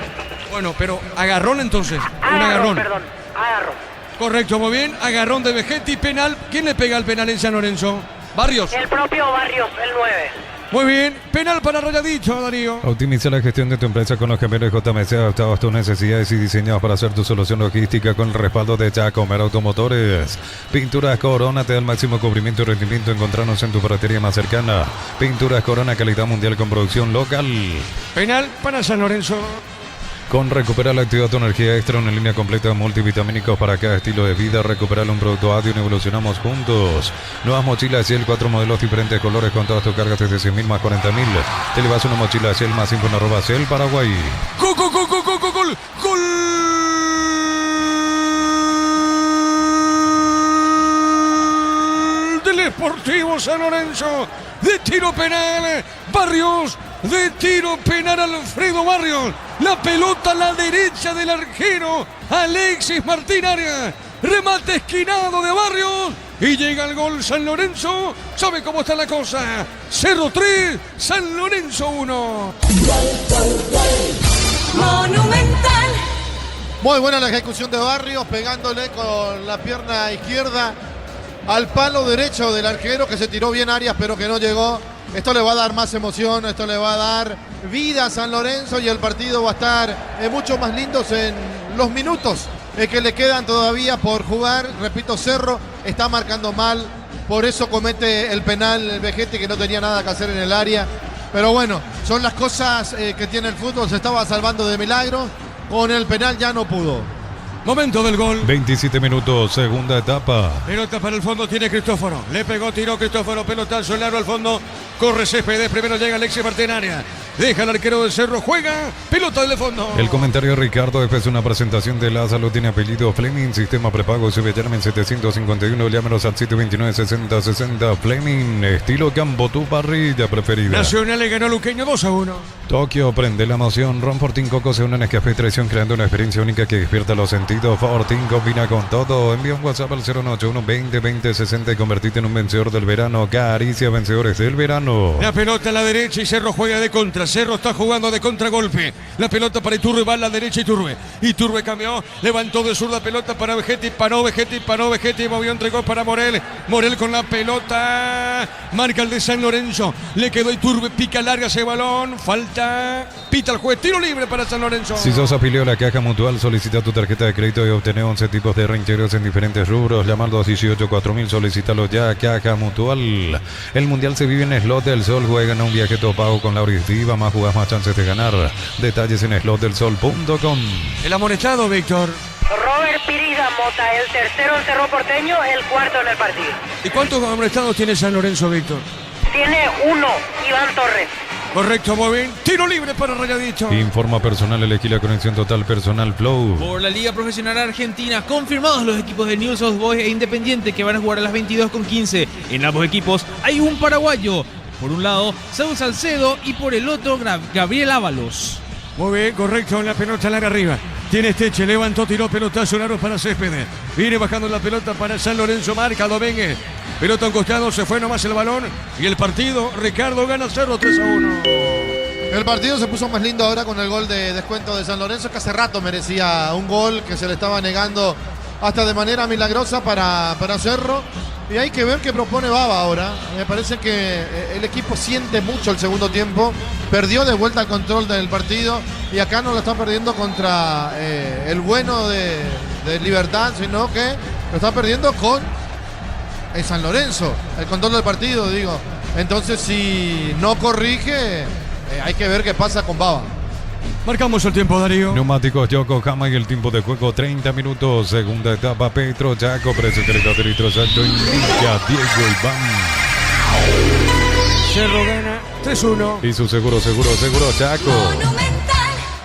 Bueno, pero agarrón entonces. Un agarrón. Perdón, agarrón. Correcto, muy bien. Agarrón de Vegetti, penal. ¿Quién le pega el penal en San Lorenzo? Barrios. El propio Barrios, el 9. Muy bien, penal para Rayadito, Darío. Optimiza la gestión de tu empresa con los camiones JMC adaptados a tus necesidades y diseñados para hacer tu solución logística con el respaldo de Chacomer Automotores. Pinturas Corona te da el máximo cubrimiento y rendimiento. Encontrarnos en tu ferretería más cercana. Pinturas Corona, calidad mundial con producción local. Penal para San Lorenzo. Con Recupera la activa tu energía extra, una línea completa de multivitamínicos para cada estilo de vida. Recuperar un producto Adium, evolucionamos juntos. Nuevas mochilas Shell, 4 modelos diferentes colores con todas tus cargas desde 100.000 más 40.000. Te llevas una mochila Shell más info en @Shell Paraguay. ¡Gol! ¡Gol! Del Sportivo San Lorenzo, de tiro penal, Barrios, de tiro penal Alfredo Barrios, la pelota a la derecha del arquero Alexis Martín Arias, remate esquinado de Barrios y llega el gol San Lorenzo. ¿Sabe cómo está la cosa? Cerro 3, San Lorenzo 1. Monumental. Muy buena la ejecución de Barrios, pegándole con la pierna izquierda al palo derecho del arquero, que se tiró bien Arias pero que no llegó. Esto le va a dar más emoción, esto le va a dar vida a San Lorenzo y el partido va a estar mucho más lindo en los minutos que le quedan todavía por jugar. Repito, Cerro está marcando mal, por eso comete el penal el Vejete, que no tenía nada que hacer en el área. Pero bueno, son las cosas que tiene el fútbol. Se estaba salvando de milagro, con el penal ya no pudo. Momento del gol. 27 minutos, segunda etapa. Pelota para el fondo, tiene Cristóforo. Le pegó, tiró Cristóforo, pelotazo largo al fondo. Corre Céspedes, primero llega Alexis Martín Arias. Deja el arquero del Cerro, juega, pelota de fondo. El comentario de Ricardo después de una presentación de Lázaro, tiene apellido Fleming, sistema prepago, sube llamen 751, llámenos al 729-6060. Fleming, estilo campo, tu parrilla preferida. Nacional le ganó Luqueño 2-1. Tokio prende la emoción, Ron Fortín Coco se unen a Café Traición, creando una experiencia única que despierta los sentidos. Fortín combina con todo. Envía un WhatsApp al 091-20-20-60 y convertite en un vencedor del verano. Caricia, vencedores del verano. La pelota a la derecha y Cerro juega de contra. Cerro está jugando de contragolpe. La pelota para Iturbe, va a la derecha Iturbe cambió, levantó de zurda, pelota para Vejete, paró Vejete, movió, entregó para Morel. Morel con la pelota, marca el de San Lorenzo. Le quedó Iturbe, pica larga ese balón, falta, pita el juez, tiro libre para San Lorenzo. Si sos afiliado a la Caja Mutual, solicita tu tarjeta de crédito y obtener 11 tipos de reintegros en diferentes rubros. Llama al 218-4000, solicítalo ya. Caja Mutual. El Mundial se vive en Slot del Sol. Juegan a un viaje todo pago con la auditiva. Más jugás, más chances de ganar. Detalles en slotdelsol.com. El amonestado, Víctor. Robert Piriga Mota, el tercero en Cerro Porteño, el cuarto en el partido. ¿Y cuántos amonestados tiene San Lorenzo, Víctor? Tiene uno, Iván Torres. Correcto, muy bien. Tiro libre para Rayadito. Informa personal, elegí la conexión total personal Flow. Por la Liga Profesional Argentina, confirmados los equipos de Newell's Old Boys e Independiente que van a jugar a las 22:15. En ambos equipos hay un paraguayo. Por un lado, Saúl Salcedo y por el otro, Gabriel Ábalos. Muy bien, correcto, la pelota larga arriba. Tiene Esteche, levantó, tiró, pelotazo largo para Céspedes. Viene bajando la pelota para San Lorenzo, marca Domínguez. Pelota a un costado, se fue nomás el balón. Y el partido, Ricardo gana Cerro 3-1. El partido se puso más lindo ahora con el gol de descuento de San Lorenzo, que hace rato merecía un gol que se le estaba negando hasta de manera milagrosa para Cerro. Y hay que ver qué propone Baba ahora. Me parece que el equipo siente mucho el segundo tiempo. Perdió de vuelta el control del partido. Y acá no lo está perdiendo contra el bueno de Libertad, sino que lo está perdiendo con San Lorenzo. El control del partido, digo. Entonces, si no corrige, hay que ver qué pasa con Baba. Marcamos el tiempo, Darío. Neumáticos Yokohama y el tiempo de juego 30 minutos. Segunda etapa, Petro Chaco, precio calidad de litros alto, indica Diego Iván. Cerro gana 3-1. Y su seguro Chaco.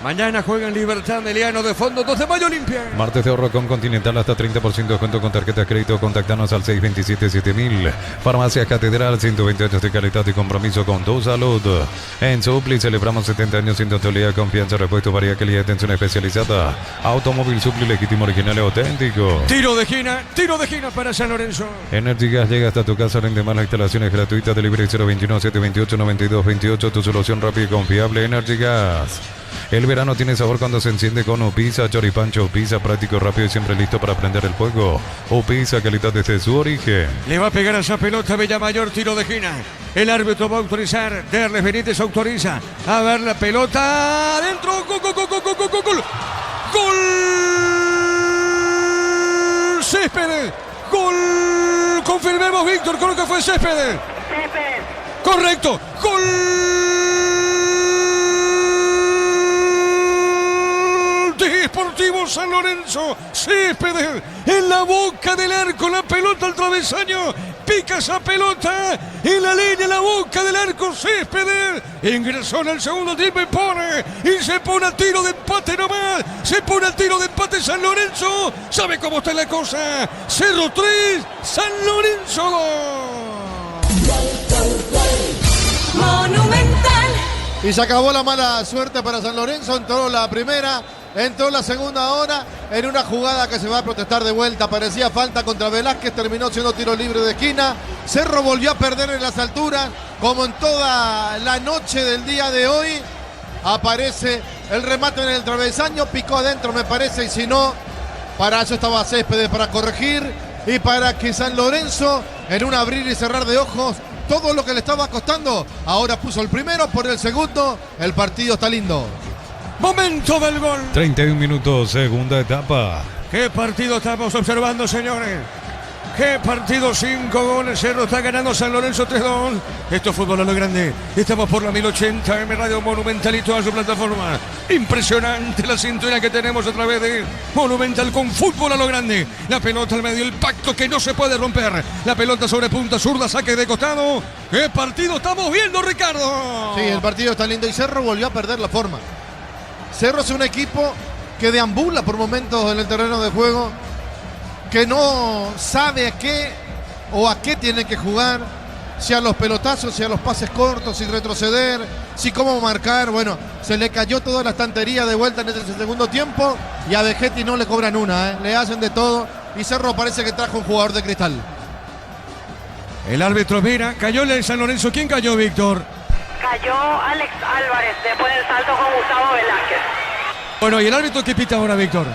Mañana juega en Libertad Meliano de fondo, 2 de mayo Olimpia. Martes de ahorro con Continental, hasta 30% de descuento con tarjeta de crédito. Contactanos al 627-7000. Farmacia Catedral, 120 años de calidad y compromiso con tu salud. En Supli celebramos 70 años sin totalidad, confianza, repuesto, variedad, calidad y atención especializada. Automóvil Supli, legítimo, original y auténtico. Tiro de esquina para San Lorenzo. Energy Gas llega hasta tu casa, rinde más, las instalaciones gratuitas, delivery 021-728-9228. Tu solución rápida y confiable, Energy Gas. El verano tiene sabor cuando se enciende con Upisa, choripancho Upisa, práctico, rápido y siempre listo para prender el fuego. Upisa, calidad desde su origen. Le va a pegar a esa pelota Bellamayor, tiro de esquina. El árbitro va a autorizar, Derles Benítez autoriza. A ver la pelota, adentro, gol. ¡Gol! Céspedes, gol. Confirmemos, Víctor, creo que fue Céspedes. Correcto, gol. Deportivo San Lorenzo. Céspedes en la boca del arco, la pelota al travesaño. Pica esa pelota en la línea, en la boca del arco. Céspedes ingresó en el segundo tiempo y se pone a tiro de empate nomás. Se pone a tiro de empate San Lorenzo. ¿Sabe cómo está la cosa? Cerro 3, San Lorenzo 2. Monumental. Y se acabó la mala suerte para San Lorenzo. Entró la primera, entró la segunda hora en una jugada que se va a protestar de vuelta. Parecía falta contra Velázquez, terminó siendo tiro libre de esquina. Cerro volvió a perder en las alturas, como en toda la noche del día de hoy. Aparece el remate en el travesaño, picó adentro me parece, y si no, para eso estaba Céspedes, para corregir y para que San Lorenzo, en un abrir y cerrar de ojos, todo lo que le estaba costando, ahora puso el primero por el segundo. El partido está lindo. Momento del gol. 31 minutos, segunda etapa. ¿Qué partido estamos observando, señores? ¿Qué partido? 5 goles. Cerro está ganando San Lorenzo 3-2. Esto es fútbol a lo grande. Estamos por la 1080 M Radio Monumental y toda su plataforma. Impresionante la sintonía que tenemos a través de Monumental con fútbol a lo grande. La pelota al medio, el pacto que no se puede romper. La pelota sobre punta zurda, saque de costado. ¿Qué partido estamos viendo, Ricardo? Sí, el partido está lindo y Cerro volvió a perder la forma. Cerro es un equipo que deambula por momentos en el terreno de juego, que no sabe a qué tiene que jugar, si a los pelotazos, si a los pases cortos, si retroceder, si cómo marcar. Bueno, se le cayó toda la estantería de vuelta en ese segundo tiempo y a Vegetti no le cobran una, le hacen de todo y Cerro parece que trajo un jugador de cristal. El árbitro mira, cayó el San Lorenzo. ¿Quién cayó, Víctor? Cayó Alex Álvarez después del salto con Gustavo Velázquez. Bueno, ¿y el árbitro qué pita ahora, Víctor?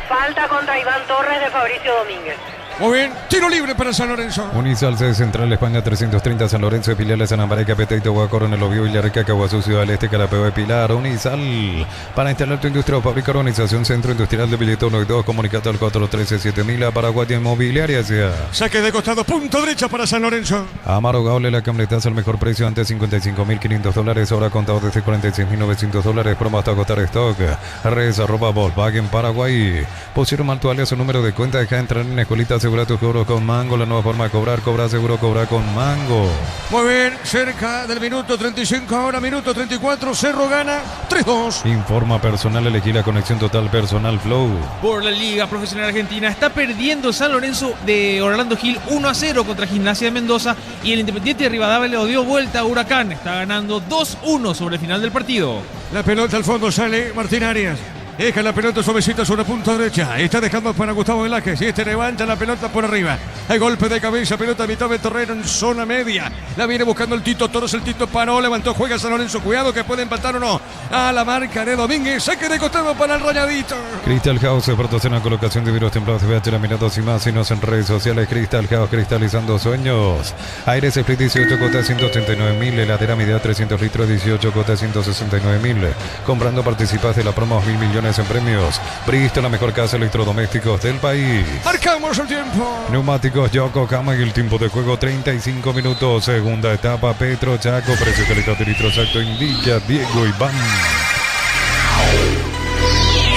Falta contra Iván Torres de Fabricio Domínguez. Muy bien, tiro libre para San Lorenzo. Unisal C Central España 330, San Lorenzo de Pilar, San Ambareca, Peteito, Guacorro, el Obvio, Villarrica, Caguazú, Ciudad del Este, Carapeo de Pilar. Unisal, para instalar tu industria o fábrica, organización Centro Industrial de Billeto 1 y 2, comunicado al 413-7000, a Paraguay Inmobiliaria. Saque de costado, punto derecha para San Lorenzo. Amaro Gaule, la camionetaza al mejor precio, antes $55.500, ahora contado desde $46.900, promo hasta agotar stock. Redes @ Volkswagen Paraguay. Pusieron mal tu alias, su número de cuenta, deja entrar en la escuelita. Asegura tu cobro con Mango, la nueva forma de cobrar, cobrar seguro, cobrar con Mango. Muy bien, cerca del minuto 35, ahora minuto 34, Cerro gana 3-2. Informa personal, elegí la conexión total personal Flow. Por la Liga Profesional Argentina está perdiendo San Lorenzo de Orlando Gil 1-0 contra Gimnasia de Mendoza y el Independiente de Rivadavia le dio vuelta a Huracán. Está ganando 2-1 sobre el final del partido. La pelota al fondo sale Martín Arias. Deja la pelota suavecita sobre punta derecha. Está dejando para Gustavo Velázquez. Y levanta la pelota por arriba. Hay golpe de cabeza. Pelota a mitad de terreno en zona media. La viene buscando el Tito Torres. El Tito paró. Levantó. Juega San Lorenzo. Cuidado que puede empatar o no. A la marca de Domínguez. Saque de costado para el Rayadito. Crystal House se protecciona colocación de virus templados de VH laminados y más. Y nos en redes sociales. Crystal House cristalizando sueños. Aires Split 18 cota 189.000. Heladera media 300 litros 18 cota 169.000. Comprando participas de la promo 1.000 millones en premios. Bristol, la mejor casa de electrodomésticos del país. Marcamos el tiempo. Neumáticos Yokohama y el tiempo de juego 35 minutos. Segunda etapa Petro Chaco. Precio, calidad de litro exacto indica Diego Iván.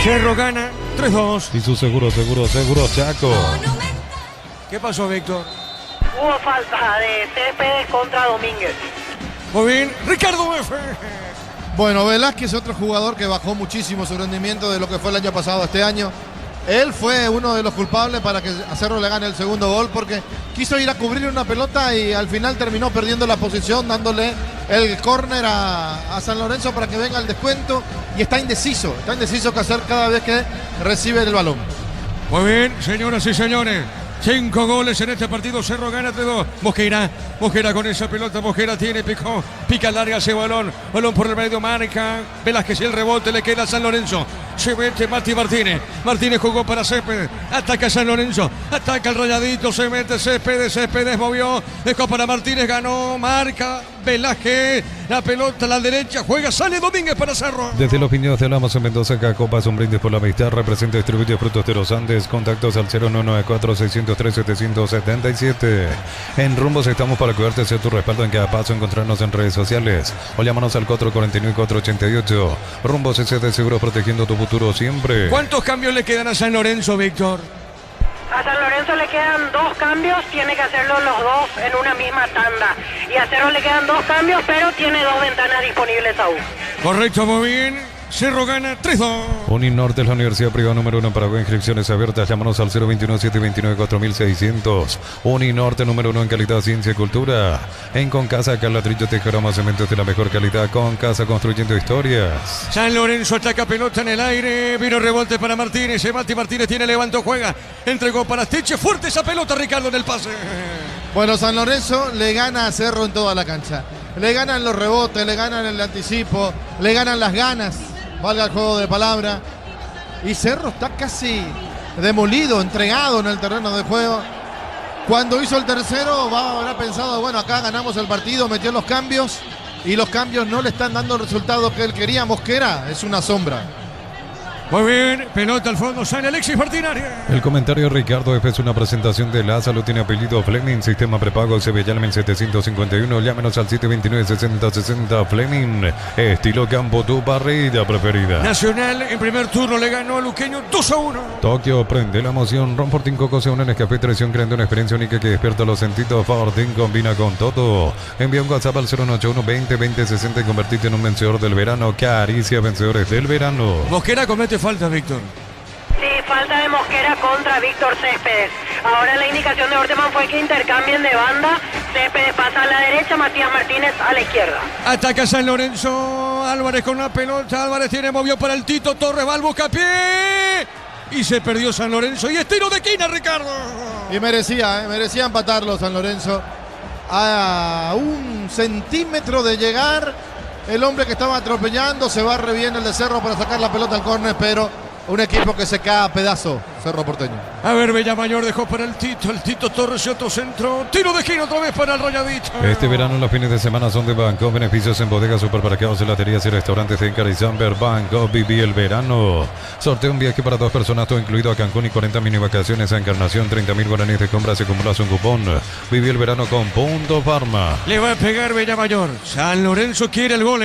Cerro gana 3-2. Y su seguro Chaco. ¿Qué pasó, Víctor? Hubo falta de Céspedes contra Domínguez. Muy bien, Ricardo F. Bueno, Velázquez, otro jugador que bajó muchísimo su rendimiento de lo que fue el año pasado a este año. Él fue uno de los culpables para que a Cerro le gane el segundo gol porque quiso ir a cubrir una pelota y al final terminó perdiendo la posición, dándole el córner a San Lorenzo para que venga el descuento y está indeciso qué hacer cada vez que recibe el balón. Muy bien, señoras y señores. 5 goles en este partido, Cerro gana 3-2. Mosquera con esa pelota, Mosquera tiene, pica larga ese balón por el medio, marca Velázquez y el rebote le queda a San Lorenzo. Se mete Martínez jugó para Céspedes, ataca a San Lorenzo, ataca el Rayadito, se mete Céspedes movió, dejó para Martínez, ganó, marca Velázquez, la pelota a la derecha, juega, sale Domínguez para Cerro. Desde los Piñados de Alamos en Mendoza, Cacopas, un brindis por la amistad, representa y distribuye Frutos de los Andes, contactos al 0994-603-777. En Rumbos estamos para cuidarte, hacer tu respaldo en cada paso, encontrarnos en redes sociales o llámanos al 449-488. Rumbos S de Seguros, protegiendo tu futuro. futuro siempre. ¿Cuántos cambios le quedan a San Lorenzo, Víctor? A San Lorenzo le quedan 2 cambios, tiene que hacerlo los 2 en una misma tanda. Y a Cerro le quedan 2 cambios, pero tiene 2 ventanas disponibles aún. Correcto, muy bien. Cerro gana 3-2. Uninorte es la universidad privada número 1 en Paraguay. Inscripciones abiertas. Llámanos al 021-729-4600. Uninorte número 1 en calidad, ciencia y cultura. En Concasa, Calatrillo, Tejerama, cementos de la mejor calidad. Concasa, construyendo historias. San Lorenzo ataca, pelota en el aire. Vino rebote para Martínez. Martínez tiene, levantó, juega. Entregó para Steche. Fuerte esa pelota, Ricardo, en el pase. Bueno, San Lorenzo le gana a Cerro en toda la cancha. Le ganan los rebotes, le ganan el anticipo, le ganan las ganas. Valga el juego de palabra. Y Cerro está casi demolido, entregado en el terreno de juego. Cuando hizo el tercero, habrá pensado, bueno, acá ganamos el partido, metió los cambios. Y los cambios no le están dando el resultado que él quería. Mosquera es una sombra. Muy bien, pelota al fondo, sale Alexis Martínez. El comentario de Ricardo F. es una presentación de Lázaro, tiene apellido Fleming, sistema prepago Sevillalmen 751, llámenos al 729-6060 Fleming, estilo campo, tu parrilla preferida. Nacional en primer turno le ganó a Luqueño 2-1. Tokio prende la emoción, Ron Fortín Coco se une en Escafé Traición, creando una experiencia única que despierta los sentidos. Fortín combina con todo. Envía un WhatsApp al 081-20-20-60 y convertirte en un vencedor del verano. Caricia, vencedores del verano. Mosquera comete falta, Víctor. Sí, falta de Mosquera contra Víctor Céspedes. Ahora la indicación de Orteman fue que intercambien de banda. Céspedes pasa a la derecha, Matías Martínez a la izquierda. Ataca San Lorenzo. Álvarez con la pelota. Álvarez movió para el Tito Torres. Va al buscapié. Y se perdió San Lorenzo. Y es tiro de esquina, Ricardo. Y merecía empatarlo San Lorenzo. A 1 centímetro de llegar. El hombre que estaba atropellando se barre bien el de Cerro para sacar la pelota al córner, pero un equipo que se cae a pedazo, Cerro Porteño. A ver, Bellamayor dejó para el Tito Torres y otro centro. Tiro de esquina otra vez para el Rayadito. Este verano los fines de semana son de Banco. Beneficios en bodegas, supermercados, heladerías y restaurantes en Carizamber. Banco, viví el verano. Sorteo un viaje para 2 personas, todo incluido a Cancún y 40 mini vacaciones a Encarnación. 30.000 guaraníes de compra, se acumula un cupón. Viví el verano con Punto Farma. Le va a pegar Bellamayor. San Lorenzo quiere el gol,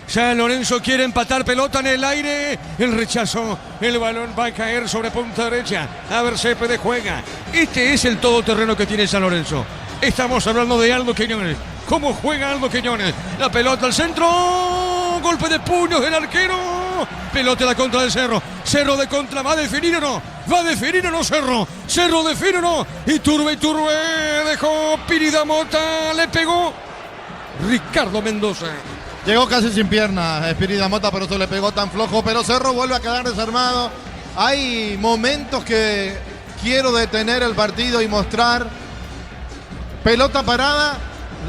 San Lorenzo quiere empatar, pelota en el aire, el rechazo, el balón va a caer sobre punta derecha. A ver, Céspedes juega. Este es el todoterreno que tiene San Lorenzo. Estamos hablando de Aldo Quiñones. ¿Cómo juega Aldo Quiñones? La pelota al centro, golpe de puños del arquero. Pelota a la contra del Cerro. Cerro de contra, ¿va a definir o no? ¿Va a definir o no Cerro? Cerro define o no. Iturbe dejó Pirida Mota, le pegó Ricardo Mendoza. Llegó casi sin pierna Espírita Mota, pero se le pegó tan flojo. Pero Cerro vuelve a quedar desarmado. Hay momentos que quiero detener el partido y mostrar. Pelota parada,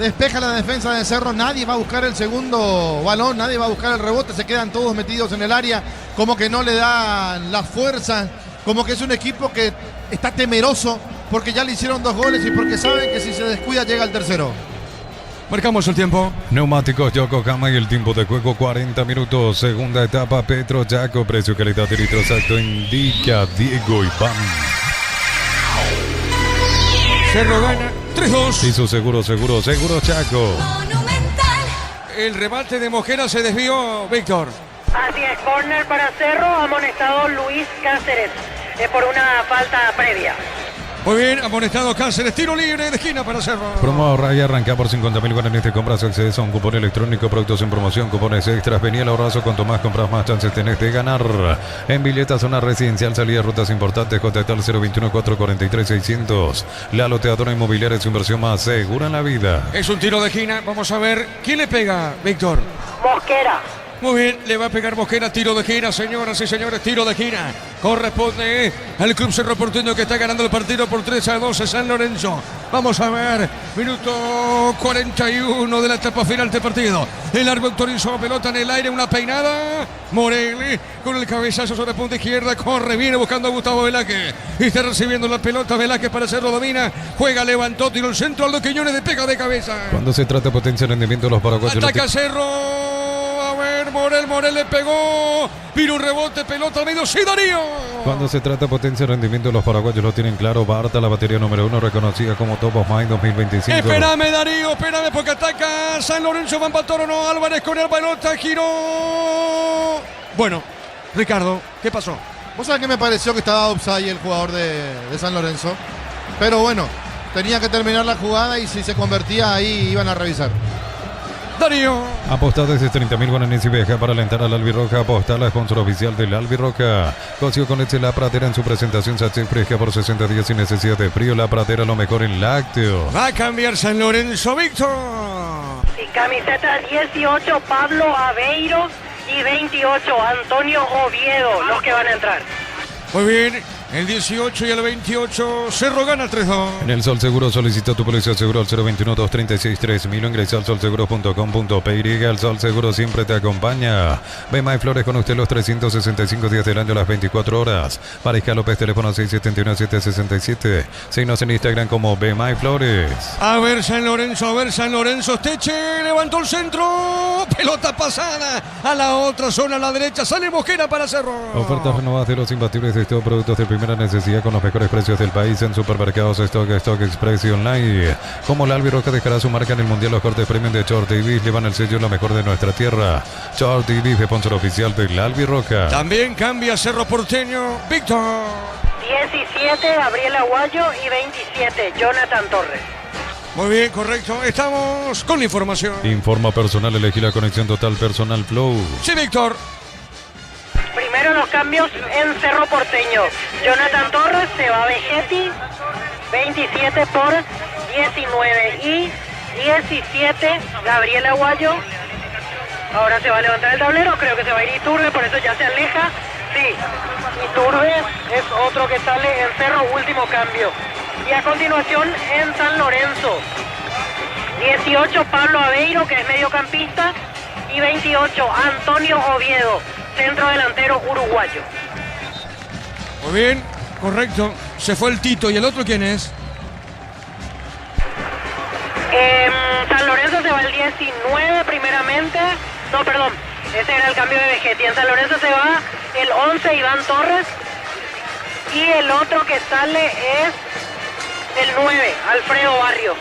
despeja la defensa de Cerro. Nadie va a buscar el segundo balón, nadie va a buscar el rebote. Se quedan todos metidos en el área, como que no le dan la fuerza. Como que es un equipo que está temeroso porque ya le hicieron 2 goles y porque saben que si se descuida llega el tercero. Marcamos el tiempo. Neumáticos Yokohama y el tiempo de juego 40 minutos. Segunda etapa Petro Chaco. Precio, calidad y litro exacto indica Diego Iván. Cerro gana 3-2. Hizo seguro Chaco. El remate de Mosquera se desvió, Víctor. Así es, córner para Cerro, amonestado Luis Cáceres por una falta previa. Muy bien, amonestado Cáceres, tiro libre de esquina para Cerro. Promo ahorra y arranca por 50.000 guaraníes de compras, acceso a un cupón electrónico, productos en promoción, cupones extras. Venía el ahorrazo, cuanto más compras, más chances tenés de ganar. En Villeta, zona residencial, salida rutas importantes, contacta al 021-443-600. La loteadora inmobiliaria es su inversión más segura en la vida. Es un tiro de esquina, vamos a ver, ¿quién le pega, Víctor? Mosquera. Muy bien, le va a pegar Mosquera, tiro de esquina, señoras y señores, tiro de esquina. Corresponde al Club Cerro Porteño que está ganando el partido por 3-2 a San Lorenzo. Vamos a ver, minuto 41 de la etapa final del partido. El árbitro autorizó pelota en el aire, una peinada. Morelli con el cabezazo sobre punta izquierda, corre, viene buscando a Gustavo Velázquez. Y está recibiendo la pelota Velázquez para Cerro, domina, juega, levantó, tiró el centro, Aldo Quiñones de pega de cabeza. Cuando se trata de potencia de rendimiento de los paraguayos. Ataca Cerro. A ver, Morel le pegó. Vino un rebote, pelota al medio. Sí, Darío. Cuando se trata de potencia y rendimiento, los paraguayos lo tienen claro. Barta, la batería número 1, reconocida como Top of Mind 2025. Espérame, Darío, espérame, porque ataca San Lorenzo. Van Patoro, no. Álvarez con el pelota, giró. Bueno, Ricardo, ¿qué pasó? Vos sabés que me pareció que estaba offside el jugador de San Lorenzo. Pero bueno, tenía que terminar la jugada y si se convertía ahí iban a revisar. Darío. Apostá desde 30.000 guaraníes y viaja para alentar al Albirroja. Apostá, la sponsor oficial del Albirroja. Cocido con leche La Pradera en su presentación Sachet fresca por 60 días sin necesidad de frío. La Pradera, lo mejor en lácteo. Va a cambiar San Lorenzo, Víctor. Y camiseta 18, Pablo Aveiro. Y 28, Antonio Oviedo, los que van a entrar. Muy bien, el 18 y el 28, Cerro gana 3-2. En el Sol Seguro solicita tu póliza de seguro al 021-236-3000 o ingresa al solseguro.com.py. El Sol Seguro siempre te acompaña. Bema y Flores con usted los 365 días del año, las 24 horas. Mariscal López, teléfono 671-767. Síguenos en Instagram como Bema y Flores. A ver San Lorenzo, Esteche, levantó el centro, pelota pasada a la otra zona, a la derecha, sale Mosquera para Cerro. Ofertas renovadas de los imbatibles de estos productos de primera necesidad con los mejores precios del país en supermercados Stock Express y online. Como la Albirroja dejará su marca en el Mundial, los cortes premium de Short y Beef llevan el sello lo mejor de nuestra tierra. Short y Beef, sponsor oficial de la Albirroja. También cambia Cerro Porteño, Víctor. 17, Gabriel Aguayo y 27, Jonathan Torres. Muy bien, correcto. Estamos con la información. Informa personal, elegí la conexión total personal Flow. Sí, Víctor. Primero los cambios en Cerro Porteño. Jonathan Torres se va a Vegetti, 27 por 19. Y 17, Gabriel Aguayo. Ahora se va a levantar el tablero, creo que se va a ir Iturbe, por eso ya se aleja. Sí, Iturbe es otro que sale en Cerro, último cambio. Y a continuación en San Lorenzo, 18, Pablo Aveiro, que es mediocampista, y 28, Antonio Oviedo, centro delantero uruguayo. Muy bien, correcto. Se fue el Tito. ¿Y el otro quién es? San Lorenzo se va el 19 primeramente. No, perdón, ese era el cambio de Vegetti. En San Lorenzo se va el 11, Iván Torres. Y el otro que sale es el 9, Alfredo Barrios.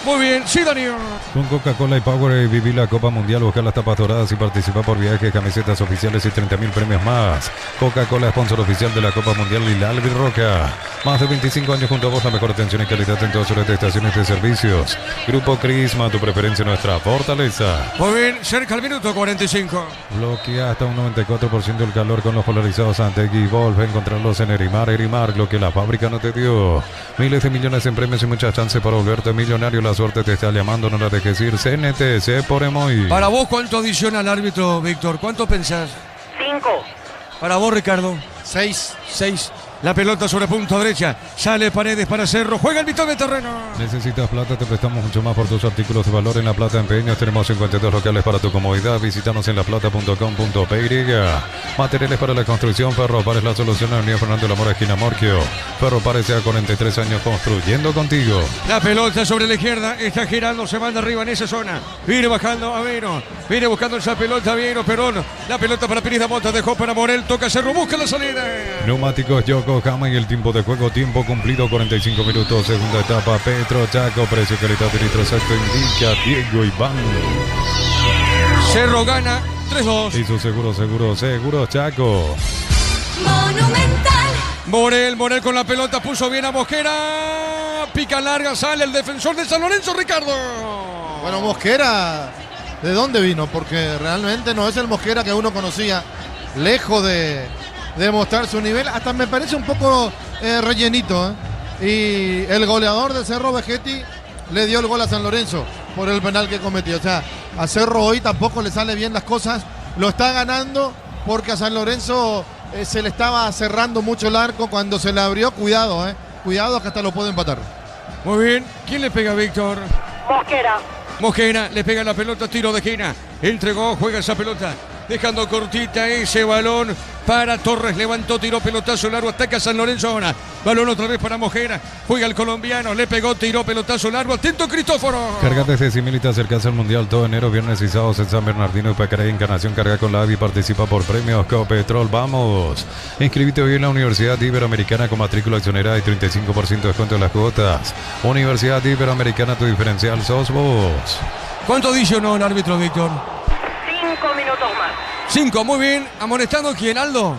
Muy bien, sí, Darío. Con Coca-Cola y Power viví la Copa Mundial, buscar las tapas doradas y participar por viajes, camisetas oficiales y 30.000 premios más. Coca-Cola, sponsor oficial de la Copa Mundial y la Albirroja. Más de 25 años junto a vos, la mejor atención y calidad en todas horas de estaciones de servicios. Grupo Crisma, tu preferencia, nuestra fortaleza. Muy bien, cerca al minuto 45. Bloquea hasta un 94% el calor con los polarizados Antegui. Volve a encontrarlos en Erimar. Erimar, lo que la fábrica no te dio. Miles de millones en premios y muchas chances para volverte millonario. La suerte te está llamando, no la dejes ir. CNTC por Emoy. Para vos, ¿cuánto adiciona el árbitro, Víctor? ¿Cuánto pensás? 5. Para vos, Ricardo. 6. 6. La pelota sobre punta derecha. Sale Paredes para Cerro. Juega el mitad de terreno. ¿Necesitas plata? Te prestamos mucho más por tus artículos de valor en La Plata Empeños. Tenemos 52 locales para tu comodidad. Visítanos en laplata.com.py. Materiales para la construcción. Ferropar es la solución en Avenida Fernando de la Mora, esquina Morquio. Ferropar ya 43 años construyendo contigo. La pelota sobre la izquierda. Está girando. Se manda arriba en esa zona. Viene bajando Avero. Viene buscando esa pelota. Avero, Perón. La pelota para Pires da Mota. Dejó para Morel. Toca Cerro. Busca la salida. Neumáticos Yokohama y el tiempo de juego, tiempo cumplido 45 minutos, segunda etapa, Petro Chaco, precio, calidad y litro exacto, indica Diego Iván. Cerro gana 3-2. Y su seguro Chaco. Monumental. Morel con la pelota, puso bien a Mosquera, pica larga, sale el defensor de San Lorenzo, Ricardo. Bueno, Mosquera, ¿de dónde vino? Porque realmente no es el Mosquera que uno conocía, lejos de mostrar su nivel, hasta me parece un poco rellenito, y el goleador de Cerro, Vegetti, le dio el gol a San Lorenzo por el penal que cometió. O sea, a Cerro hoy tampoco le sale bien las cosas, lo está ganando porque a San Lorenzo se le estaba cerrando mucho el arco. Cuando se le abrió, cuidado, cuidado que hasta lo puede empatar. Muy bien, ¿quién le pega a Víctor? Mosquera le pega la pelota, tiro de esquina, entregó, juega esa pelota, dejando cortita ese balón para Torres, levantó, tiró, pelotazo largo, ataca San Lorenzo ahora, balón otra vez para Mosquera, juega el colombiano, le pegó, tiró, pelotazo largo, atento Cristóforo. Carga desde Similita, acercarse al Mundial todo enero, viernes y sábados en San Bernardino y Pacaray, Encarnación, carga con la AVI, participa por premios Copetrol, vamos. Inscribite hoy en la Universidad Iberoamericana con matrícula accionera y 35% de descuento en las cuotas. Universidad Iberoamericana, tu diferencial sos vos. ¿Cuánto adicionó el árbitro, Víctor? 5 minutos más. 5, muy bien. Amonestando quién, Aldo.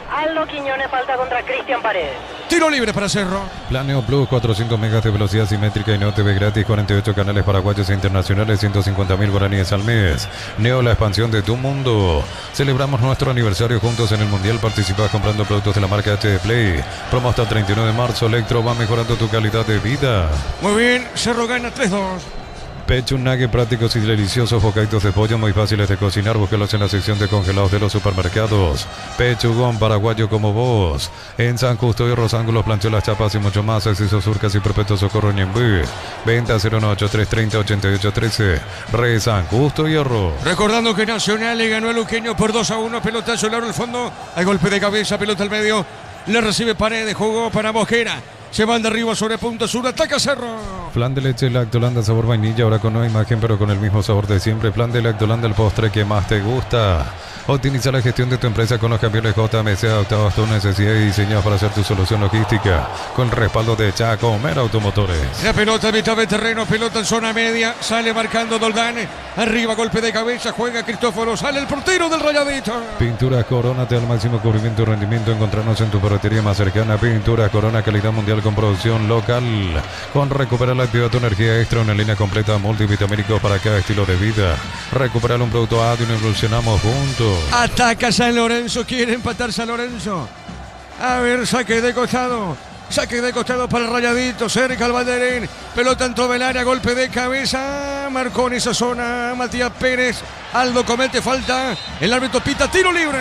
Aldo Quiñones, falta contra Cristian Paredes. Tiro libre para Cerro. Planeo Plus, 400 megas de velocidad simétrica y Neo TV gratis, 48 canales paraguayos e internacionales, 150.000 guaraníes al mes. Neo, la expansión de tu mundo. Celebramos nuestro aniversario juntos en el Mundial. Participas comprando productos de la marca HD Play. Promo hasta el 31 de marzo. Electro va mejorando tu calidad de vida. Muy bien, Cerro gana 3-2. Pecho, nugget prácticos y deliciosos, bocaditos de pollo muy fáciles de cocinar. Búsquelos en la sección de congelados de los supermercados. Pechugón paraguayo como vos. En San Justo y Rosángulos, Planchuelas, Chapas y mucho más. Acceso Surcas y Perpetuo Socorro Ñembú. Venta 018-330-8813. Re San Justo y Hierro. Recordando que Nacional le ganó a Luqueño por 2-1. Pelotazo largo al fondo. Hay golpe de cabeza, pelota al medio. Le recibe Paredes, jugó para Mosquera. Se van de arriba sobre punto sur, ataca Cerro. Flan de leche Lactolanda sabor vainilla, ahora con nueva imagen pero con el mismo sabor de siempre. Flan de Lactolanda, el postre que más te gusta. Optimiza la gestión de tu empresa con los camiones JMC adaptados a tu necesidad y diseñados para hacer tu solución logística. Con respaldo de Chaco Mera Automotores. La pelota a mitad de terreno, pelota en zona media. Sale marcando Doldán. Arriba, golpe de cabeza, juega Cristóforo. Sale el portero del Rayadito. Pinturas Corona, te da el máximo cubrimiento y rendimiento. Encontrarnos en tu ferretería más cercana. Pinturas Corona, calidad mundial con producción local. Con recuperar la actividad tu energía extra, una línea completa multivitamínicos para cada estilo de vida. Recuperar un producto ADI y evolucionamos juntos. Ataca San Lorenzo, quiere empatar San Lorenzo. A ver, saque de costado. Saque de costado para el Rayadito, cerca al Valderín. Pelota en todo el área, golpe de cabeza. Marcó en esa zona Matías Pérez. Aldo comete falta. El árbitro pita tiro libre.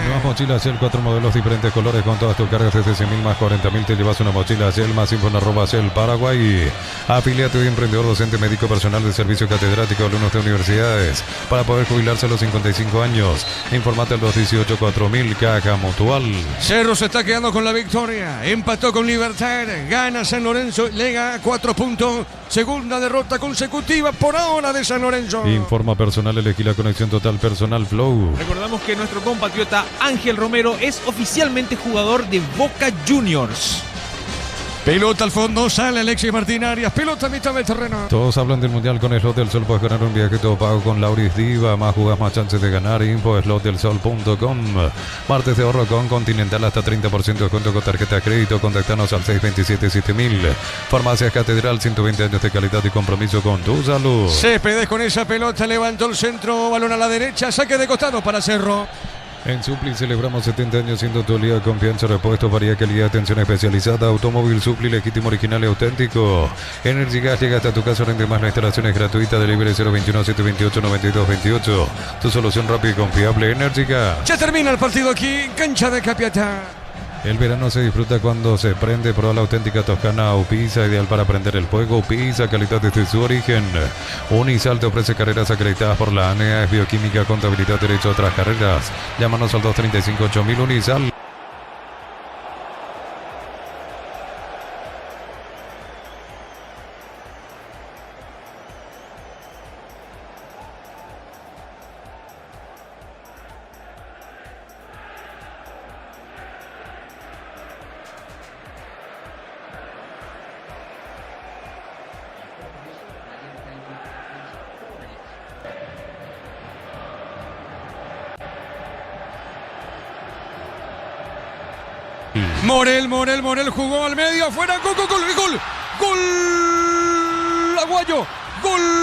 Nuevas mochilas Shell, 4 modelos, diferentes colores con todas tus cargas desde 100.000 más 40.000. Te llevas una mochila Shell, más info en @Shell Paraguay. Afiliate hoy, emprendedor, docente, médico, personal de servicio, catedrático, alumnos de universidades. Para poder jubilarse a los 55 años. Informate al 218-4000, Caja Mutual. Cerro se está quedando con la victoria. Empató con Libertad. Gana San Lorenzo. Llega a 4 puntos. Segunda derrota consecutiva por ahora de San Lorenzo. Informa personal, elegí la conexión total personal Flow. Recordamos que nuestro compatriota Ángel Romero es oficialmente jugador de Boca Juniors. Pelota al fondo, sale Alexis Martín Arias, pelota a mitad del terreno. Todos hablan del Mundial con Slot del Sol. Puedes ganar un viaje todo pago con Lauris Diva. Más jugas, más chances de ganar. Info slotdelsol.com. Martes de ahorro con Continental, hasta 30% de descuento con tarjeta de crédito. Contactanos al 627-7000. Farmacias Catedral, 120 años de calidad y compromiso con tu salud. Céspedes con esa pelota, levantó el centro, balón a la derecha, saque de costado para Cerro. En Supli celebramos 70 años siendo tu liga de confianza, repuesto, variedad, calidad, atención especializada. Automóvil Supli, legítimo, original y auténtico. Energy Gas llega hasta tu casa, rinde más, la instalación es gratuita. Delivery 021-728-9228. Tu solución rápida y confiable, Energy Gas. Ya termina el partido aquí, cancha de Capiatá. El verano se disfruta cuando se prende. Prueba la auténtica Toscana Upisa, ideal para prender el fuego. Upisa, calidad desde su origen. Unisal te ofrece carreras acreditadas por la ANEA, es bioquímica, contabilidad, derecho a otras carreras. Llámanos al 235-8000 Unisal. Morel jugó al medio, afuera, gol, Aguayo, gol.